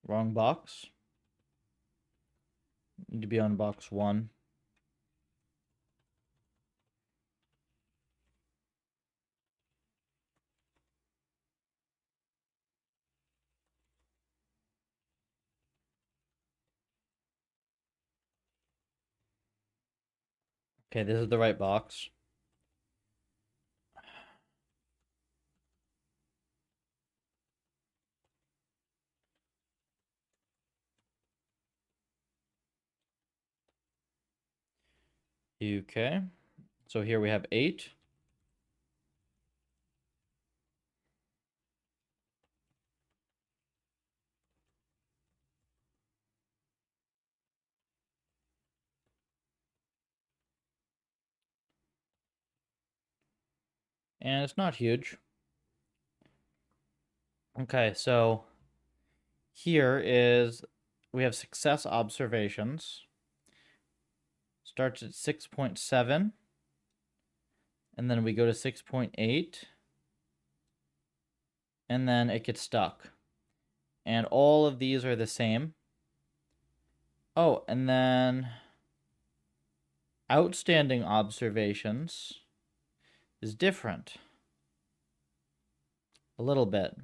Wrong box. Need to be on box 1. Okay, this is the right box. Okay. So here we have 8. And it's not huge. Okay, so here is, we have success observations. Starts at 6.7. And then we go to 6.8. And then it gets stuck. And all of these are the same. Oh, and then outstanding observations is different. A little bit.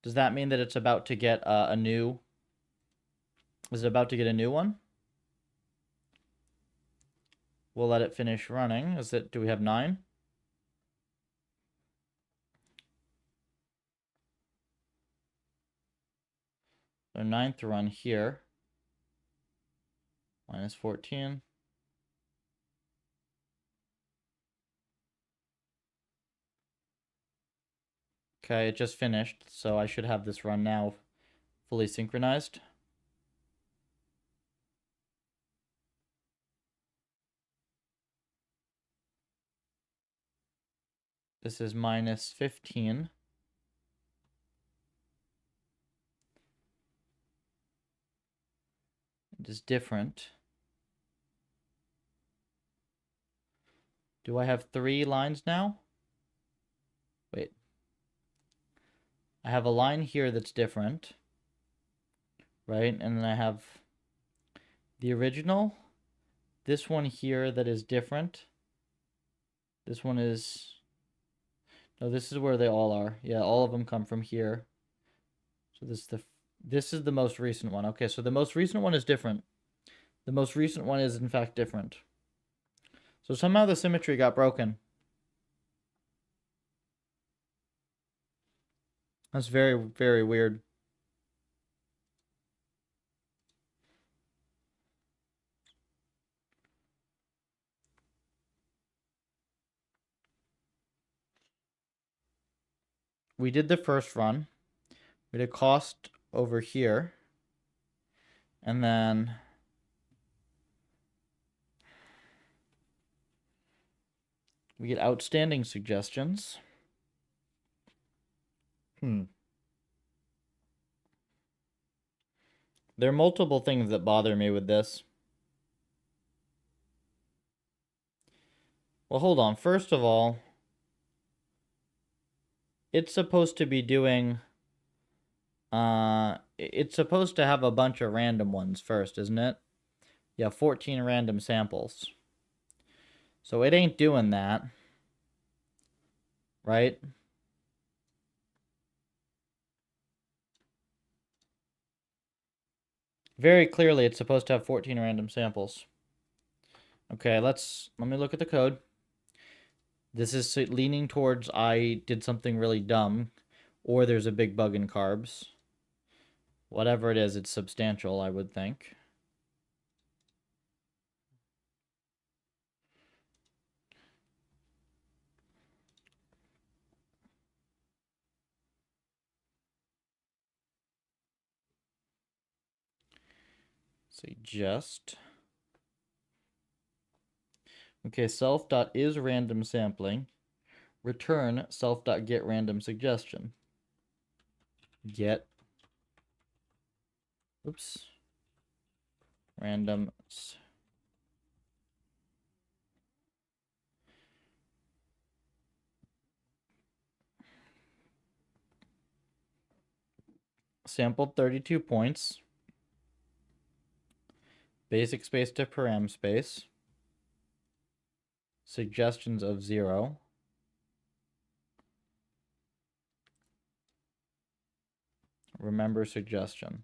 Does that mean that it's about to get a new... Is it about to get a new one? We'll let it finish running. Do we have 9? The 9th run here. Minus 14. Okay, it just finished, so I should have this run now fully synchronized. This is minus 15. It is different. Do I have 3 lines now? Wait. I have a line here that's different, right? And then I have the original, this one here that is different. This one is, no, this is where they all are. Yeah, all of them come from here. So this is the most recent one. Okay, so the most recent one is different. The most recent one is in fact different. So somehow the symmetry got broken. That's very, very weird. We did the first run. We did cost over here. And then we get outstanding suggestions. There are multiple things that bother me with this. Well, hold on. First of all, it's supposed to be doing... it's supposed to have a bunch of random ones first, isn't it? Yeah, 14 random samples. So it ain't doing that. Right? Very clearly, it's supposed to have 14 random samples. Okay, let me look at the code. This is leaning towards I did something really dumb, or there's a big bug in carbs. Whatever it is, it's substantial, I would think. Suggest. Okay, self.isRandom sampling. Return self.getRandom suggestion. Get. Oops. Random. Sampled 32 points. Basic space to param space. Suggestions of 0. Remember suggestion.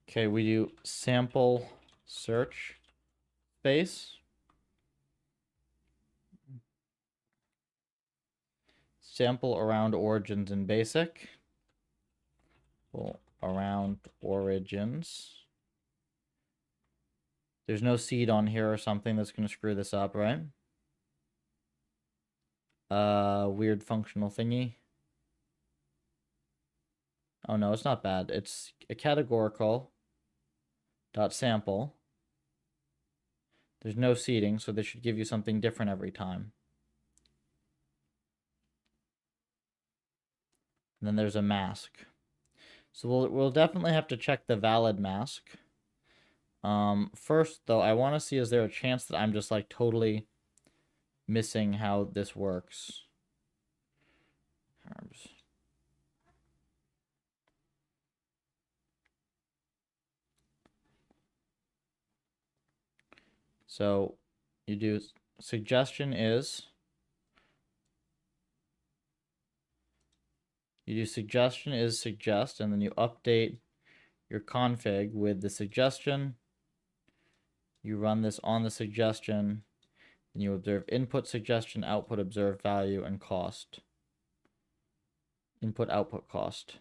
Okay, we do sample search space. Sample around origins in basic. Well, around origins. There's no seed on here or something that's going to screw this up, right? Weird functional thingy. Oh no, it's not bad. It's a categorical dot sample. There's no seeding, so this should give you something different every time. And then there's a mask. So we'll definitely have to check the valid mask. First though, I want to see, is there a chance that I'm just like totally missing how this works? Carbs. So you do suggestion is, suggest, and then you update your config with the suggestion. You run this on the suggestion, and you observe input suggestion, output observed value, and cost. Input output cost.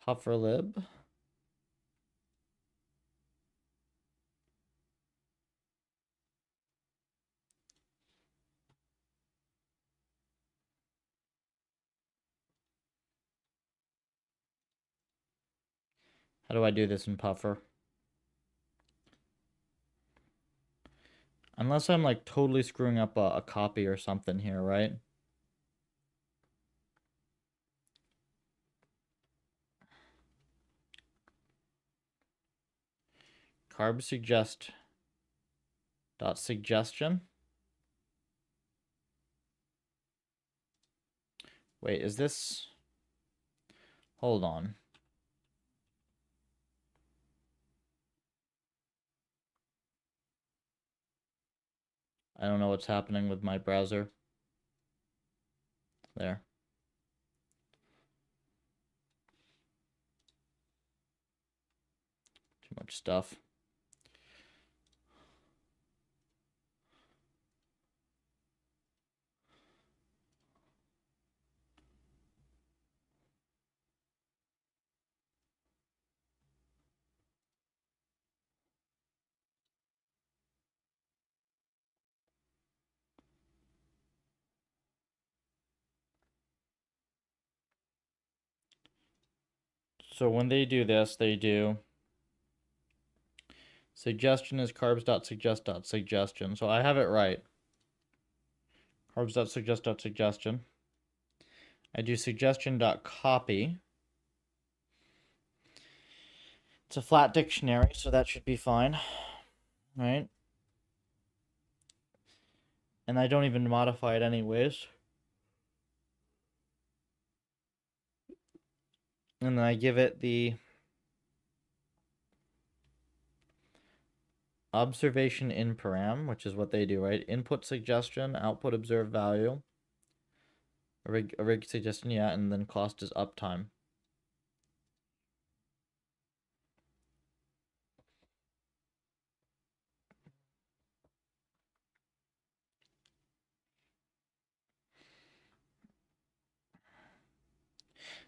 Pufferlib. How do I do this in Puffer? Unless I'm like totally screwing up a copy or something here, right? carb suggest dot suggestion. Wait, is this... Hold on. I don't know what's happening with my browser. There. Too much stuff. So when they do this, they do suggestion is carbs.suggest.suggestion. So I have it right. Carbs.suggest.suggestion. I do suggestion.copy. It's a flat dictionary, so that should be fine. Right? And I don't even modify it anyways. And then I give it the observation in param, which is what they do, right? Input suggestion, output observed value. A rig suggestion, yeah, and then cost is uptime.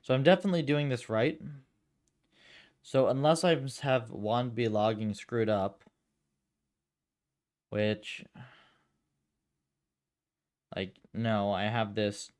So I'm definitely doing this right. So unless I have W&B logging screwed up, which, like, no, I have this.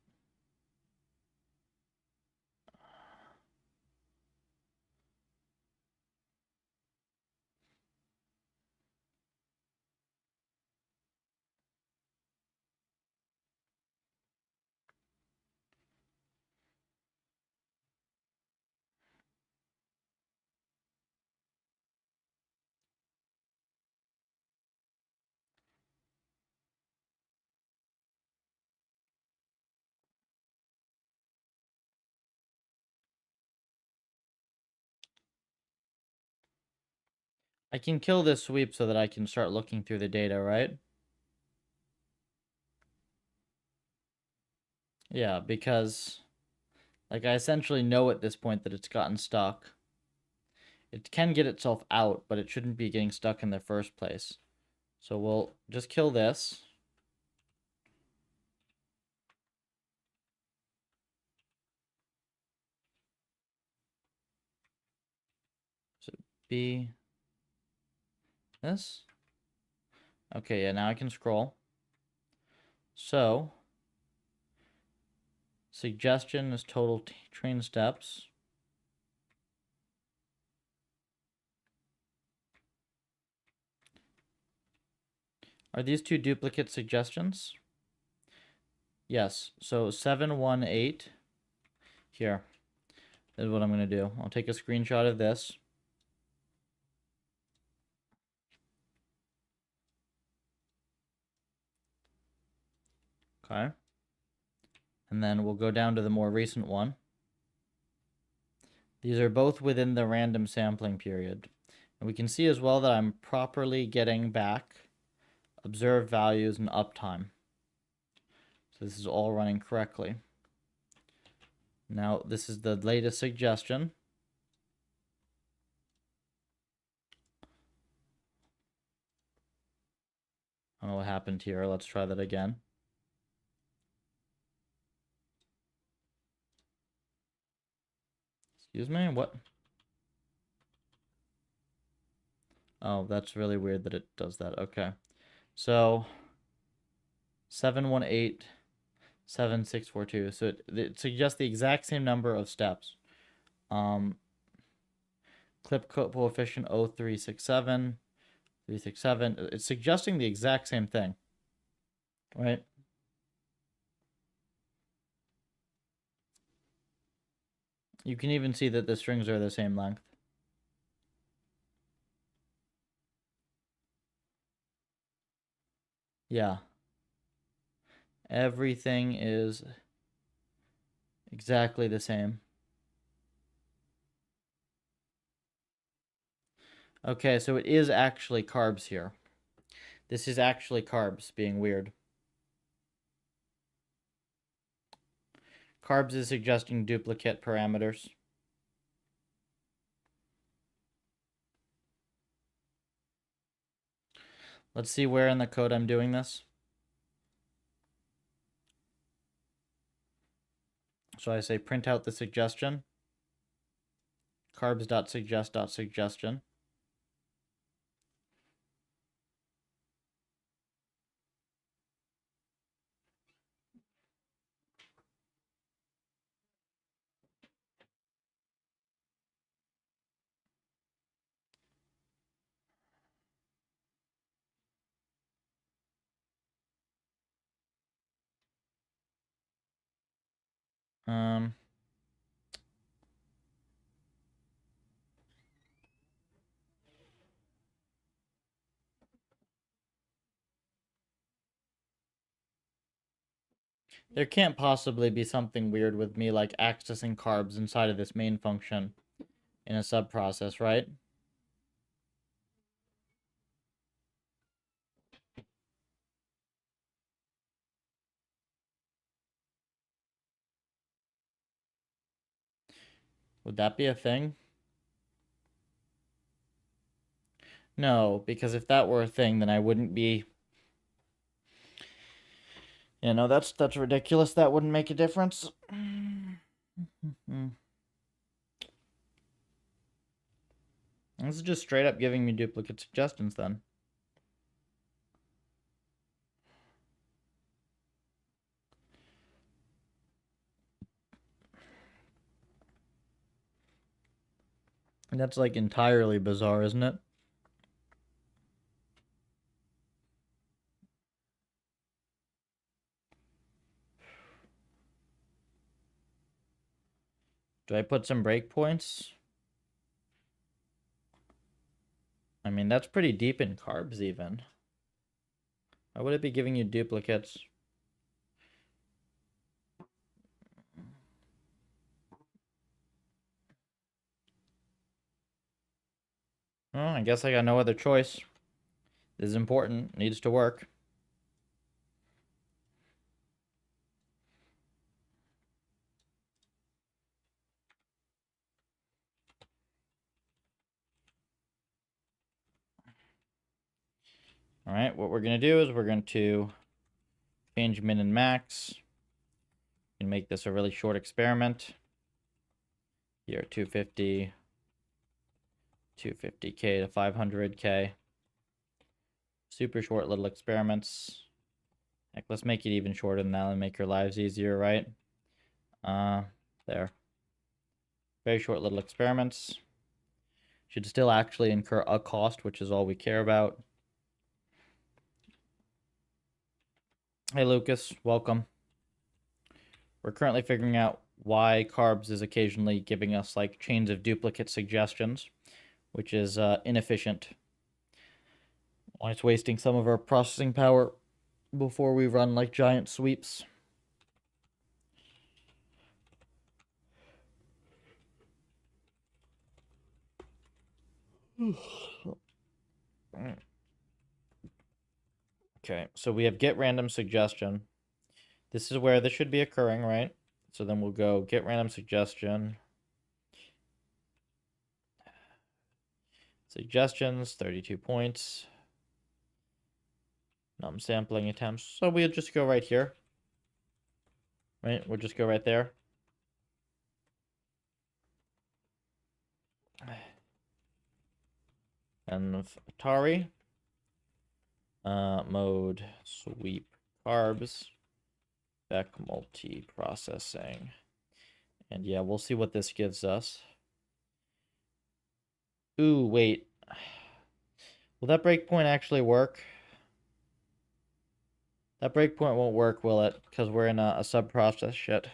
I can kill this sweep so that I can start looking through the data, right? Yeah, because, like, I essentially know at this point that it's gotten stuck. It can get itself out, but it shouldn't be getting stuck in the first place. So we'll just kill this. So be this. Okay, yeah, now I can scroll. So, suggestion is total train steps. Are these two duplicate suggestions? Yes, so 718. Here is what I'm going to do. I'll take a screenshot of this. Okay. And then we'll go down to the more recent one. These are both within the random sampling period. And we can see as well that I'm properly getting back observed values and uptime. So this is all running correctly. Now, this is the latest suggestion. I don't know what happened here. Let's try that again. Excuse me, what? Oh, that's really weird that it does that. Okay. So 718 7642. So it suggests the exact same number of steps. Clip coefficient 0367, 367. It's suggesting the exact same thing, right? You can even see that the strings are the same length. Yeah. Everything is exactly the same. Okay, so it is actually carbs here. This is actually carbs being weird. Carbs is suggesting duplicate parameters. Let's see where in the code I'm doing this. So I say print out the suggestion. Carbs.suggest.suggestion. Um, there can't possibly be something weird with me like accessing carbs inside of this main function in a subprocess, right? Would that be a thing? No, because if that were a thing, then I wouldn't be. You know, that's ridiculous. That wouldn't make a difference. This is just straight up giving me duplicate suggestions then. And that's like entirely bizarre, isn't it? Do I put some breakpoints? I mean, that's pretty deep in carbs even. Why would it be giving you duplicates? Oh, I guess I got no other choice. This is important. Needs to work. All right, what we're going to do is we're going to change min and max. And make this a really short experiment. Here, 250, 250K to 500K. Super short little experiments. Heck, let's make it even shorter than that and make your lives easier, right? There. Very short little experiments. Should still actually incur a cost, which is all we care about. Hey, Lucas. Welcome. We're currently figuring out why carbs is occasionally giving us like chains of duplicate suggestions, which is inefficient. Why it's wasting some of our processing power before we run like giant sweeps. Okay, so we have get random suggestion. This is where this should be occurring, right? So then we'll go get random suggestion. Suggestions, 32 points. Num sampling attempts. So we'll just go right here. Right? We'll just go right there. And Atari. Mode sweep carbs. Back multi-processing. And yeah, we'll see what this gives us. Ooh, wait. Will that breakpoint actually work? That breakpoint won't work, will it? Because we're in a sub-process shit.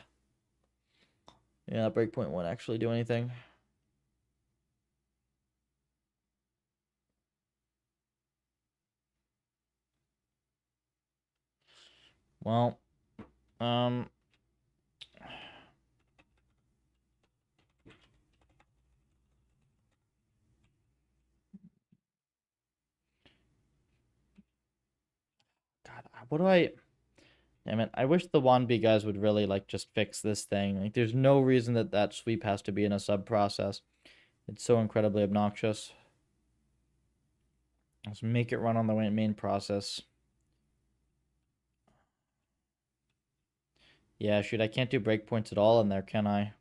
Yeah, that breakpoint won't actually do anything. Well, God, what do I... Damn it. I wish the W&B guys would really, like, just fix this thing. Like, there's no reason that that sweep has to be in a sub-process. It's so incredibly obnoxious. Let's make it run on the main process. Yeah, shoot, I can't do breakpoints at all in there, can I?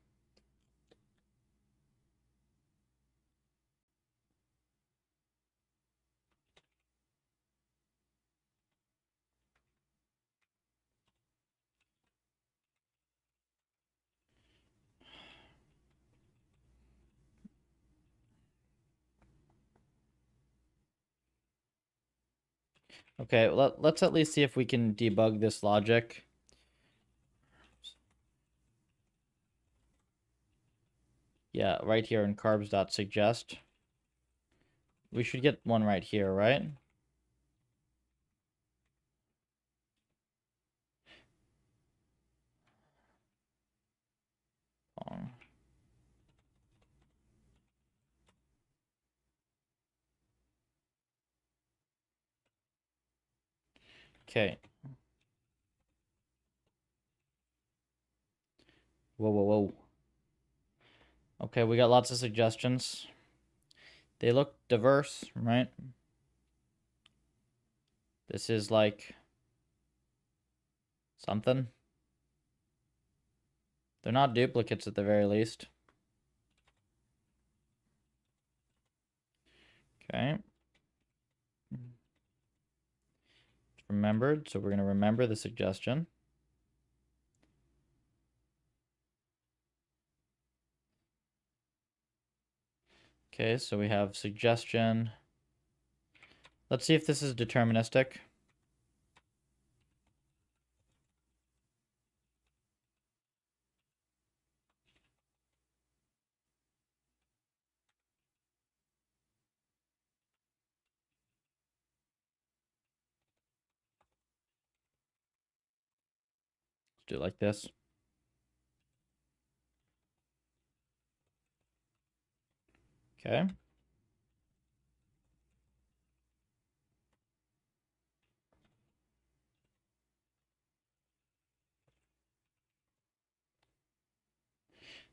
Okay, let's at least see if we can debug this logic. Yeah, right here in carbs.suggest. We should get one right here, right? Okay. Whoa, whoa, whoa. Okay, we got lots of suggestions. They look diverse, right? This is like something. They're not duplicates at the very least. Okay. Remembered, so we're going to remember the suggestion. Okay, so we have suggestion. Let's see if this is deterministic. Let's do it like this. Okay.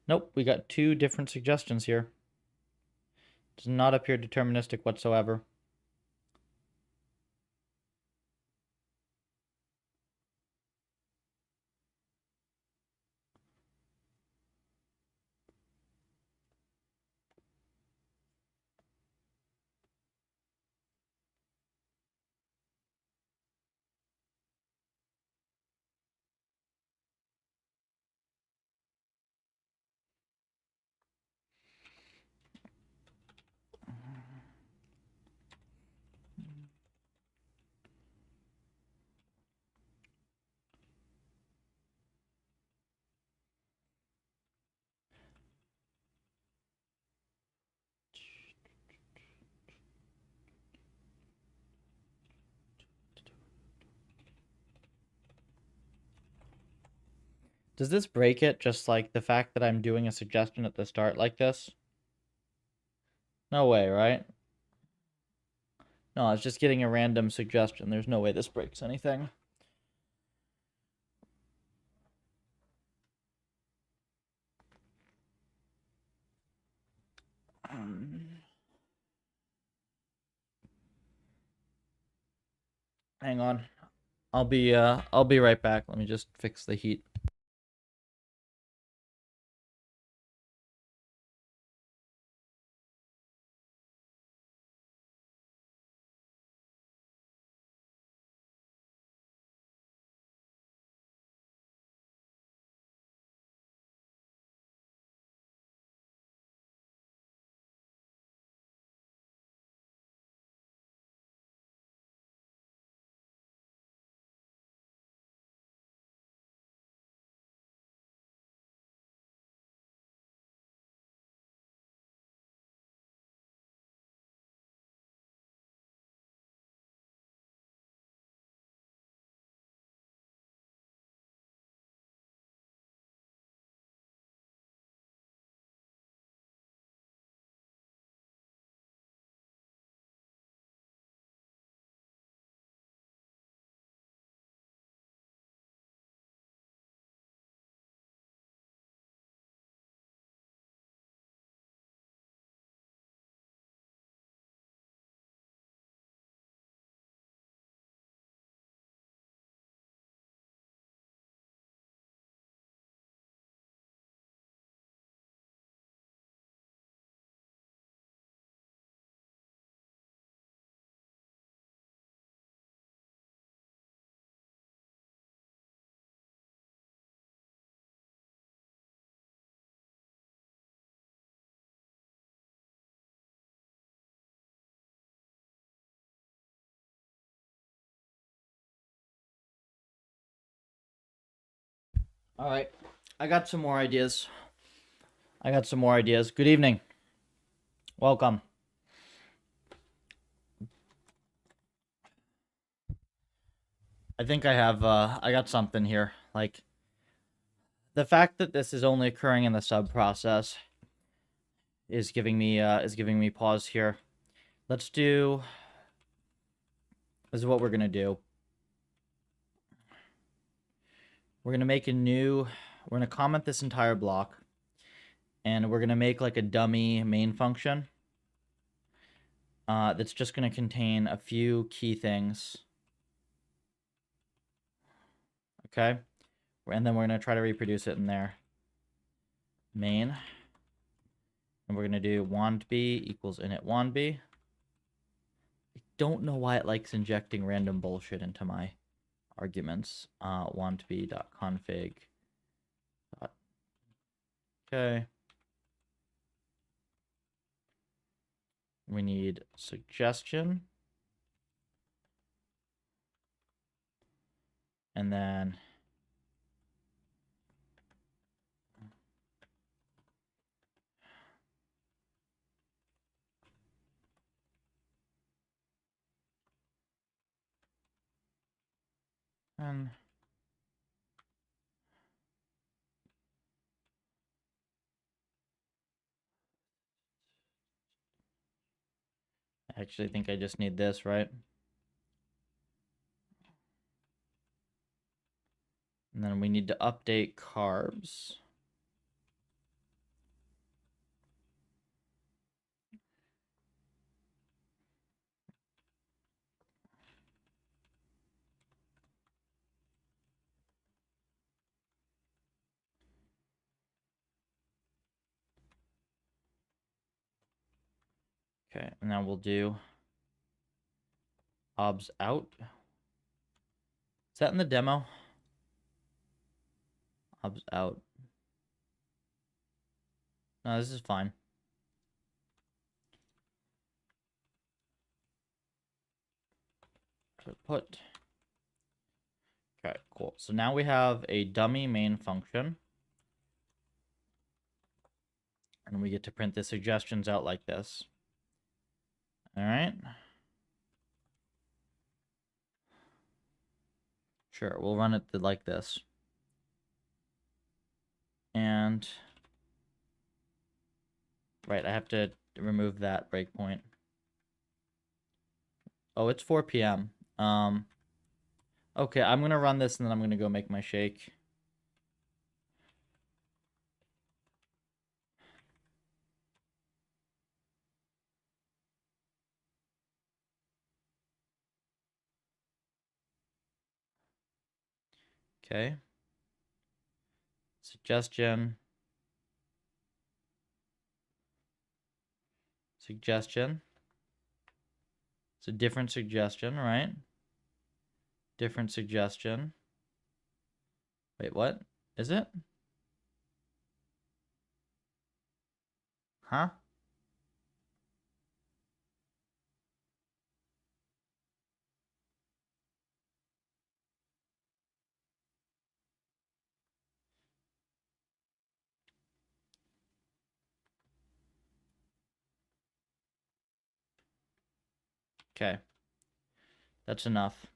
Nope, we got two different suggestions here. Does not appear deterministic whatsoever. Does this break it, just like the fact that I'm doing a suggestion at the start like this? No way, right? No, it's just getting a random suggestion. There's no way this breaks anything. Hang on. I'll be right back. Let me just fix the heat. All right. I got some more ideas. Good evening. Welcome. I think I got something here. Like the fact that this is only occurring in the sub process is giving me pause here. Let's do This is what we're going to do. We're going to make we're going to comment this entire block, and we're going to make like a dummy main function that's just going to contain a few key things. Okay? And then we're going to try to reproduce it in there. Main. And we're going to do W&B equals init W&B. I don't know why it likes injecting random bullshit into my arguments. W&B.config. Okay. We need suggestion. And then I actually think I just need this, right? And then we need to update carbs. Okay, and now we'll do obs out. Is that in the demo? Obs out. No, this is fine. Put. Okay, cool. So now we have a dummy main function. And we get to print the suggestions out like this. All right. Sure, we'll run it like this. And right, I have to remove that breakpoint. Oh, it's 4 p.m. Okay, I'm gonna run this and then I'm gonna go make my shake. Okay. Suggestion. Suggestion. It's a different suggestion, right? Different suggestion. Wait, what? Is it? Huh? Okay. That's enough.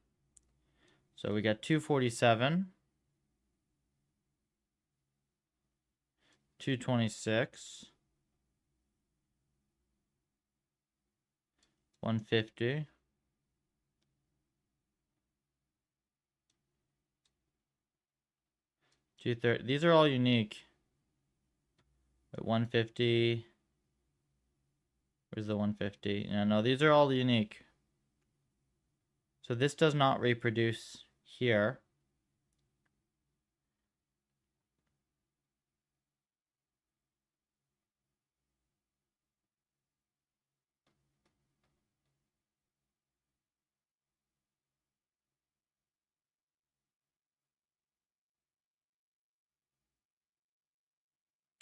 So we got 247. 226. 150. 230. These are all unique. Wait, 150. Where's the 150? No, these are all unique. So this does not reproduce here.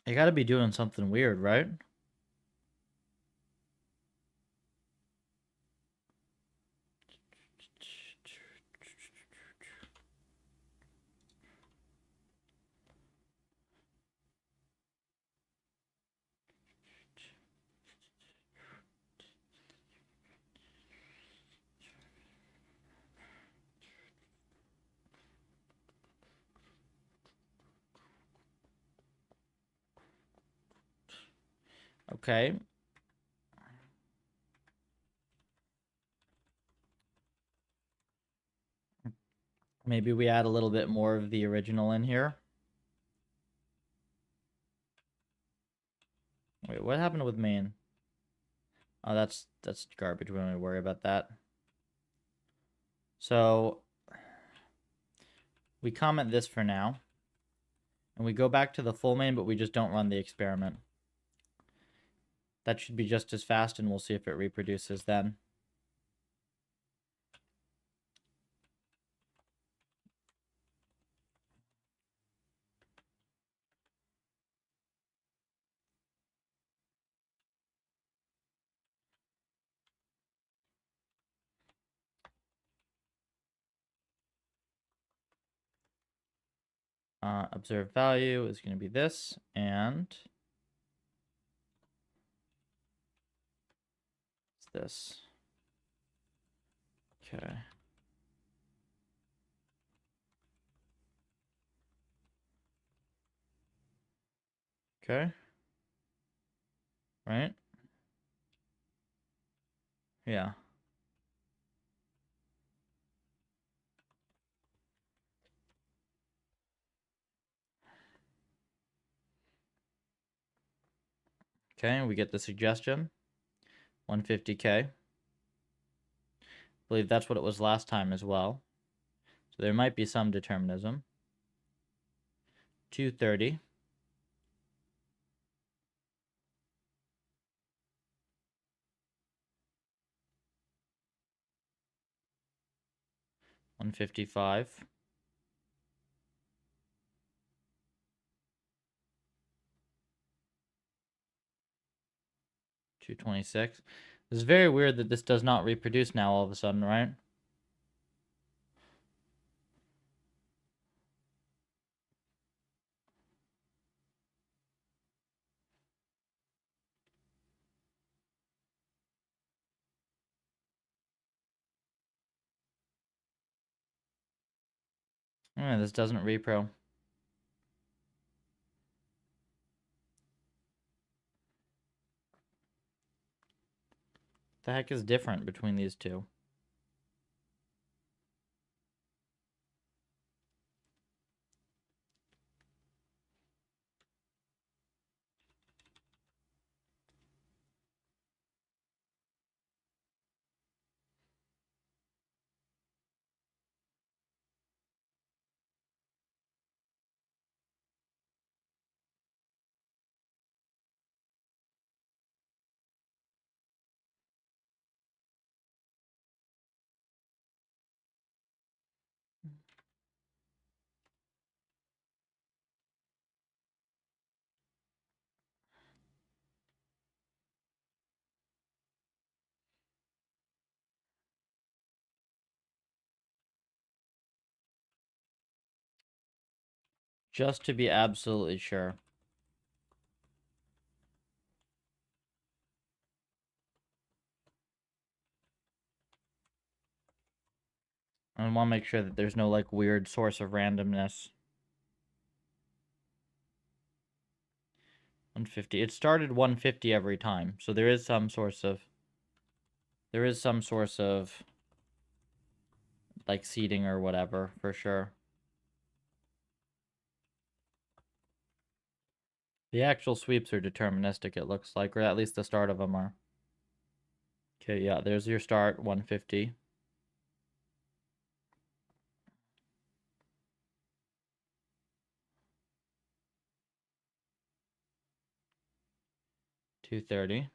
You gotta be doing something weird, right? Okay. Maybe we add a little bit more of the original in here. Wait, what happened with main? Oh, that's garbage. We don't need to worry about that. So we comment this for now. And we go back to the full main, but we just don't run the experiment. That should be just as fast, and we'll see if it reproduces then. Observed value is going to be this, and it's this. Okay. Okay. Right? Yeah. Okay, we get the suggestion. 150K. I believe that's what it was last time as well. So there might be some determinism. 230. 155. 226. It's very weird that this does not reproduce now all of a sudden, right? Yeah, this doesn't repro. The heck is different between these two? Just to be absolutely sure. I want to make sure that there's no, like, weird source of randomness. 150. It started 150 every time, so there is some source of... There is some source of, like, seeding or whatever, for sure. The actual sweeps are deterministic, it looks like, or at least the start of them are. Okay, yeah, there's your start, 150. $230.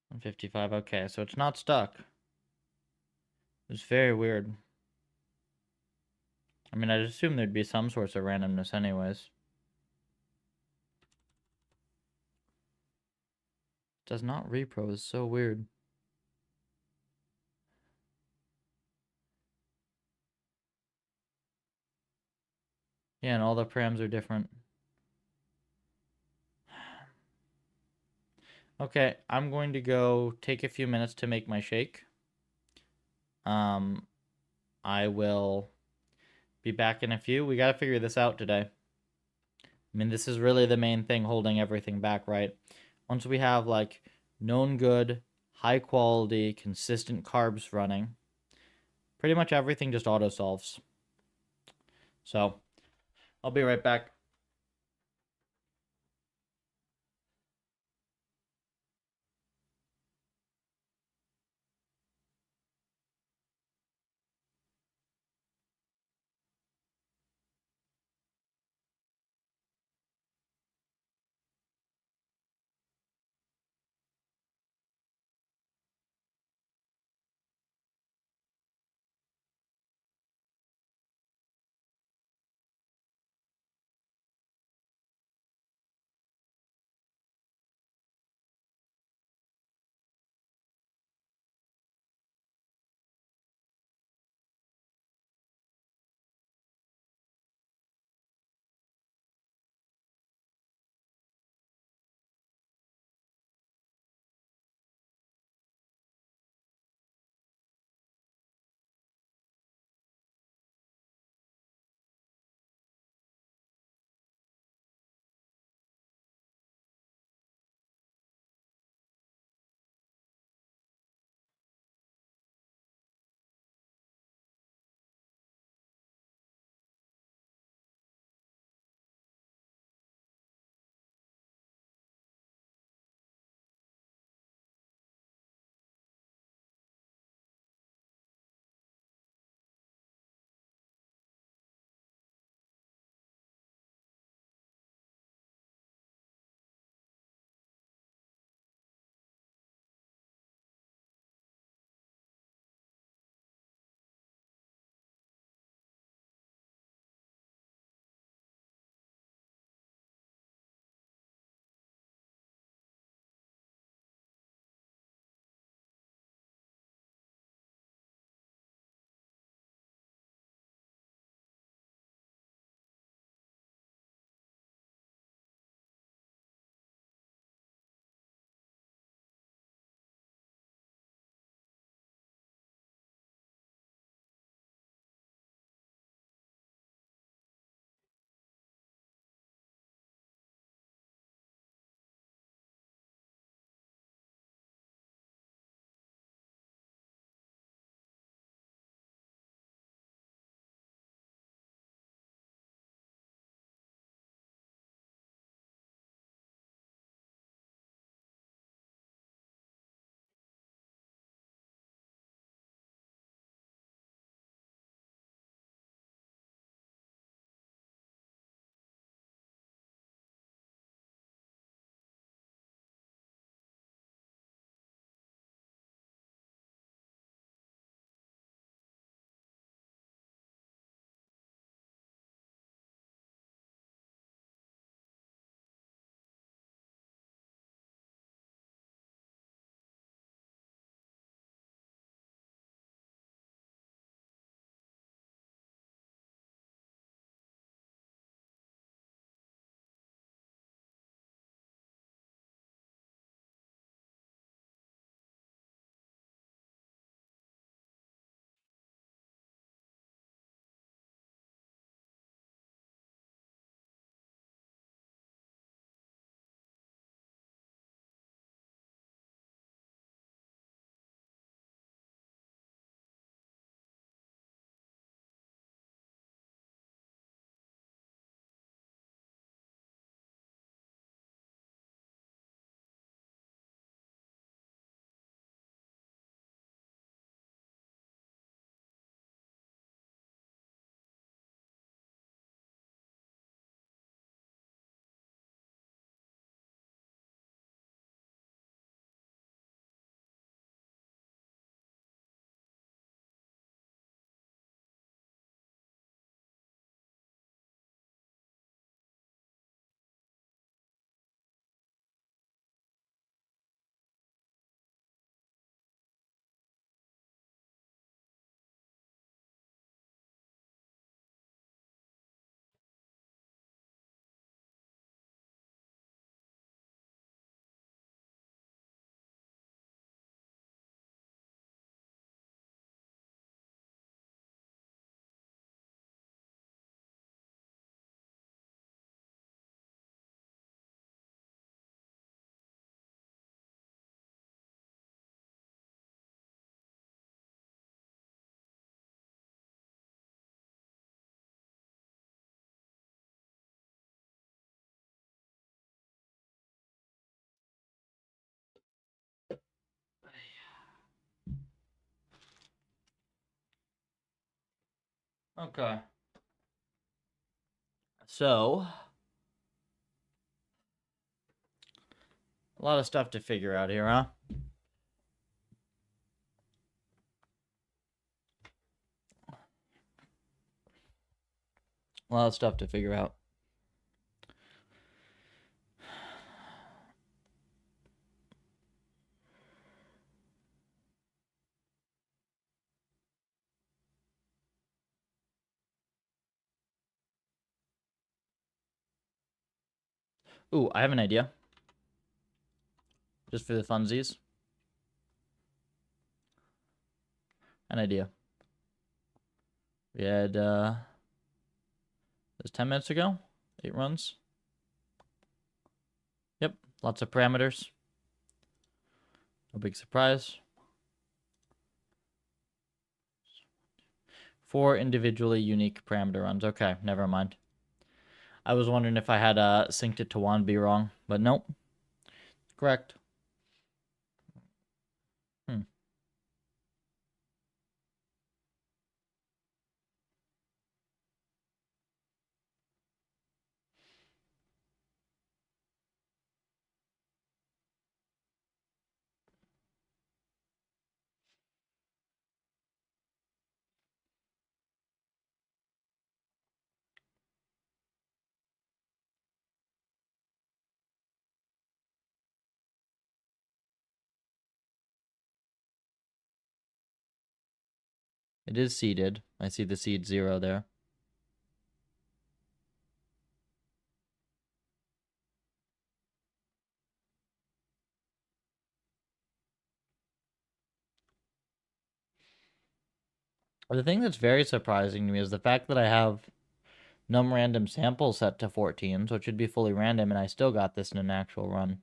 155. Okay, so it's not stuck. It's very weird. I mean, I'd assume there'd be some source of randomness anyways. Does not repro is so weird. Yeah, and all the params are different. Okay, I'm going to go take a few minutes to make my shake. I will be back in a few. We got to figure this out today. I mean, this is really the main thing holding everything back, right? Once we have like known good, high quality, consistent carbs running, pretty much everything just auto solves. So I'll be right back. Okay. So, a lot of stuff to figure out here, huh? A lot of stuff to figure out. Ooh, I have an idea. Just for the funsies. An idea. We had, it was 10 minutes ago? 8 runs? Yep, lots of parameters. No big surprise. 4 individually unique parameter runs. Okay, never mind. I was wondering if I had synced it to W&B wrong, but nope. Correct. It is seeded. I see the seed 0 there. The thing that's very surprising to me is the fact that I have num random sample set to 14, so it should be fully random, and I still got this in an actual run.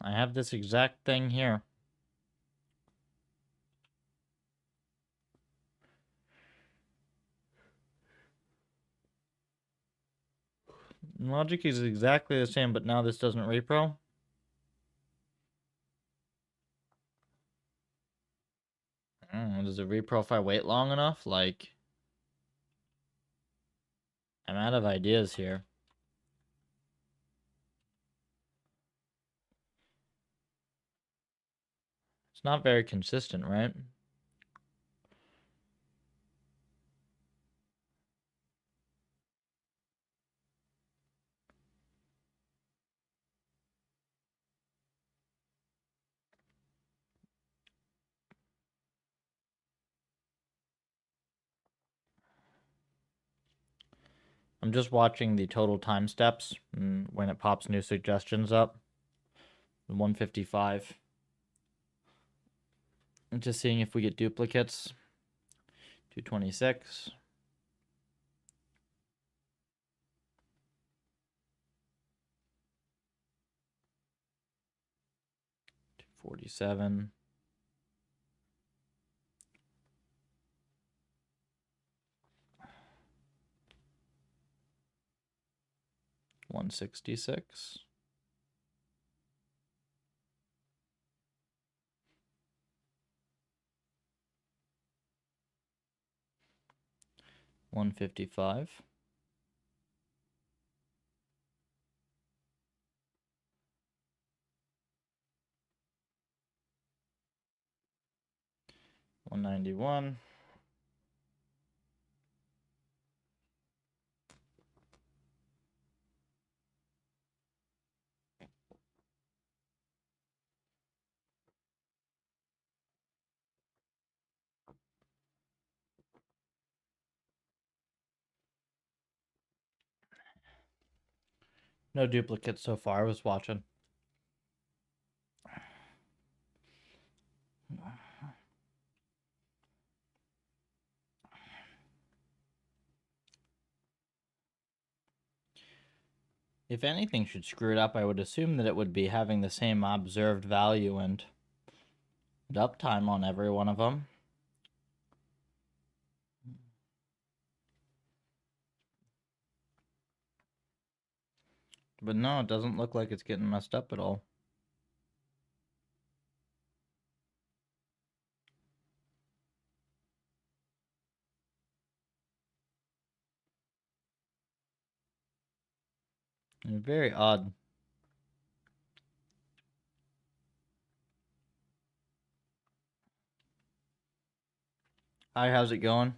I have this exact thing here. Logic is exactly the same, but now this doesn't repro. Does it repro if I wait long enough? Like, I'm out of ideas here. It's not very consistent, right? I'm just watching the total time steps when it pops new suggestions up. 155. And just seeing if we get duplicates. 226. 247. 166. 155. 191. No duplicates so far. I was watching. If anything should screw it up, I would assume that it would be having the same observed value and uptime on every one of them. But no, it doesn't look like it's getting messed up at all. Very odd. Hi, how's it going?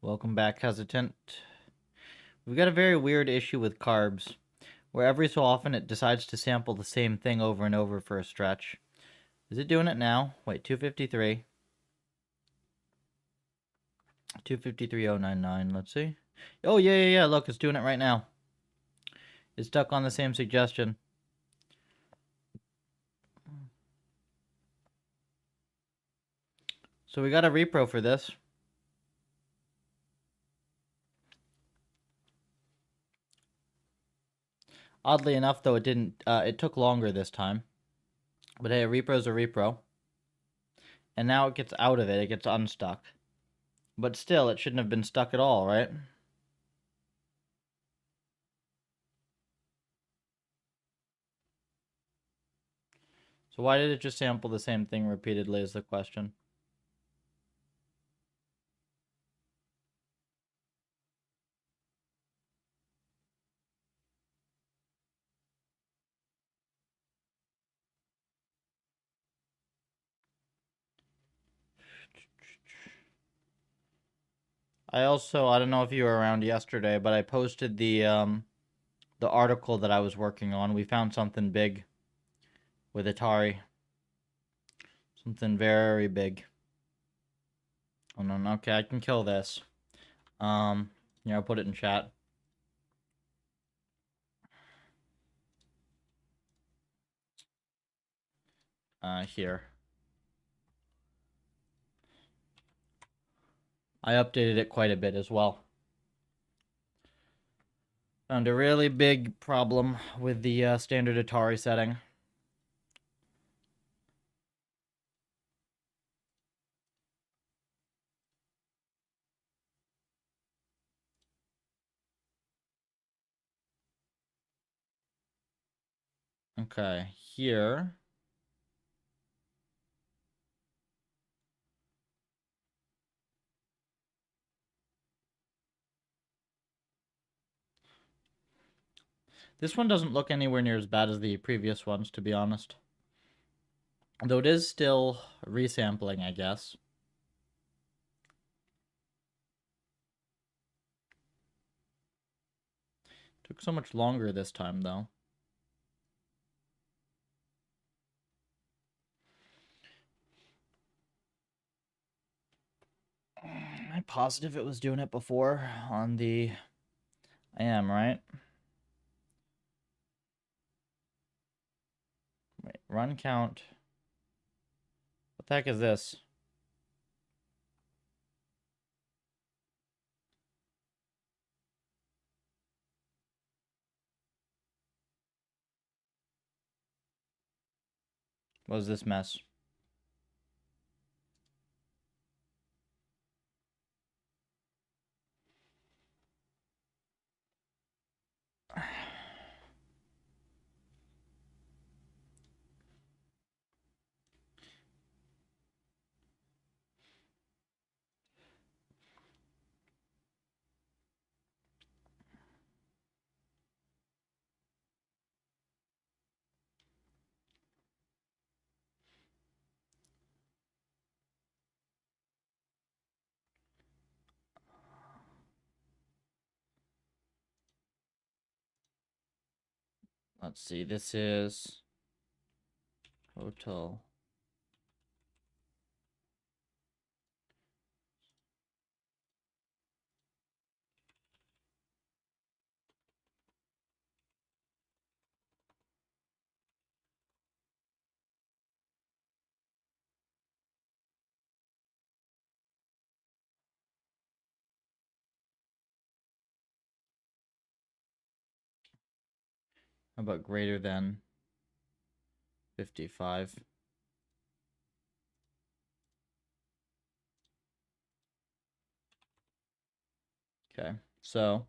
Welcome back, Hesitant. We've got a very weird issue with carbs, where every so often it decides to sample the same thing over and over for a stretch. Is it doing it now? Wait, 253. 253.099, let's see. Oh, yeah, look, it's doing it right now. It's stuck on the same suggestion. So we got a repro for this. Oddly enough, though, it didn't. It took longer this time. But hey, a repro's a repro. And now it gets out of it. It gets unstuck. But still, it shouldn't have been stuck at all, right? So why did it just sample the same thing repeatedly is the question. I don't know if you were around yesterday, but I posted the article that I was working on. We found something big with Atari. Something very big. Oh no, okay, I can kill this. Yeah, I'll put it in chat. Here. I updated it quite a bit as well. Found a really big problem with the standard Atari setting. Okay, here. This one doesn't look anywhere near as bad as the previous ones, to be honest. Though it is still resampling, I guess. Took so much longer this time, though. Am I positive it was doing it before on the... I am, right? Wait, run count. What the heck is this? What is this mess? let's see, this is total. How about greater than 55? Okay, so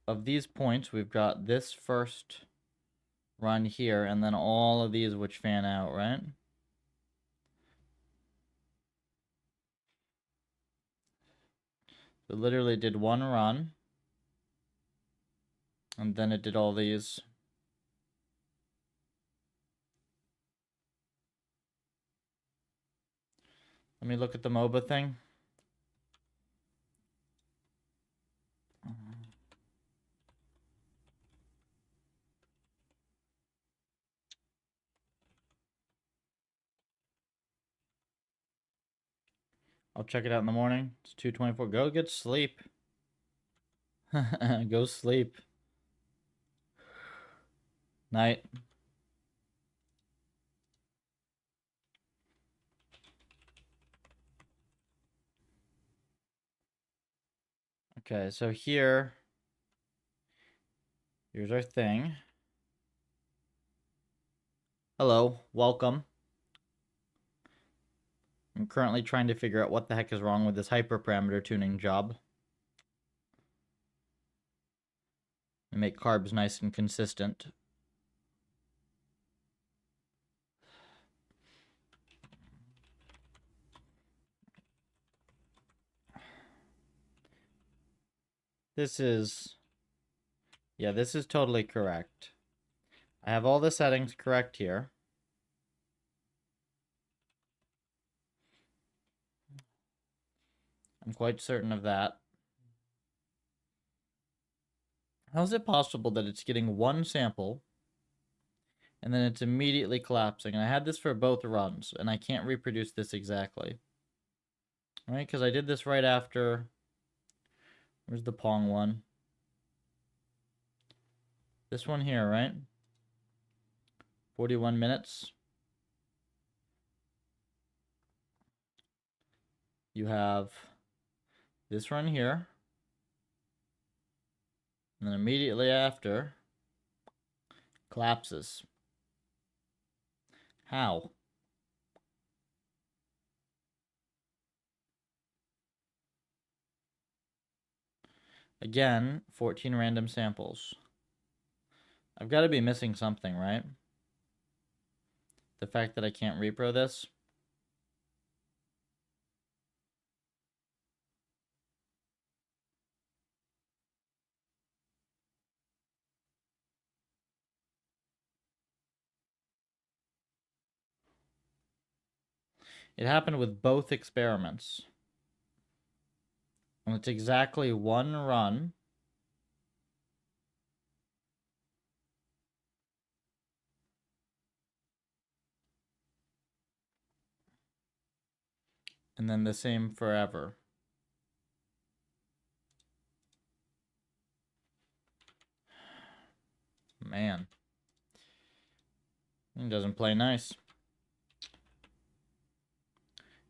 of these points, we've got this first run here, and then all of these which fan out, right? So it literally did one run, and then it did all these. Let me look at the MOBA thing. I'll check it out in the morning. It's 2:24. Go get sleep. Go sleep. Night. Okay, so here's our thing. Hello, welcome. I'm currently trying to figure out what the heck is wrong with this hyperparameter tuning job. And make carbs nice and consistent. This is totally correct. I have all the settings correct here. I'm quite certain of that. How is it possible that it's getting one sample and then it's immediately collapsing? And I had this for both runs, and I can't reproduce this exactly. All right, because I did this right after. Where's the Pong one? This one here, right? 41 minutes. You have this run here. And then immediately after, collapses. How? Again, 14 random samples. I've got to be missing something, right? The fact that I can't repro this. It happened with both experiments. And it's exactly one run. And then the same forever. Man. It doesn't play nice.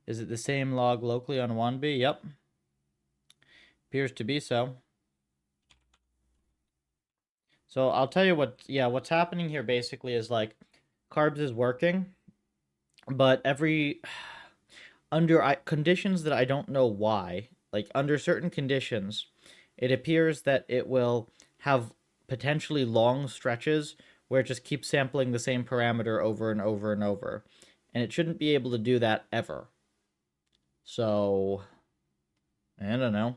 Is it the same log locally on 1B? Yep. Appears to be so. So I'll tell you what's happening here basically is like carbs is working, but under conditions that I don't know why, like under certain conditions, it appears that it will have potentially long stretches where it just keeps sampling the same parameter over and over and over. And it shouldn't be able to do that ever. So, I don't know.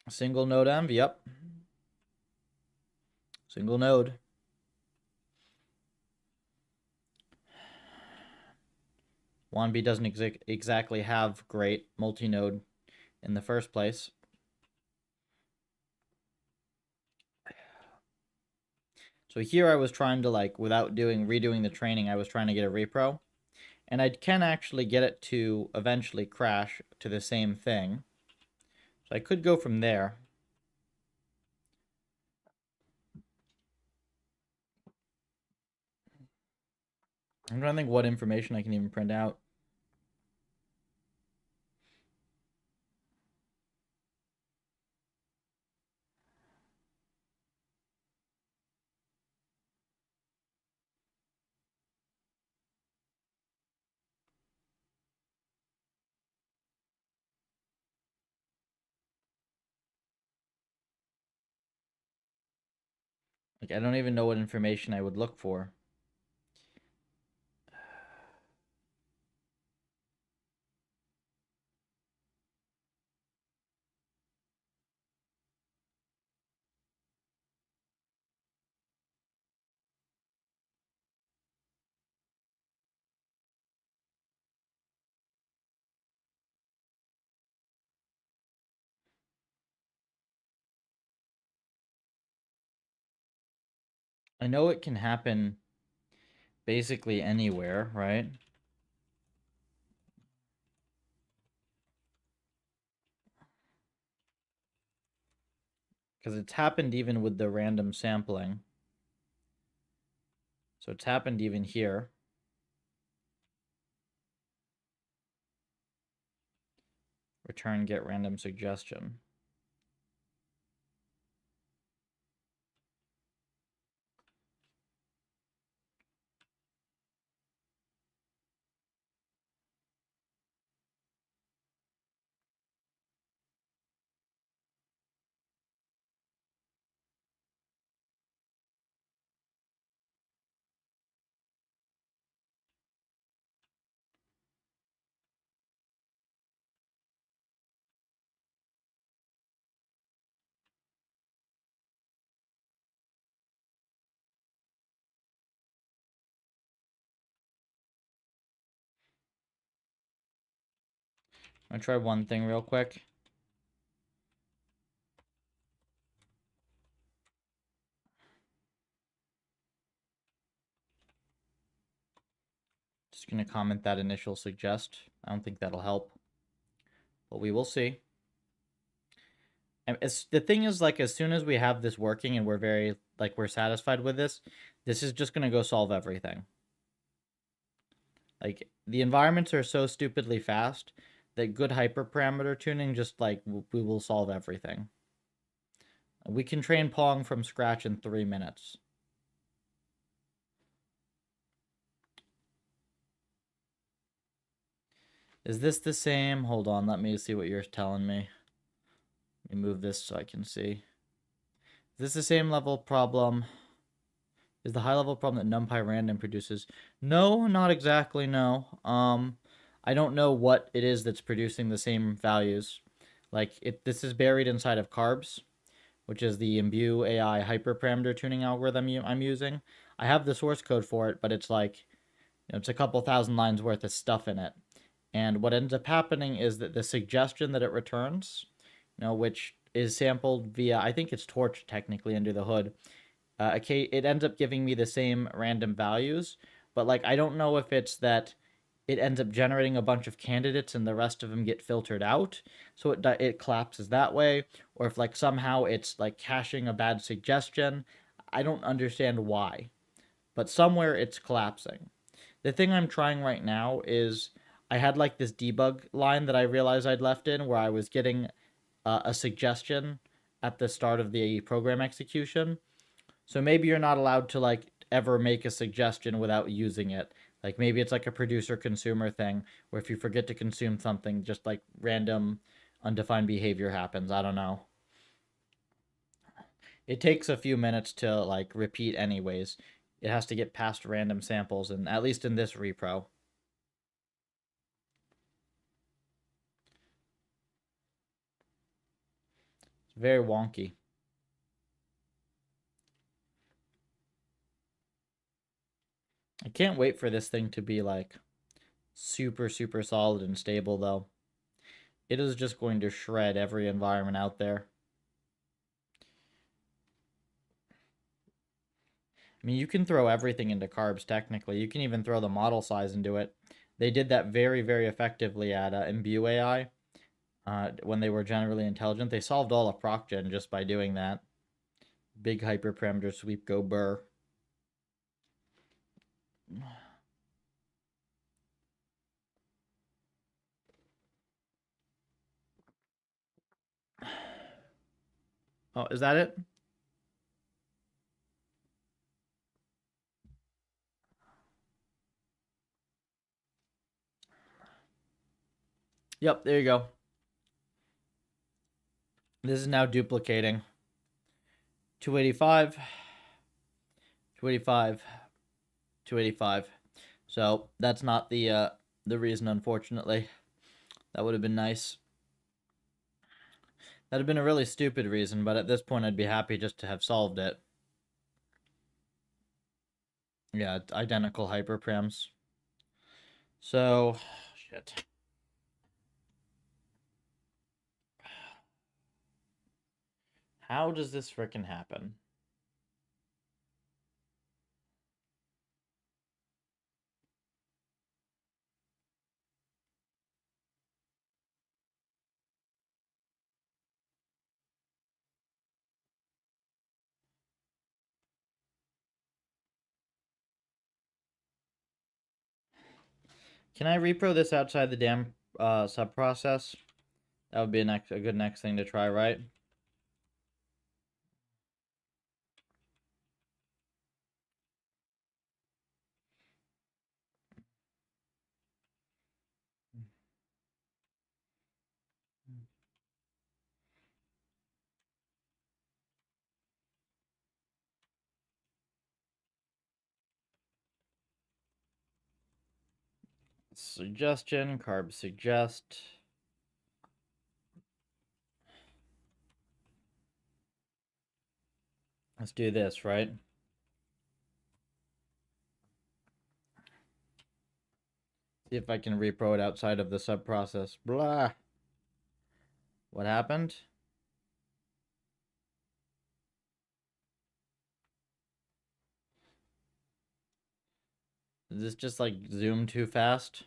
Single node env, yep. Single node. W&B doesn't exactly have great multi-node in the first place. So here I was trying to, like, without redoing the training, I was trying to get a repro. And I can actually get it to eventually crash to the same thing. So I could go from there. I'm trying to think what information I can even print out. Like, I don't even know what information I would look for. I know it can happen basically anywhere, right? Because it's happened even with the random sampling. So it's happened even here. Return get random suggestion. I'm gonna try one thing real quick. Just gonna comment that initial suggest. I don't think that'll help, but we will see. And the thing is, like, as soon as we have this working and we're satisfied with this, this is just gonna go solve everything. Like, the environments are so stupidly fast that good hyperparameter tuning just, like, we will solve everything. We can train Pong from scratch in 3 minutes. Is this the same? Hold on, let me see what you're telling me. Let me move this so I can see. Is this the same level problem? Is the high level problem that NumPy random produces? No, not exactly, no. I don't know what it is that's producing the same values. Like, this is buried inside of CARBS, which is the Imbue AI hyperparameter tuning algorithm I'm using. I have the source code for it, but it's like, it's a couple thousand lines worth of stuff in it. And what ends up happening is that the suggestion that it returns, which is sampled via, I think it's Torch technically under the hood, it ends up giving me the same random values, but, like, I don't know if it's that it ends up generating a bunch of candidates and the rest of them get filtered out, so it collapses that way, or if, like, somehow it's, like, caching a bad suggestion. I don't understand why, but somewhere it's collapsing. The thing I'm trying right now is I had, like, this debug line that I realized I'd left in where I was getting a suggestion at the start of the program execution. So maybe you're not allowed to, like, ever make a suggestion without using it. Like, maybe it's like a producer consumer thing where if you forget to consume something, just, like, random undefined behavior happens. I don't know. It takes a few minutes to, like, repeat anyways. It has to get past random samples, and at least in this repro. It's very wonky. I can't wait for this thing to be, like, super, super solid and stable, though. It is just going to shred every environment out there. I mean, you can throw everything into carbs, technically. You can even throw the model size into it. They did that very, very effectively at Imbue AI. When they were generally intelligent, they solved all of ProcGen just by doing that. Big hyperparameter sweep, go burr. Oh, is that it? Yep, there you go. This is now duplicating. 285, 285, 285. So that's not the reason, unfortunately. That would have been nice. That'd have been a really stupid reason, but at this point I'd be happy just to have solved it. Yeah, identical hyperparams. So, shit. How does this frickin' happen? Can I repro this outside the damn sub-process? That would be a good next thing to try, right? Suggestion, carb suggest. Let's do this, right? See if I can repro it outside of the sub-process. Blah. What happened? Is this just like zoom too fast?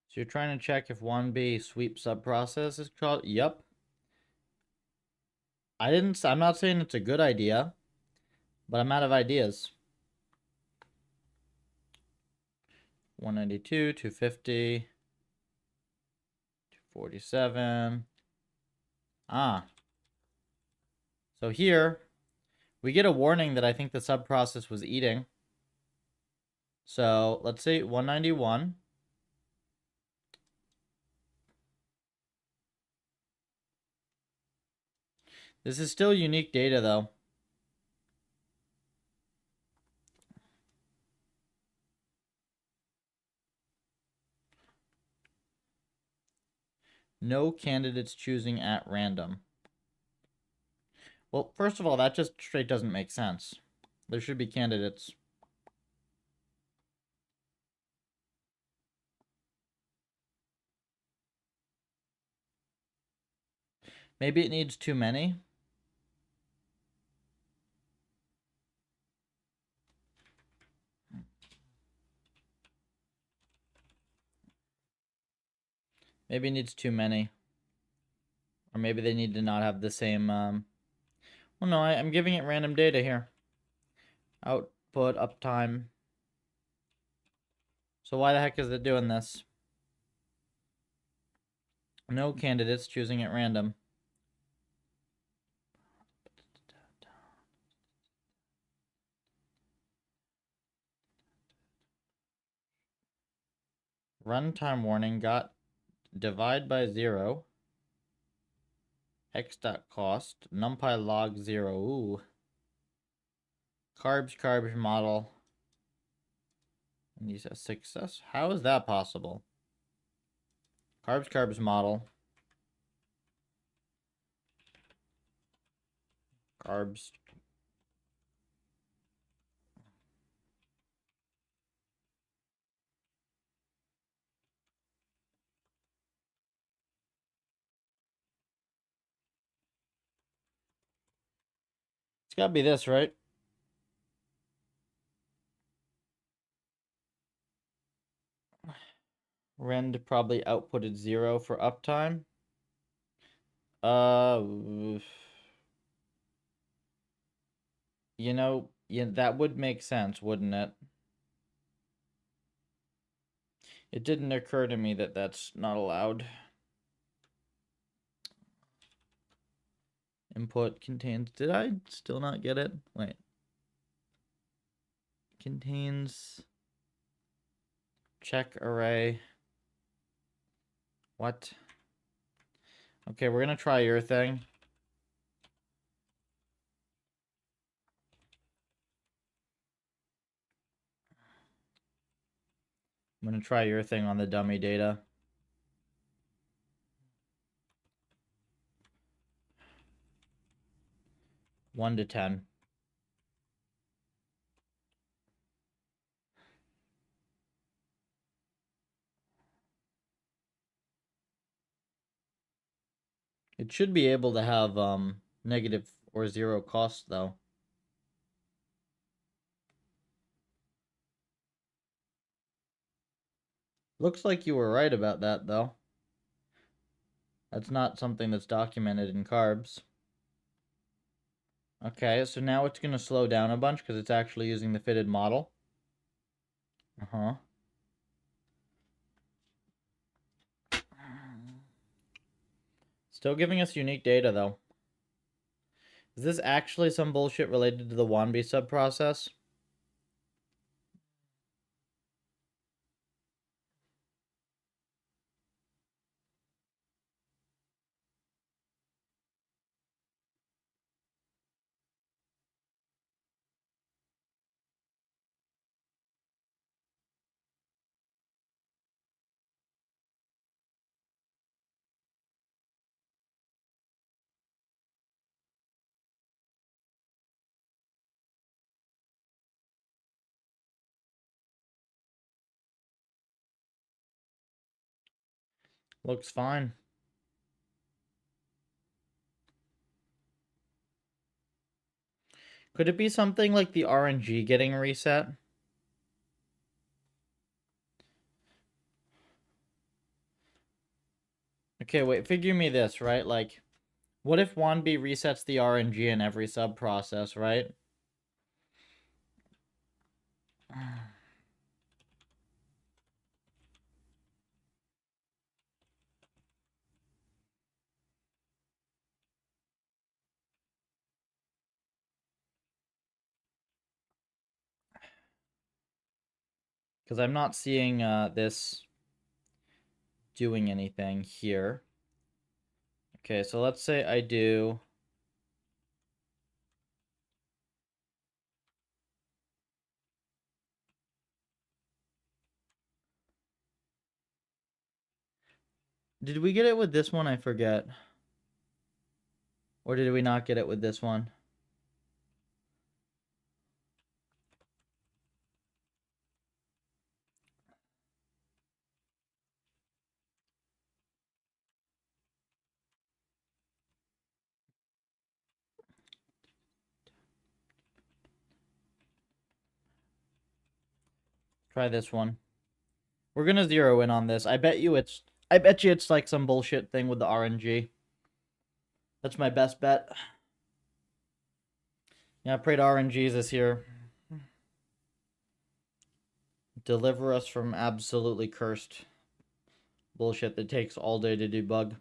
So you're trying to check if 1B sweep sub-process is called? Yep. I'm not saying it's a good idea, but I'm out of ideas. 192, 250, 247. Ah. So here, we get a warning that I think the sub-process was eating. So let's say 191. This is still unique data, though. No candidates choosing at random. Well, first of all, that just straight doesn't make sense. There should be candidates. Maybe it needs too many. Maybe it needs too many. Or maybe they need to not have the same... Well, no, I'm giving it random data here. Output, uptime. So why the heck is it doing this? No candidates choosing at random. Runtime warning got divide by 0. X.cost. NumPy log 0. Ooh. Carbs model. And he says success. How is that possible? Carbs model. Carbs. It's gotta be this, right? Rend probably outputted 0 for uptime. Yeah, that would make sense, wouldn't it? It didn't occur to me that that's not allowed. Input contains, did I still not get it? Wait. Contains check array. What? Okay, we're gonna try your thing. I'm gonna try your thing on the dummy data. One to 10. It should be able to have negative or 0 cost though. Looks like you were right about that though. That's not something that's documented in carbs. Okay, so now it's gonna slow down a bunch because it's actually using the fitted model. Uh-huh. Still giving us unique data though. Is this actually some bullshit related to the W&B subprocess? Looks fine. Could it be something like the RNG getting reset? Okay, wait, figure me this, right? Like, what if W&B resets the RNG in every sub-process, right? Because I'm not seeing this doing anything here. Okay, so let's say I do... Did we get it with this one? I forget. Or did we not get it with this one? Try this one. We're gonna zero in on this. I bet you it's like some bullshit thing with the RNG. That's my best bet. Yeah, I pray to RNGs this year. Deliver us from absolutely cursed bullshit that takes all day to debug.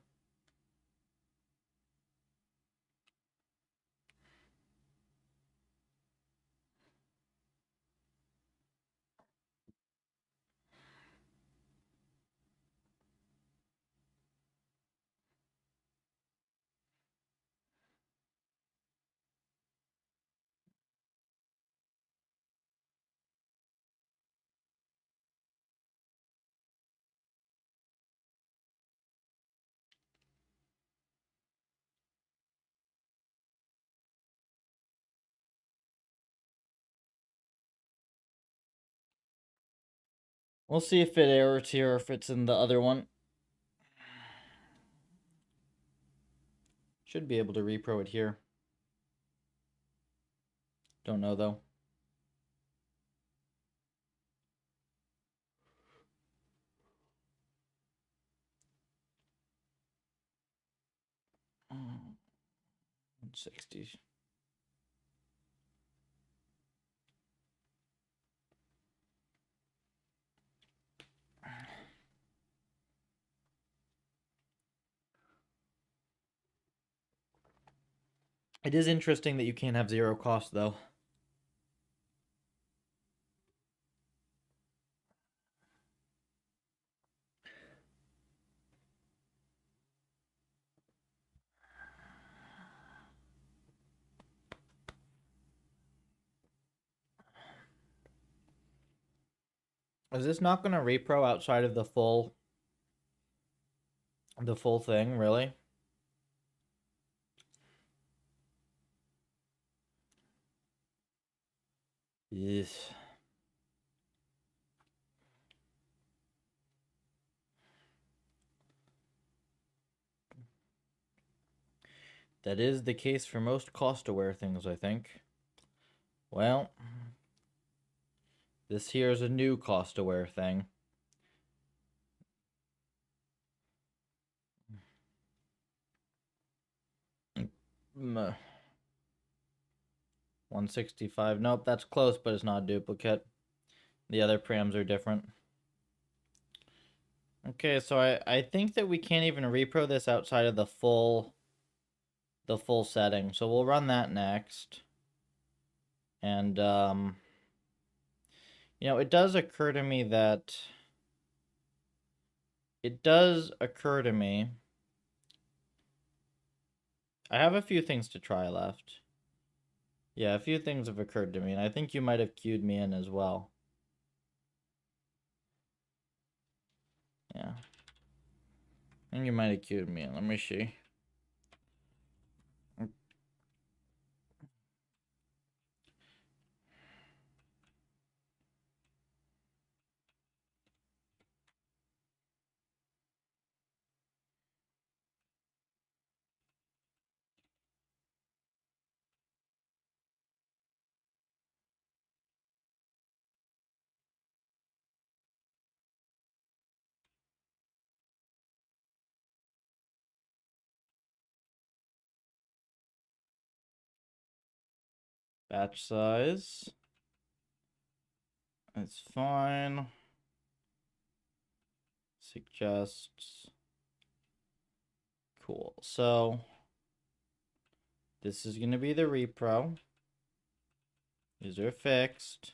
We'll see if it errors here or if it's in the other one. Should be able to repro it here. Don't know though. Mm, 160. It is interesting that you can't have zero cost though. Is this not going to repro outside of the full thing, really? Yes. That is the case for most cost-aware things, I think. Well, this here is a new cost-aware thing. Mm, 165. Nope, that's close, but it's not a duplicate. The other params are different. Okay, so I think that we can't even repro this outside of the full setting. So we'll run that next. And you know, it does occur to me I have a few things to try left. Yeah, a few things have occurred to me, and I think you might have cued me in as well. Yeah. I think you might have cued me in. Let me see. Batch size. It's fine. Suggests. Cool. So this is going to be the repro. These are fixed.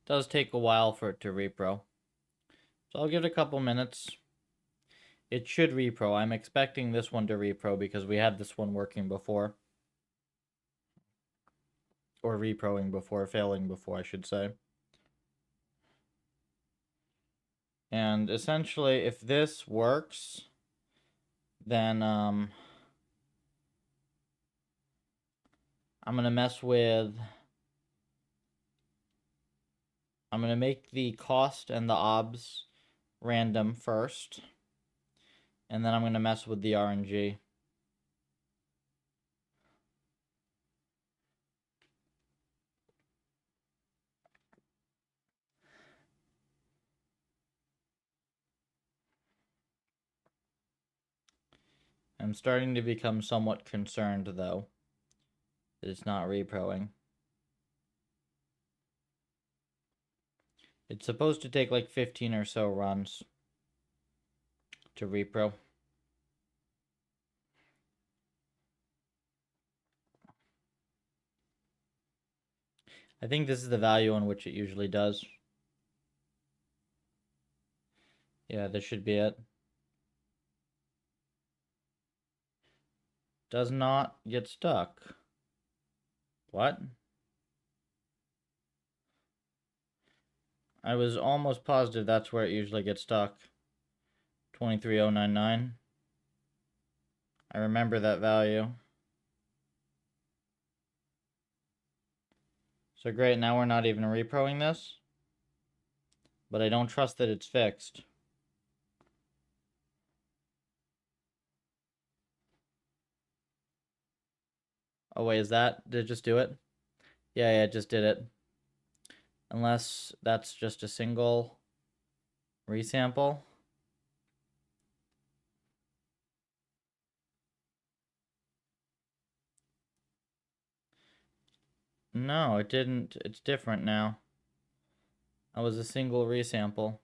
Does take a while for it to repro. So I'll give it a couple minutes. It should repro. I'm expecting this one to repro because we had this one working before. Or reproing before, failing before, I should say. And essentially, if this works, then I'm gonna mess with. I'm gonna make the cost and the obs random first, and then I'm gonna mess with the RNG. I'm starting to become somewhat concerned, though, that it's not reproing. It's supposed to take like 15 or so runs to repro. I think this is the value on which it usually does. Yeah, this should be it. Does not get stuck. What? I was almost positive that's where it usually gets stuck. 23099. I remember that value. So great, now we're not even reproing this. But I don't trust that it's fixed. Oh wait, did it just do it? Yeah, it just did it. Unless that's just a single resample. No, it didn't. It's different now. That was a single resample.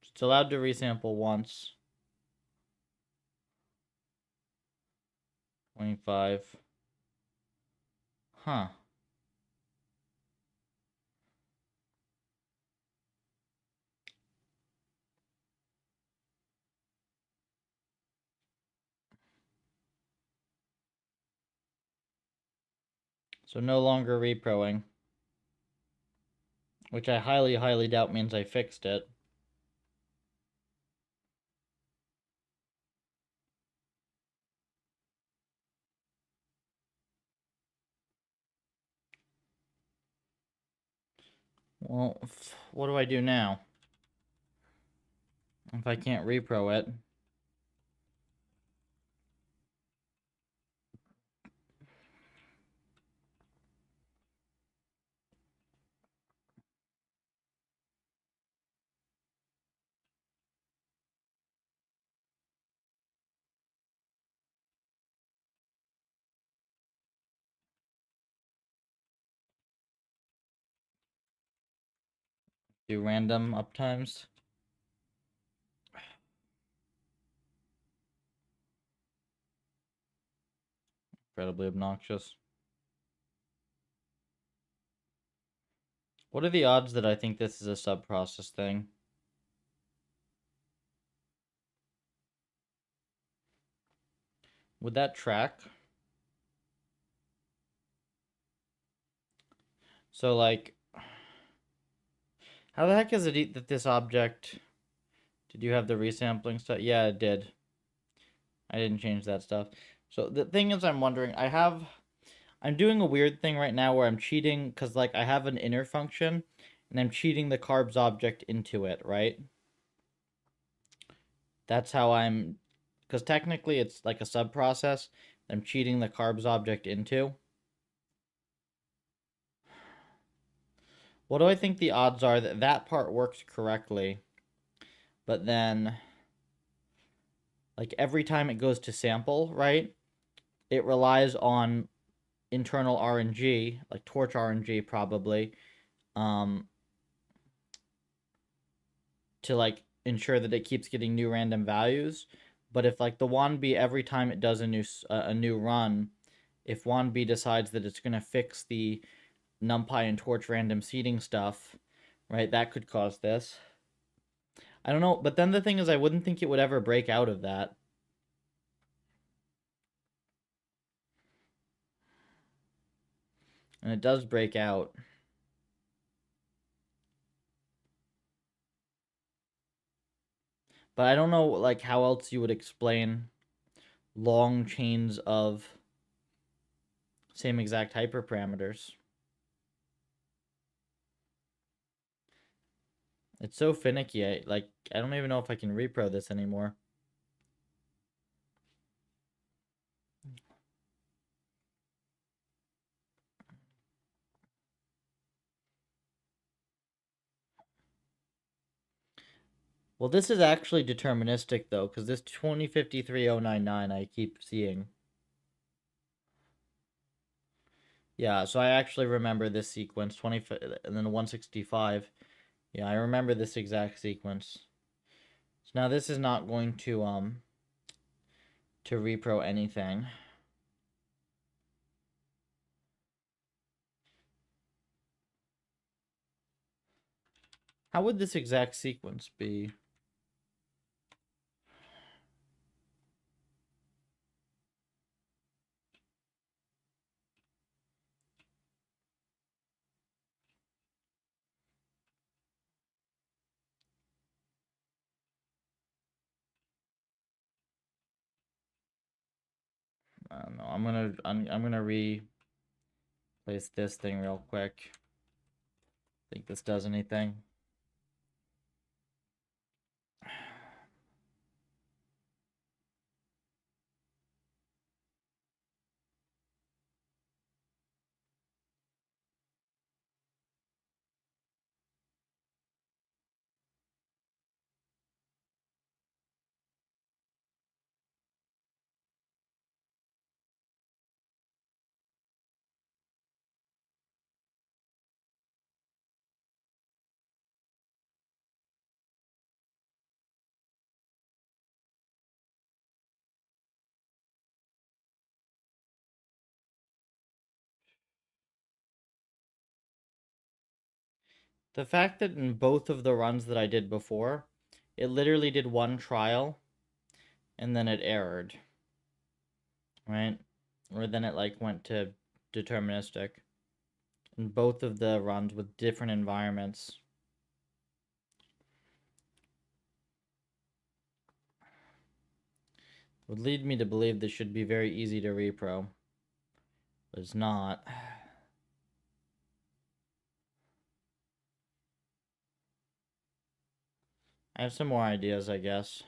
It's allowed to resample once. 25. Huh. So no longer reproing. Which I highly, highly doubt means I fixed it. Well, what do I do now? If I can't repro it. Do random uptimes. Incredibly obnoxious. What are the odds that I think this is a sub-process thing? Would that track? So, like, how the heck is it that this object... Did you have the resampling stuff? Yeah, it did. I didn't change that stuff. So, the thing is, I'm wondering, I'm doing a weird thing right now where I'm cheating, because, like, I have an inner function, and I'm cheating the carbs object into it, right? That's how because technically it's like a sub-process I'm cheating the carbs object into. What do I think the odds are that that part works correctly, but then, like, every time it goes to sample, right, it relies on internal RNG, like torch RNG probably, um, to, like, ensure that it keeps getting new random values. But if, like, the WANB every time it does a new run, if WANB decides that it's going to fix the NumPy and torch random seeding stuff, right, that could cause this. I don't know, but then the thing is I wouldn't think it would ever break out of that. And it does break out. But I don't know, like, how else you would explain long chains of same exact hyperparameters. It's so finicky. I don't even know if I can repro this anymore. Well, this is actually deterministic, though, because this 2053-099 I keep seeing. Yeah, so I actually remember this sequence, 20, and then 165. Yeah, I remember this exact sequence. So now this is not going to repro anything. How would this exact sequence be? I don't know. I'm gonna replace this thing real quick. Think this does anything? The fact that in both of the runs that I did before, it literally did one trial and then it errored, right? Or then it like went to deterministic in both of the runs with different environments. Would lead me to believe this should be very easy to repro, but it's not. I have some more ideas, I guess.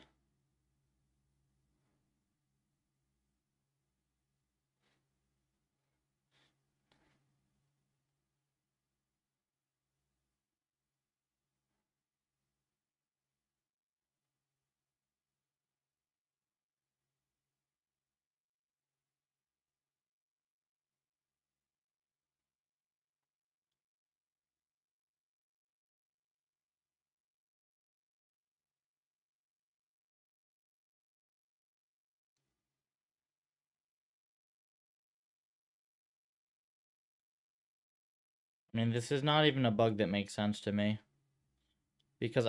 I mean, this is not even a bug that makes sense to me. Because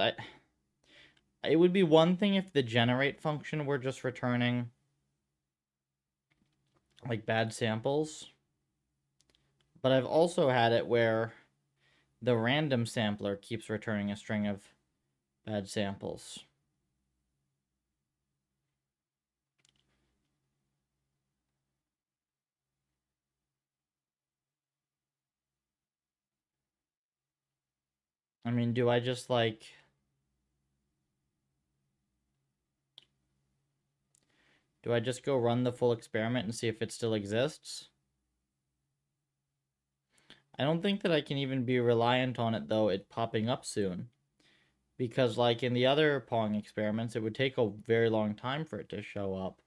it would be one thing if the generate function were just returning like bad samples. But I've also had it where the random sampler keeps returning a string of bad samples. I mean, do I just like... Do I just go run the full experiment and see if it still exists? I don't think that I can even be reliant on it, though, it popping up soon. Because, like, in the other Pong experiments, it would take a very long time for it to show up.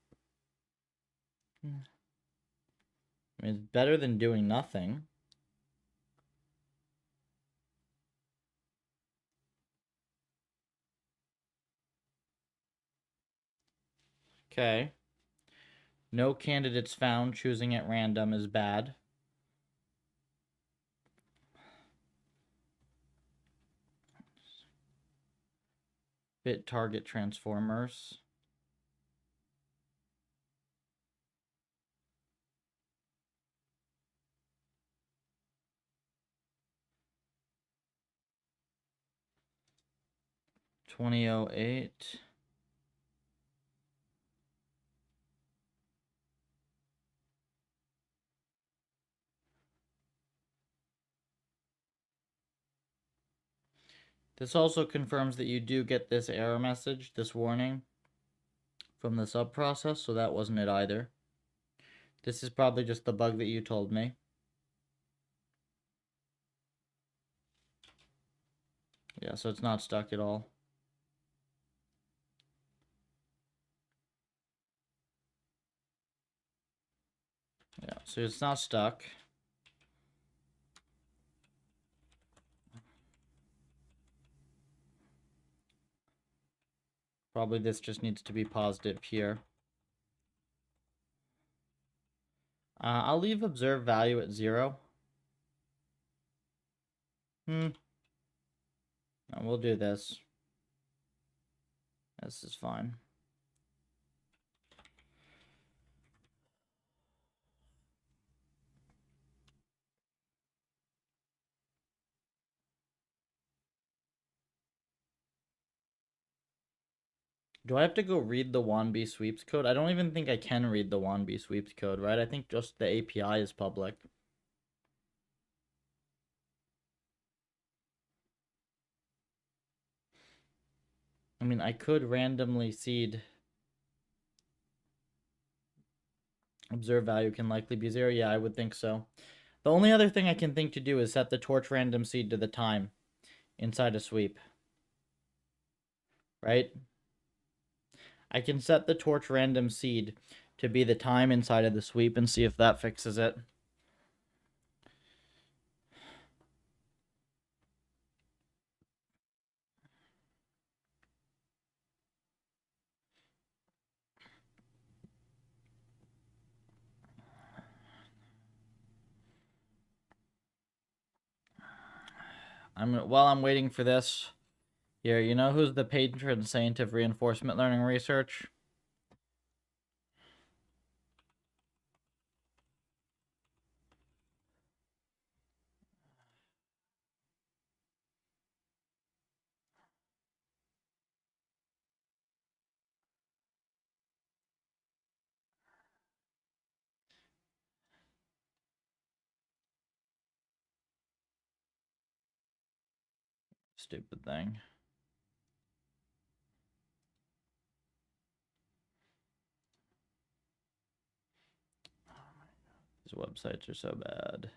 I mean, it's better than doing nothing. Okay. No candidates found. Choosing at random is bad. Bit target transformers. $20.08. This also confirms that you do get this error message, this warning, from the sub process, so that wasn't it either. This is probably just the bug that you told me. Yeah, so it's not stuck at all. Yeah, so it's not stuck. Probably this just needs to be positive here. I'll leave observe value at 0. No, we'll do this. This is fine. Do I have to go read the W&B sweeps code? I don't even think I can read the W&B sweeps code, right? I think just the API is public. I mean, I could randomly seed. Observe value can likely be 0. Yeah, I would think so. The only other thing I can think to do is set the torch random seed to the time inside a sweep. Right? I can set the torch random seed to be the time inside of the sweep and see if that fixes it. While I'm waiting for this, here, you know who's the patron saint of reinforcement learning research? Stupid thing. These websites are so bad.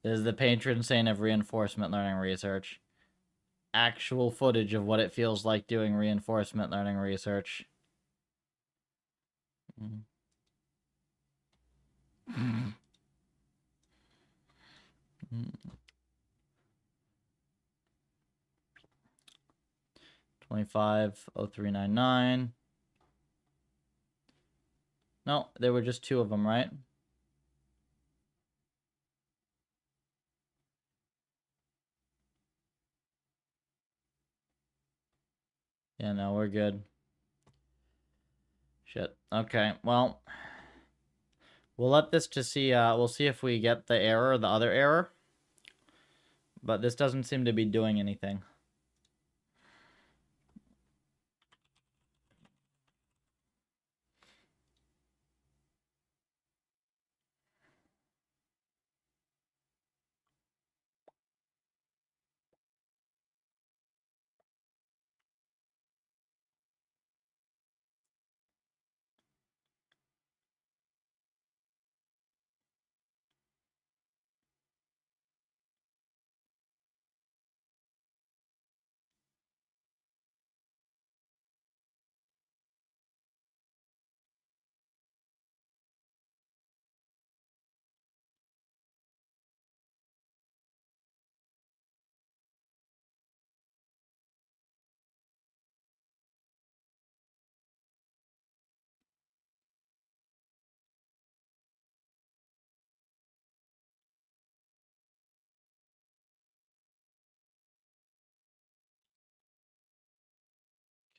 This is the patron saint of reinforcement learning research. Actual footage of what it feels like doing reinforcement learning research. 250399. No, there were just 2 of them, right? Yeah, no, we're good. Shit. Okay, well, we'll let this to see, we'll see if we get the error, the other error. But this doesn't seem to be doing anything.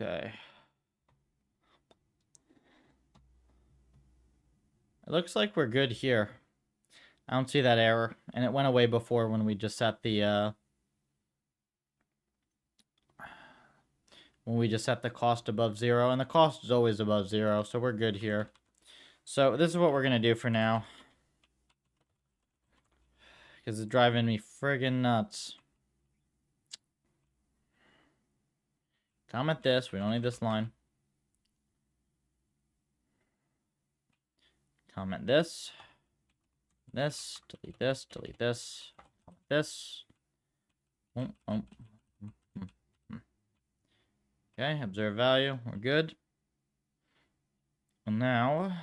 Okay. It looks like we're good here. I don't see that error. And it went away before when we just set the, cost above 0. And the cost is always above 0, so we're good here. So this is what we're going to do for now. Because it's driving me friggin' nuts. Comment this. We don't need this line. Comment this. This. Delete this. Delete this. Comment this. Okay, observe value. We're good. And now,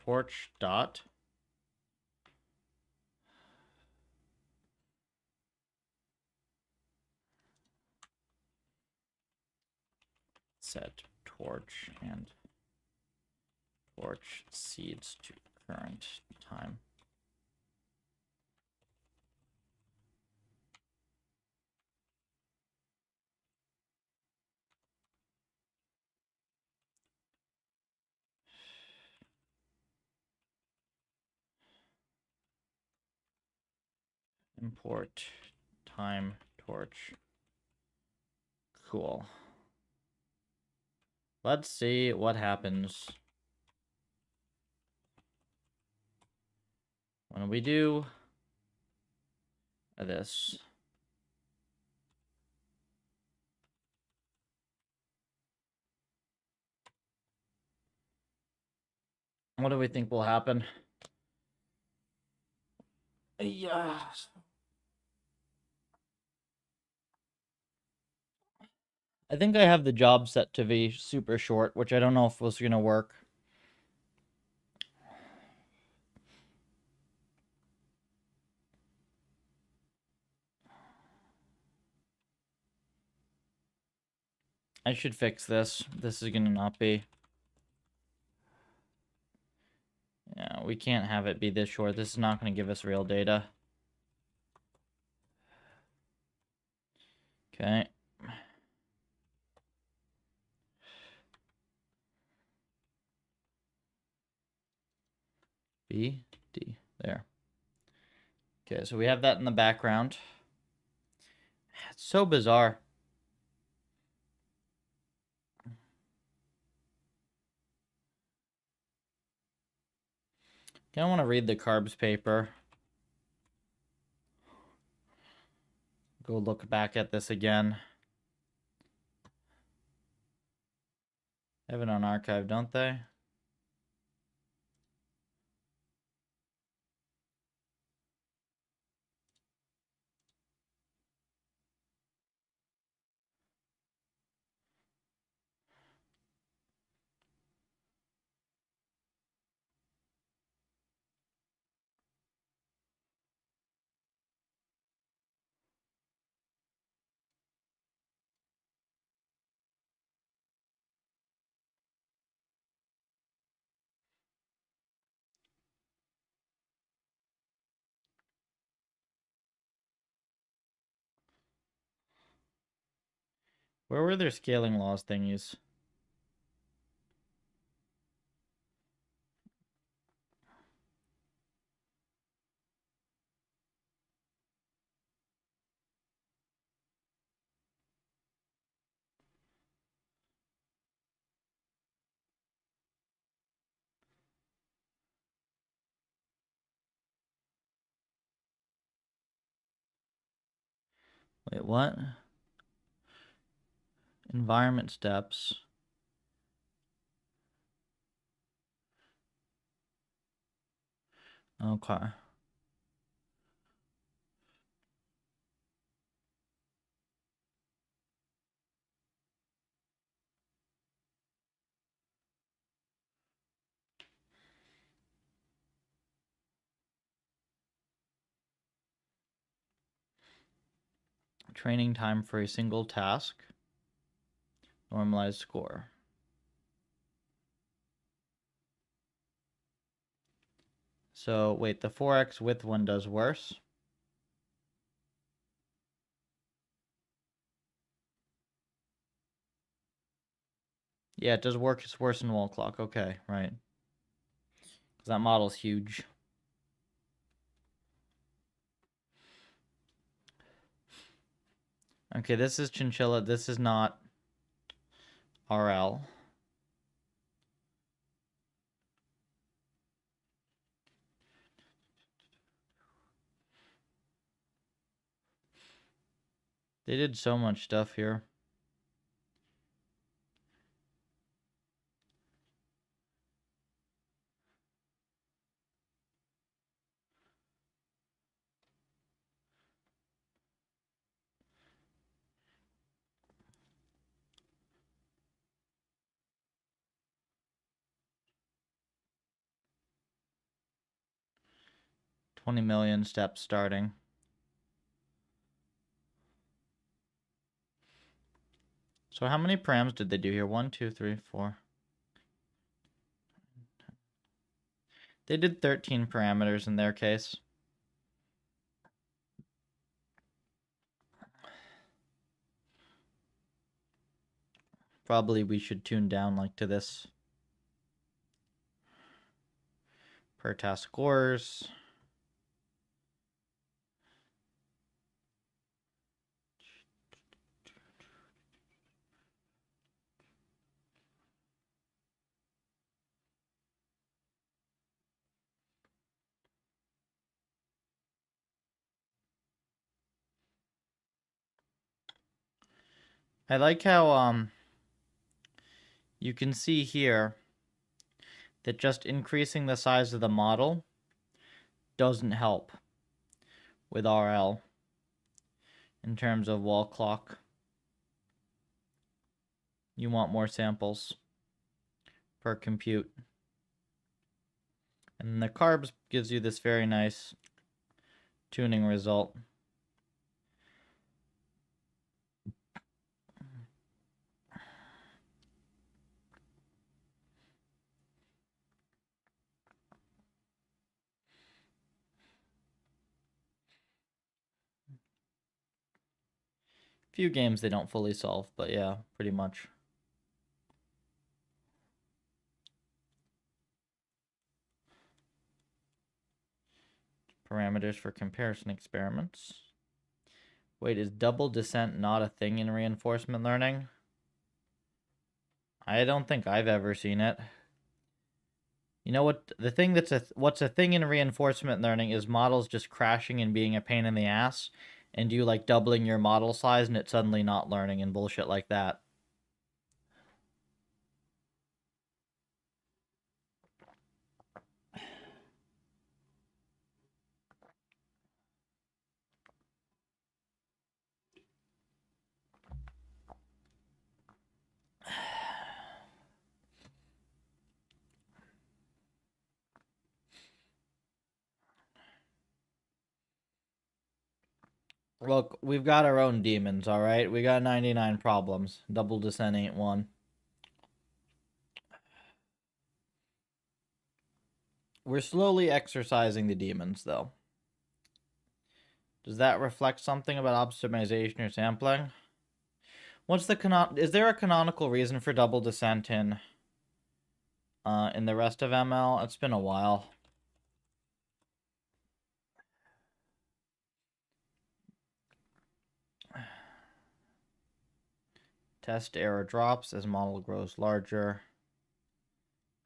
torch dot set torch and torch seeds to current time. Import time torch. Cool. Let's see what happens when we do this. What do we think will happen? Yeah. I think I have the job set to be super short, which I don't know if was going to work. I should fix this. This is going to not be. Yeah, we can't have it be this short. This is not going to give us real data. Okay. B, D, there. Okay, so we have that in the background. It's so bizarre. I want to read the carbs paper. Go look back at this again. They have it on archive, don't they? Where were their scaling laws thingies? Wait, what? Environment steps. Okay. Training time for a single task. Normalized score. So, wait, the 4x width one does worse? Yeah, it does work. It's worse than wall clock. Okay, right. Because that model's huge. Okay, this is chinchilla. This is not RL. They did so much stuff here. 20 million steps starting. So how many params did they do here? 1, 2, 3, 4. They did 13 parameters in their case. Probably we should tune down like to this. Per task scores. I like how you can see here that just increasing the size of the model doesn't help with RL in terms of wall clock. You want more samples per compute. And the carbs gives you this very nice tuning result. Few games they don't fully solve, but yeah, pretty much. Parameters for comparison experiments. Wait, is double descent not a thing in reinforcement learning? I don't think I've ever seen it. You know what? The thing what's a thing in reinforcement learning is models just crashing and being a pain in the ass, and you like doubling your model size and it's suddenly not learning and bullshit like that. Look, we've got our own demons, all right? We got 99 problems. Double descent ain't one. We're slowly exercising the demons, though. Does that reflect something about optimization or sampling? What's the is there a canonical reason for double descent in the rest of ML? It's been a while. Test error drops as model grows larger.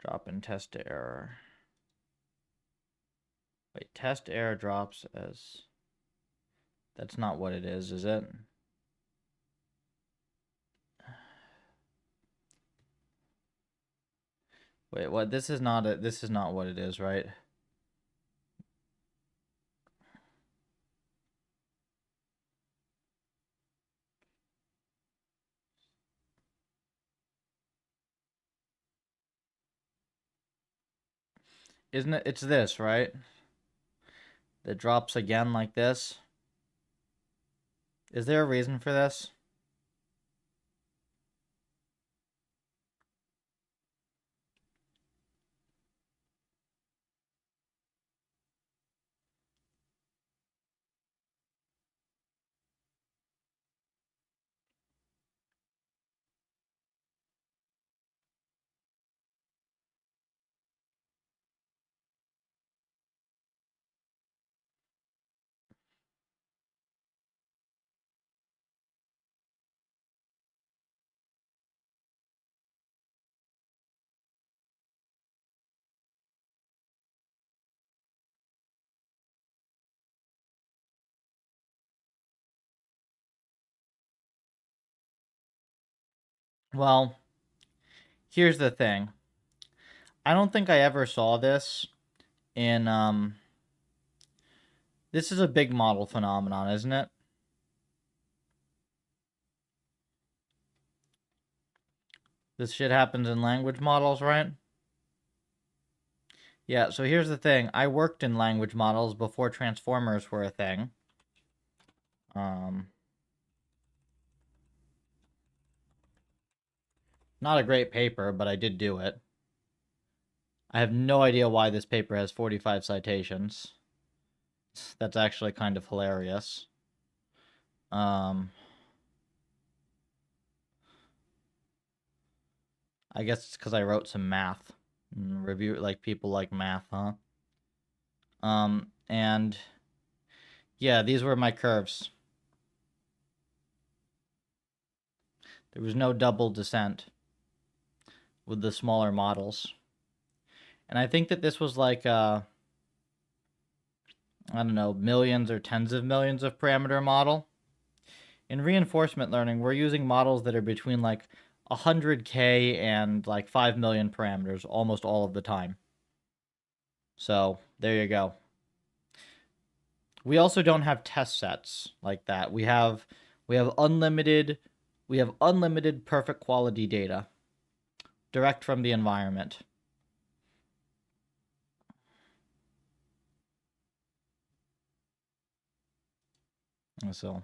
Drop in test error. Wait, test error drops as... That's not what it is it? Wait, what? This is not what it is, right? Isn't it? It's this, right? That drops again like this. Is there a reason for this? Well, here's the thing. I don't think I ever saw this in, this is a big model phenomenon, isn't it? This shit happens in language models, right? Yeah, so here's the thing. I worked in language models before transformers were a thing. Not a great paper, but I did do it. I have no idea why this paper has 45 citations. That's actually kind of hilarious. I guess it's because I wrote some math. Review, like, people like math, huh? And yeah, these were my curves. There was no double descent with the smaller models. And I think that this was like, I don't know, millions or tens of millions of parameter model. In reinforcement learning, we're using models that are between like 100K and like 5 million parameters almost all of the time. So there you go. We also don't have test sets like that. We have unlimited perfect quality data direct from the environment. So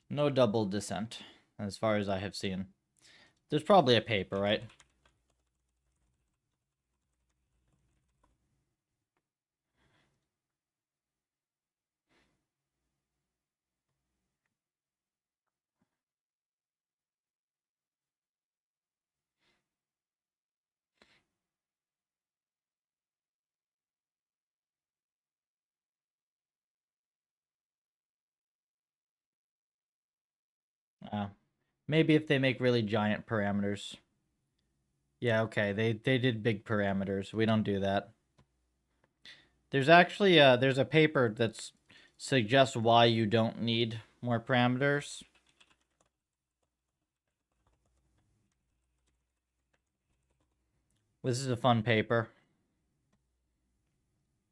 no double descent as far as I have seen. There's probably a paper, right? Maybe if they make really giant parameters. Yeah, okay. They did big parameters. We don't do that. There's actually there's a paper that suggests why you don't need more parameters. This is a fun paper.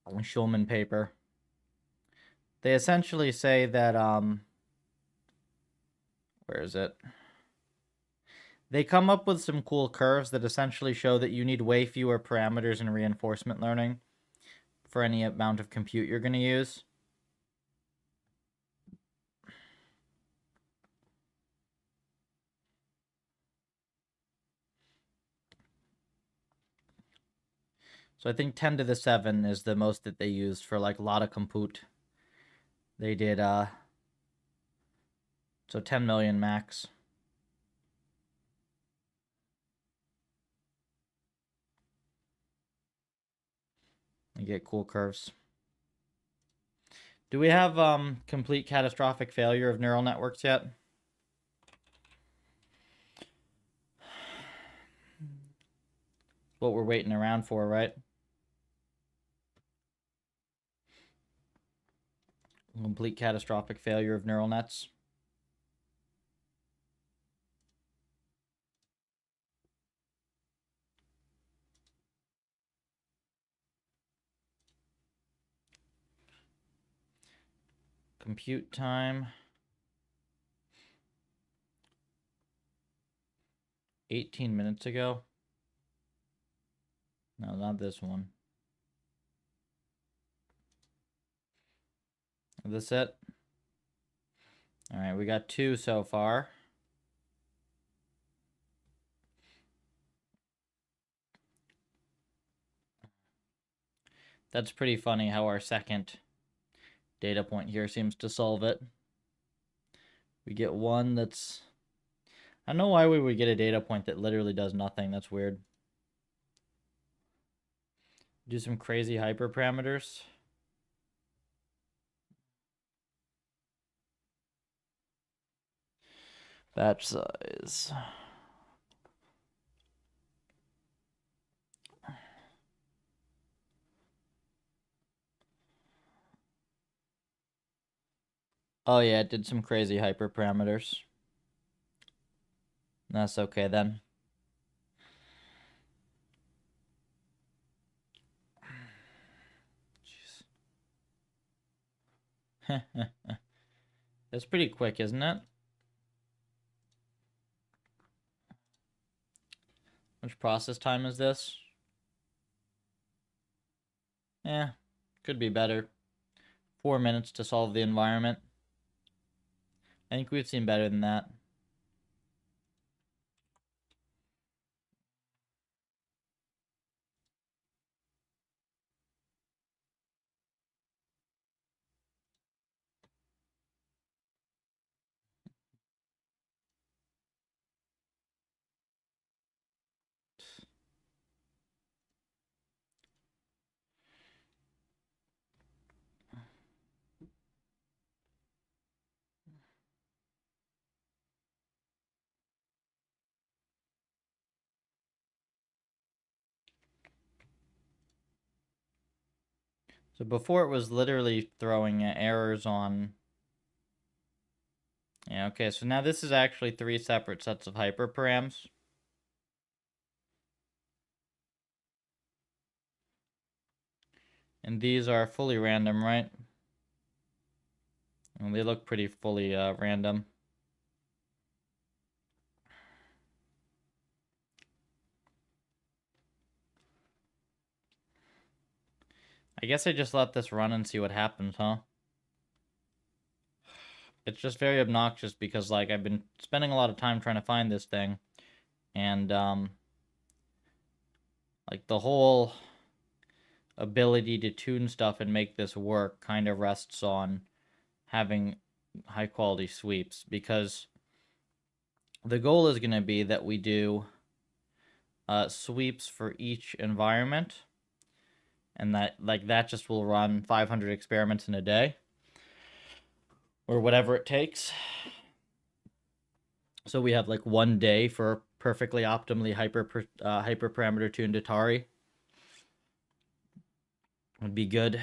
Schulman paper. They essentially say that where is it? They come up with some cool curves that essentially show that you need way fewer parameters in reinforcement learning for any amount of compute you're going to use. So I think 10 to the 7 is the most that they used for like a lot of compute. They did so 10 million max. You get cool curves. Do we have complete catastrophic failure of neural networks yet? What we're waiting around for, right? Complete catastrophic failure of neural nets. Compute time. 18 minutes ago. No, not this one. Is this it? All right, we got 2 so far. That's pretty funny how our second data point here seems to solve it. We get one that's... I don't know why we would get a data point that literally does nothing. That's weird. Do some crazy hyperparameters. Batch size. Oh yeah, it did some crazy hyperparameters. That's okay then. Jeez. That's pretty quick, isn't it? How much process time is this? Could be better. 4 minutes to solve the environment. I think we've seen better than that. So before it was literally throwing errors on... Yeah, okay, so now this is actually 3 separate sets of hyperparams. And these are fully random, right? And they look pretty fully random. I guess I just let this run and see what happens, huh? It's just very obnoxious because, like, I've been spending a lot of time trying to find this thing. And, like, the whole ability to tune stuff and make this work kind of rests on having high-quality sweeps. Because the goal is going to be that we do sweeps for each environment. And that just will run 500 experiments in a day. Or whatever it takes. So we have like 1 day for perfectly optimally hyperparameter tuned Atari. Would be good.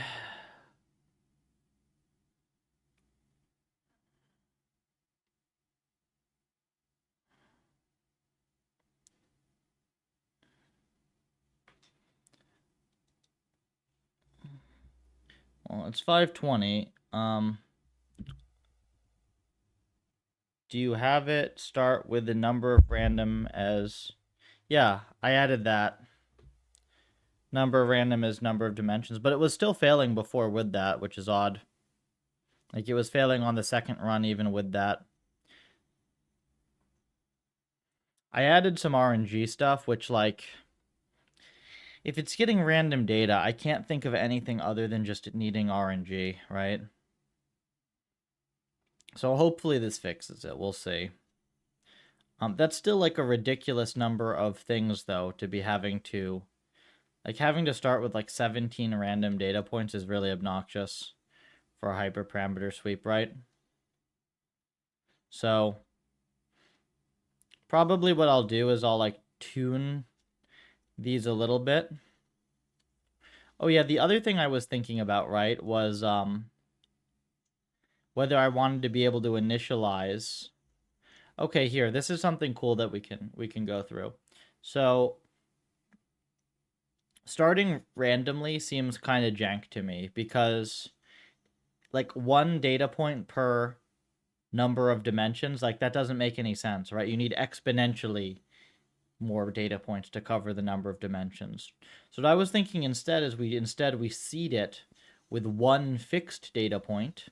Well, it's 5:20. Do you have it start with the number of random as... Yeah, I added that. Number of random as number of dimensions, but it was still failing before with that, which is odd. Like, it was failing on the second run even with that. I added some RNG stuff, which, like... If it's getting random data, I can't think of anything other than just it needing RNG, right? So hopefully this fixes it. We'll see. That's still like a ridiculous number of things, though, to be having to... Like, having to start with like 17 random data points is really obnoxious for a hyperparameter sweep, right? So probably what I'll do is I'll like tune these a little bit. Oh yeah, the other thing I was thinking about, right, was whether I wanted to be able to initialize... Okay, here, this is something cool that we can go through. So starting randomly seems kind of jank to me because like 1 data point per number of dimensions, like that doesn't make any sense, right? You need exponentially more data points to cover the number of dimensions. So what I was thinking instead is we seed it with 1 fixed data point,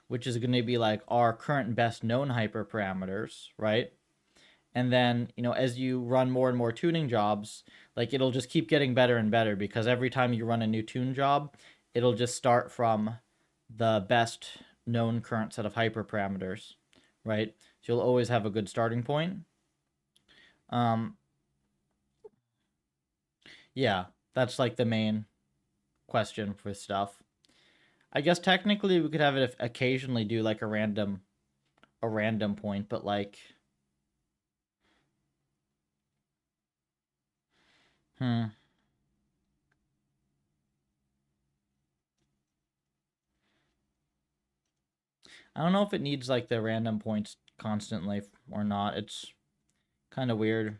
which is going to be like our current best known hyperparameters, right? And then, you know, as you run more and more tuning jobs, like it'll just keep getting better and better because every time you run a new tune job, it'll just start from the best known current set of hyperparameters, right? So you'll always have a good starting point. Yeah, that's like the main question for stuff. I guess technically we could have it occasionally do like a random point, but like, I don't know if it needs like the random points constantly or not. It's kind of weird.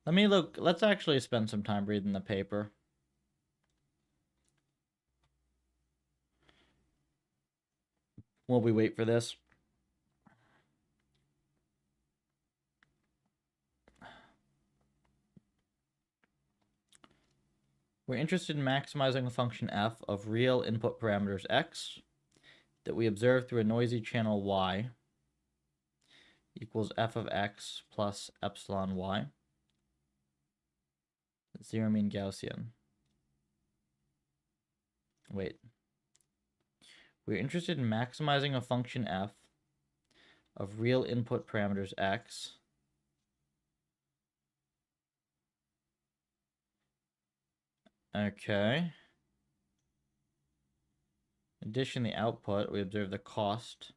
Let me look. Let's actually spend some time reading the paper. While we wait for this. We're interested in maximizing the function f of real input parameters x that we observe through a noisy channel y equals f of x plus epsilon y. Zero mean Gaussian. Wait. We're interested in maximizing a function f of real input parameters x okay. In addition, the output, we observe the cost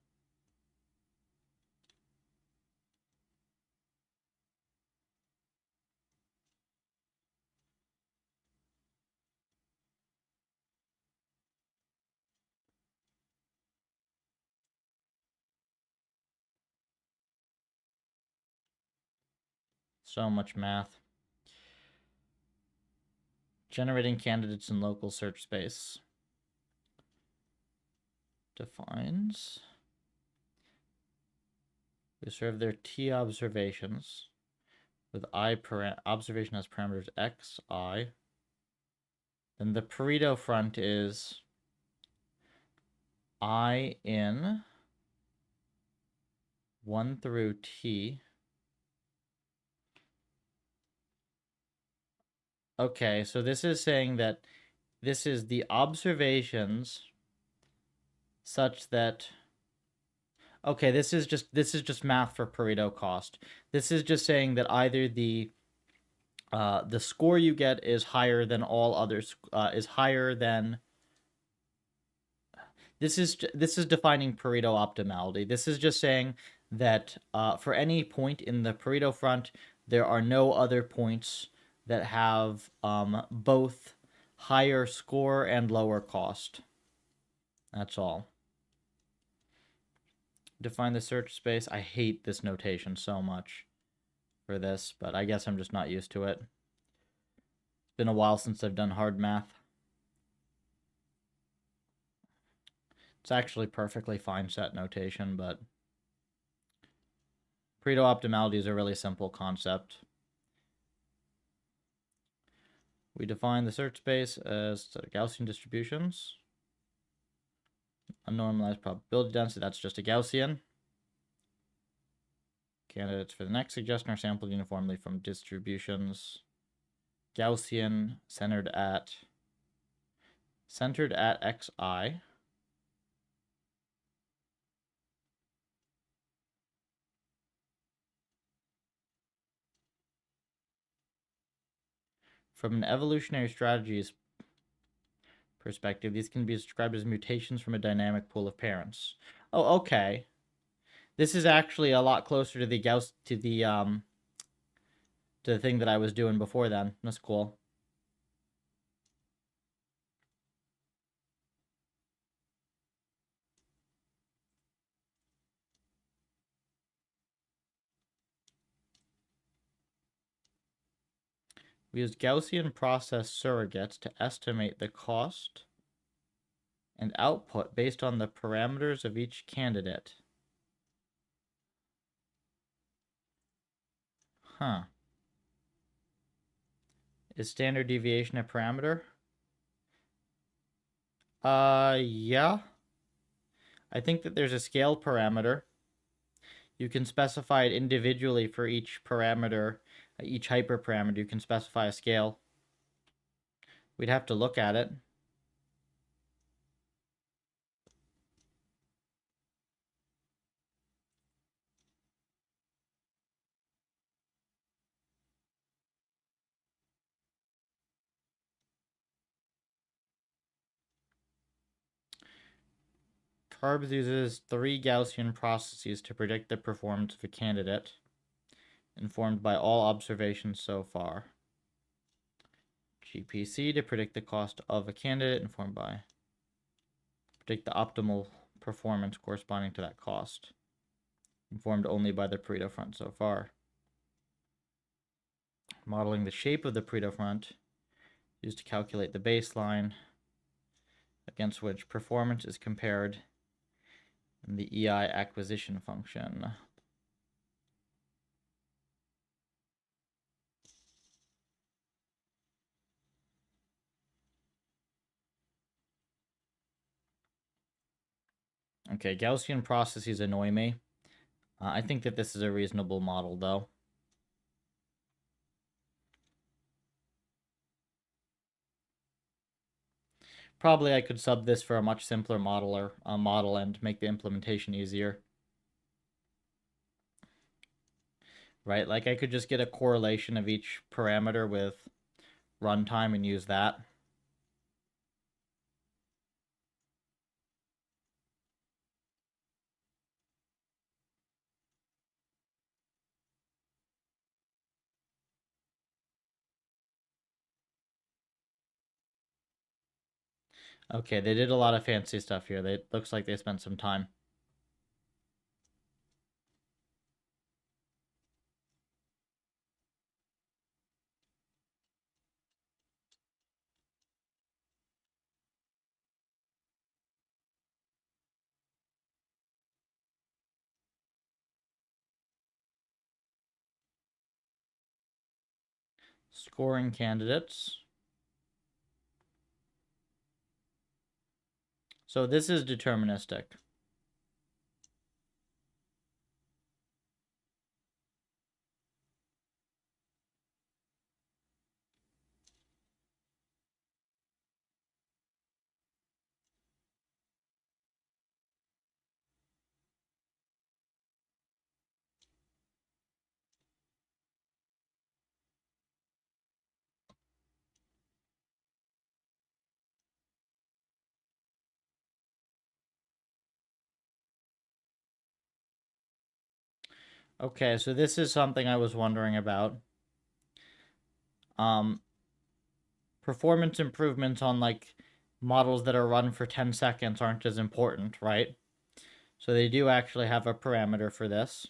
so much math. Generating candidates in local search space defines. We observe their t observations with observation as parameters x, I. Then the Pareto front is I in 1 through t. Okay, so this is saying that this is the observations such that, okay, this is just math for Pareto cost. This is just saying that either the score you get is higher than all others, is higher than. This is defining Pareto optimality. This is just saying that for any point in the Pareto front, there are no other points that have both higher score and lower cost. That's all. Define the search space. I hate this notation so much for this, but I guess I'm just not used to it. It's been a while since I've done hard math. It's actually perfectly fine set notation, but Pareto optimality is a really simple concept. We define the search space as Gaussian distributions. Unnormalized probability density, that's just a Gaussian. Candidates for the next suggestion are sampled uniformly from distributions. Gaussian centered at xi. From an evolutionary strategies perspective, these can be described as mutations from a dynamic pool of parents. Oh, okay. This is actually a lot closer to the to the thing that I was doing before then. That's cool. We used Gaussian process surrogates to estimate the cost and output based on the parameters of each candidate. Huh. Is standard deviation a parameter? Yeah. I think that there's a scale parameter. You can specify it individually for each parameter, each hyperparameter. You can specify a scale. We'd have to look at it. CARBS uses 3 Gaussian processes to predict the performance of a candidate, informed by all observations so far. GPC to predict the cost of a candidate, informed by predict the optimal performance corresponding to that cost, informed only by the Pareto front so far. Modeling the shape of the Pareto front used to calculate the baseline against which performance is compared in the EI acquisition function. Okay, Gaussian processes annoy me. I think that this is a reasonable model, though. Probably I could sub this for a much simpler model and make the implementation easier. Right? Like I could just get a correlation of each parameter with runtime and use that. Okay, they did a lot of fancy stuff here. It looks like they spent some time. Scoring candidates. So this is deterministic. Okay, so this is something I was wondering about. Performance improvements on like models that are run for 10 seconds aren't as important, right? So they do actually have a parameter for this.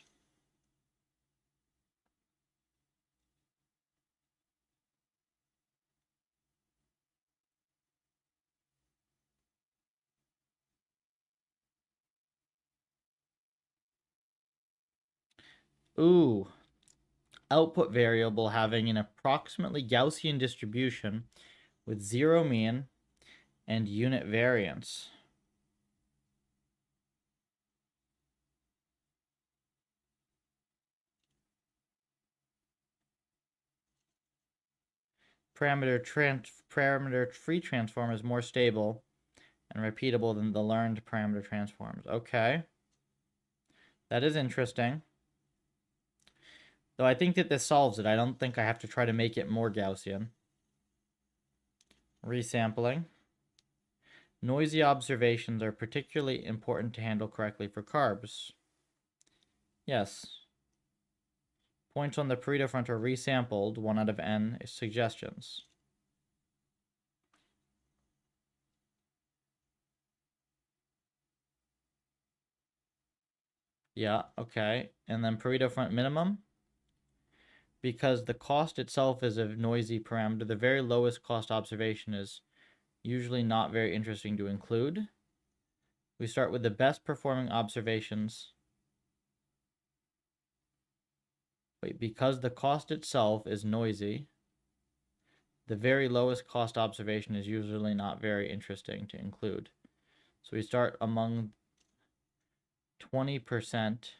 Ooh, output variable having an approximately Gaussian distribution with zero mean and unit variance. Parameter free transform is more stable and repeatable than the learned parameter transforms. Okay. That is interesting. Though I think that this solves it. I don't think I have to try to make it more Gaussian. Resampling. Noisy observations are particularly important to handle correctly for carbs. Yes. Points on the Pareto front are resampled, 1 out of n suggestions. Yeah, okay. And then Pareto front minimum. Because the cost itself is a noisy parameter, the very lowest cost observation is usually not very interesting to include. We start with the best performing observations. Wait, because the cost itself is noisy, the very lowest cost observation is usually not very interesting to include. So we start among 20%.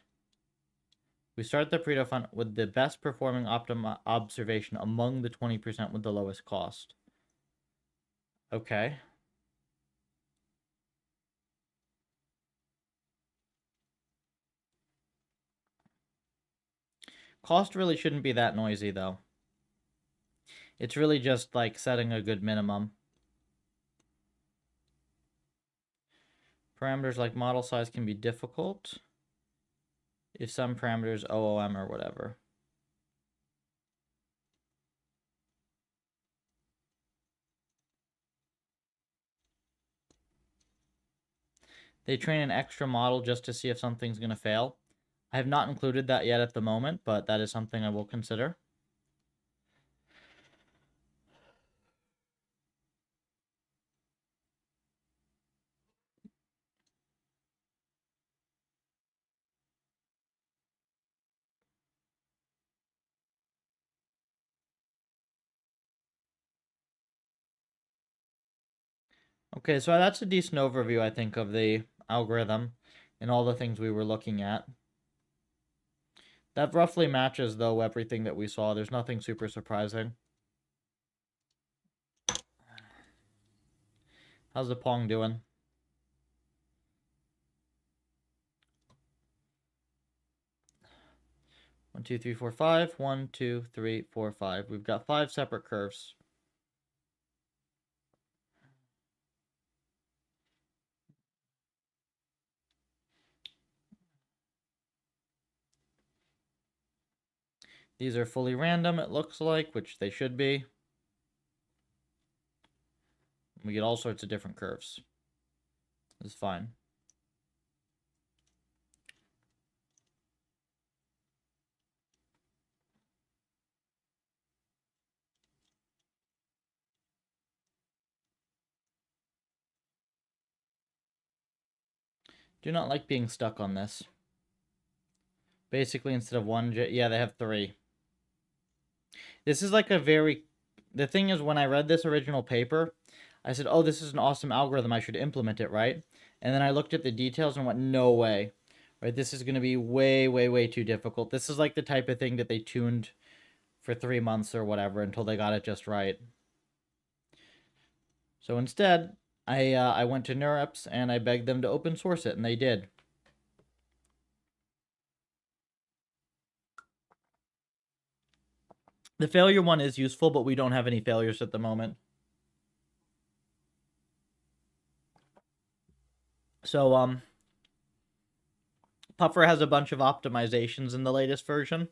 We start the Pareto fund with the best performing observation among the 20% with the lowest cost. Okay. Cost really shouldn't be that noisy, though. It's really just like setting a good minimum. Parameters like model size can be difficult if some parameters OOM or whatever. They train an extra model just to see if something's going to fail. I have not included that yet at the moment, but that is something I will consider. Okay, so that's a decent overview, I think, of the algorithm. and all the things we were looking at. That roughly matches, though, everything that we saw. There's nothing super surprising. How's the Pong doing? One, two, three, four, five. 1, 2, 3, 4, 5. We've got 5 separate curves. These are fully random, it looks like, which they should be. We get all sorts of different curves. This is fine. Do not like being stuck on this. Basically, instead of 1, yeah, they have 3. This is like a very... The thing is, when I read this original paper, I said, oh, this is an awesome algorithm. I should implement it, right? And then I looked at the details and went, no way. Right? This is going to be way, way, way too difficult. This is like the type of thing that they tuned for 3 months or whatever until they got it just right. So instead, I went to NeurIPS and I begged them to open source it, and they did. The failure one is useful, but we don't have any failures at the moment. So, Puffer has a bunch of optimizations in the latest version,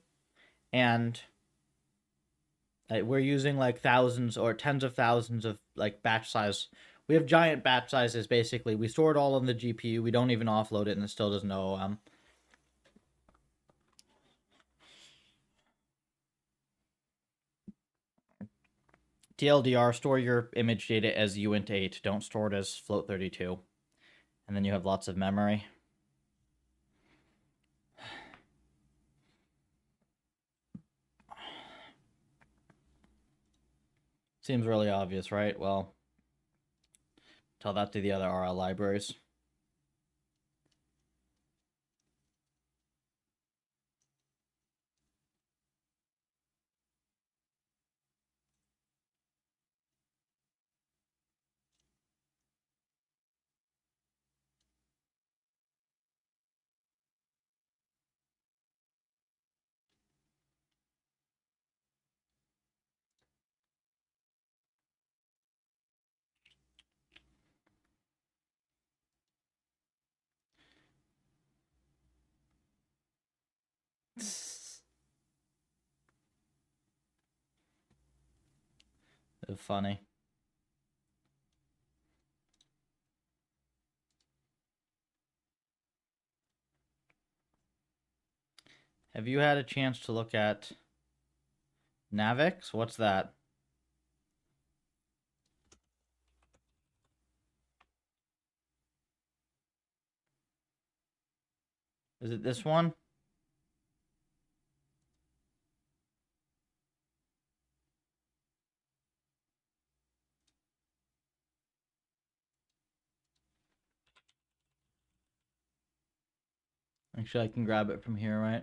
and we're using like thousands or tens of thousands of like batch size. We have giant batch sizes, basically. We store it all on the GPU. We don't even offload it, and it still doesn't know OM. TLDR, store your image data as uint8. Don't store it as float32. And then you have lots of memory. Seems really obvious, right? Well, tell that to the other RL libraries. Funny. Have you had a chance to look at Navix? What's that? Is it this one? Actually, I can grab it from here, right?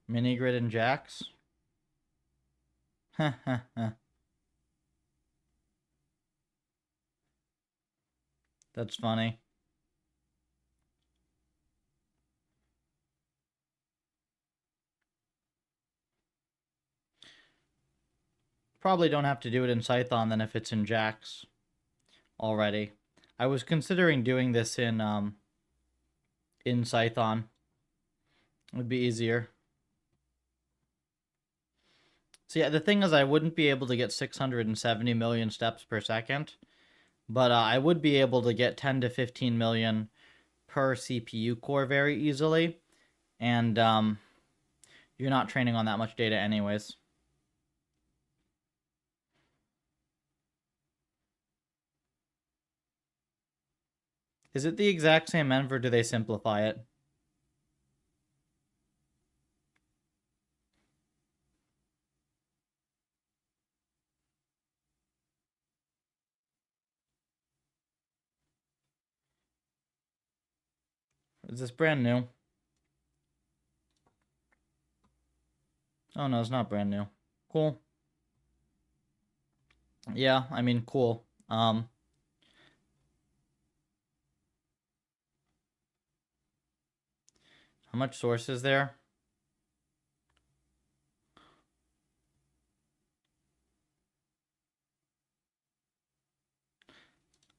Mini grid and jacks? That's funny. Probably don't have to do it in Python then if it's in jacks already. I was considering doing this in Python. It would be easier. So yeah, the thing is I wouldn't be able to get 670 million steps per second, but I would be able to get 10 to 15 million per CPU core very easily, and you're not training on that much data anyways. Is it the exact same env or do they simplify it? Is this brand new? Oh no, it's not brand new. Cool. Yeah, I mean, cool. How much source is there?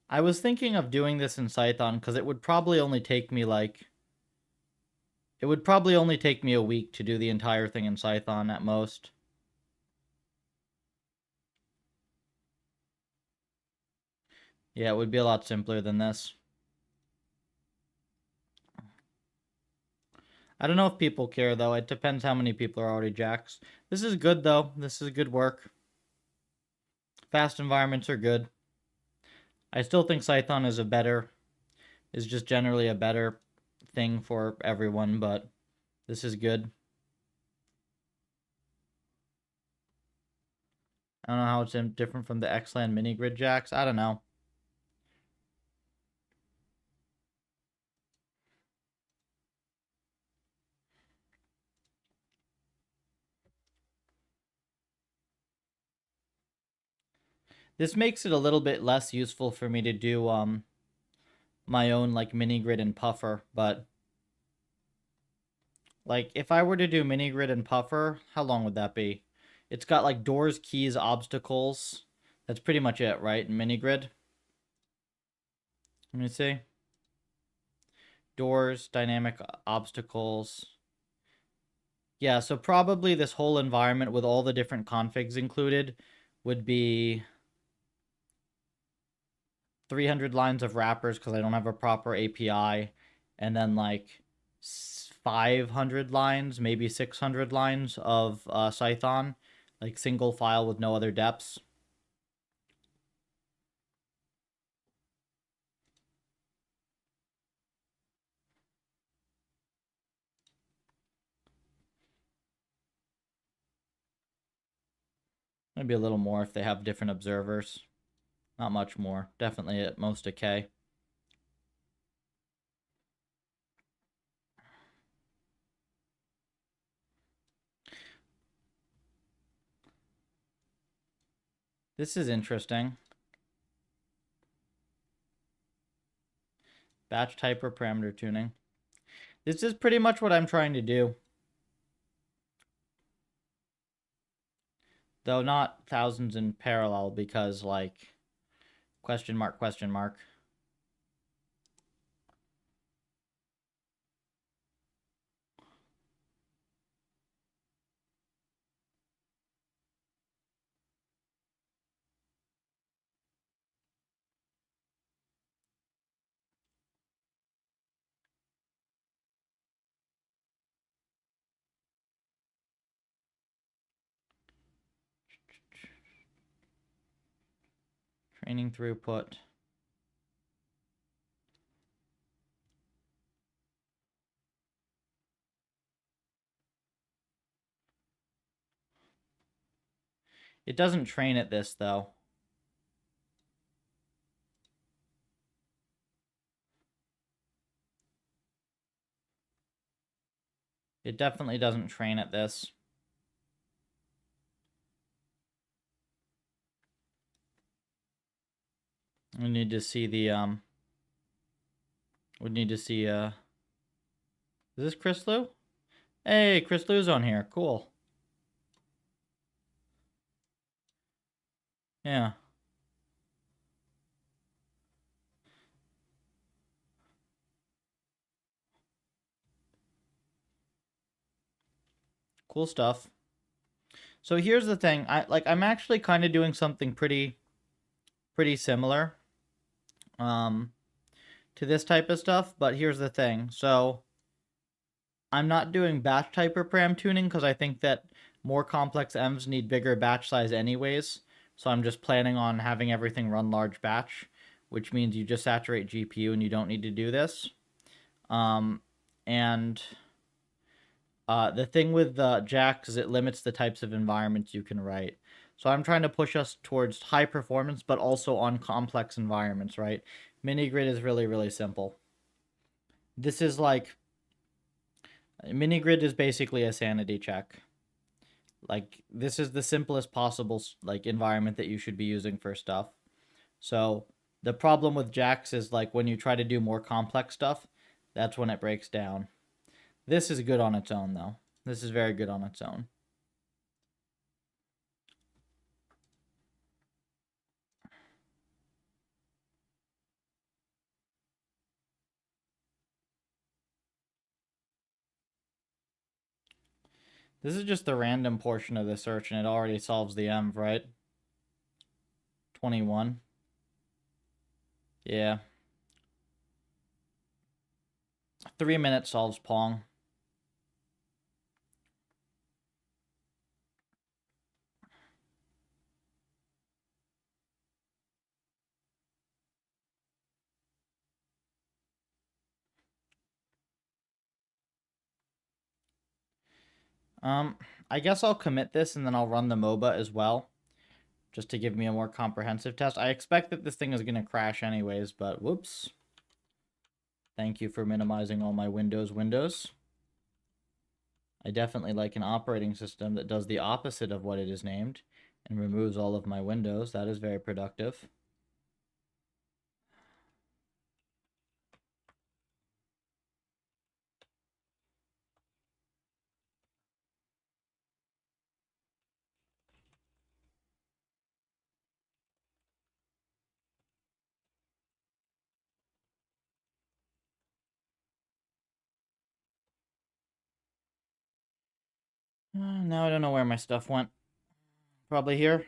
I was thinking of doing this in Python because it would probably only take me a week to do the entire thing in Python at most. Yeah, it would be a lot simpler than this. I don't know if people care, though. It depends how many people are already jacks. This is good, though. This is good work. Fast environments are good. I still think Python is just generally a better thing for everyone, but this is good. I don't know how it's different from the Xland mini grid jacks. I don't know. This makes it a little bit less useful for me to do my own like mini grid and puffer, but like if I were to do mini grid and puffer, how long would that be? It's got like doors, keys, obstacles. That's pretty much it, right? Mini grid. Let me see. Doors, dynamic obstacles. Yeah, so probably this whole environment with all the different configs included would be 300 lines of wrappers because I don't have a proper API, and then like 500 lines, maybe 600 lines of Python, like single file with no other depths. Maybe a little more if they have different observers. Not much more. Definitely at most a K. This is interesting. Batch type or parameter tuning. This is pretty much what I'm trying to do. Though not thousands in parallel because like question mark, question mark. Training throughput. It doesn't train at this though. It definitely doesn't train at this. We need to see the we need to see is this Chris Lou? Hey, Chris Lou's on here. Cool. Yeah. Cool stuff. So here's the thing. I'm actually kind of doing something pretty similar to this type of stuff, but here's the thing. So I'm not doing batch type or param tuning because I think that more complex envs need bigger batch size anyways. So I'm just planning on having everything run large batch, which means you just saturate GPU and you don't need to do this. And the thing with Jax is it limits the types of environments you can write. So I'm trying to push us towards high performance, but also on complex environments, right? Mini grid is really, really simple. This is like, mini grid is basically a sanity check. Like, this is the simplest possible like environment that you should be using for stuff. So the problem with jacks is like when you try to do more complex stuff, that's when it breaks down. This is good on its own though. This is very good on its own. This is just the random portion of the search and it already solves the env, right? 21. Yeah. 3 minutes solves Pong. I guess I'll commit this and then I'll run the MOBA as well, just to give me a more comprehensive test. I expect that this thing is going to crash anyways, but whoops. Thank you for minimizing all my windows. I definitely like an operating system that does the opposite of what it is named and removes all of my windows. That is very productive. Now I don't know where my stuff went. Probably here.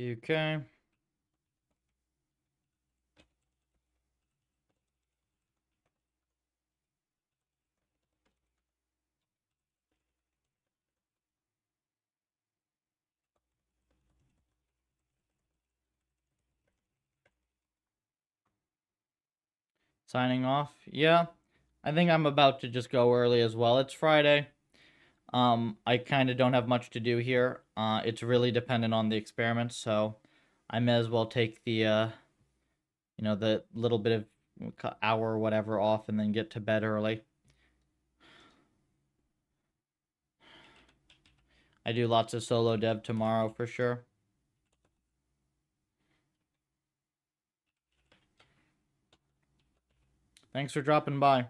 Okay. Signing off. Yeah. I think I'm about to just go early as well. It's Friday. I kind of don't have much to do here. It's really dependent on the experiments, so I may as well take the the little bit of hour or whatever off and then get to bed early. I do lots of solo dev tomorrow for sure. Thanks for dropping by.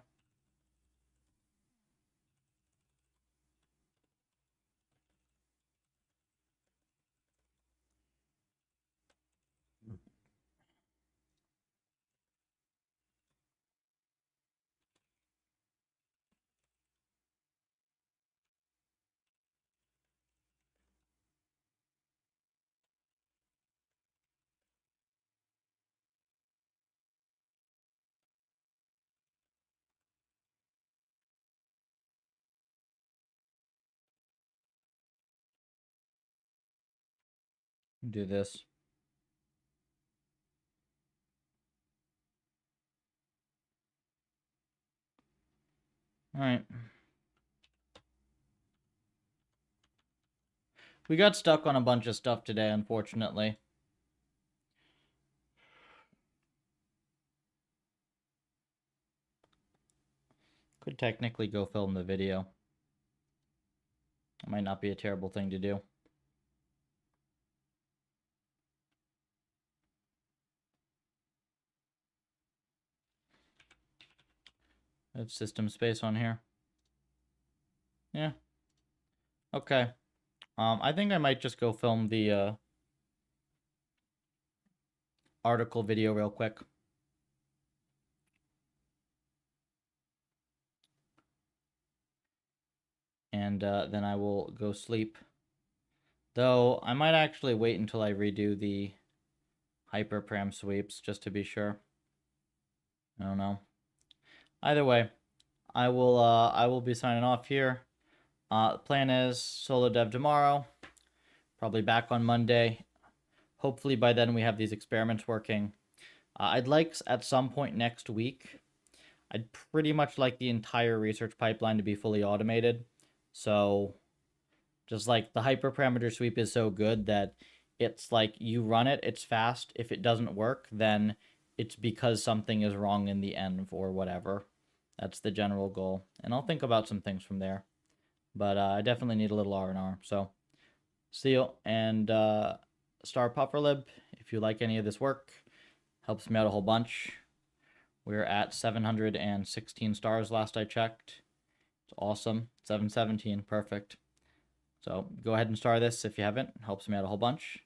Do this. All right. We got stuck on a bunch of stuff today, unfortunately. Could technically go film the video. It might not be a terrible thing to do. I have system space on here. Yeah. Okay. I think I might just go film the article video real quick. And then I will go sleep. Though, I might actually wait until I redo the hyperparam sweeps, just to be sure. I don't know. Either way, I will be signing off here. Plan is solo dev tomorrow, probably back on Monday. Hopefully by then we have these experiments working. I'd like at some point next week, I'd pretty much like the entire research pipeline to be fully automated. So just like the hyperparameter sweep is so good that it's like you run it, it's fast. If it doesn't work, then it's because something is wrong in the env or whatever. That's the general goal. And I'll think about some things from there. But I definitely need a little R&R. So see you. And star Pufferlib if you like any of this work. Helps me out a whole bunch. We're at 716 stars last I checked. It's awesome. 717, perfect. So go ahead and star this if you haven't. It helps me out a whole bunch.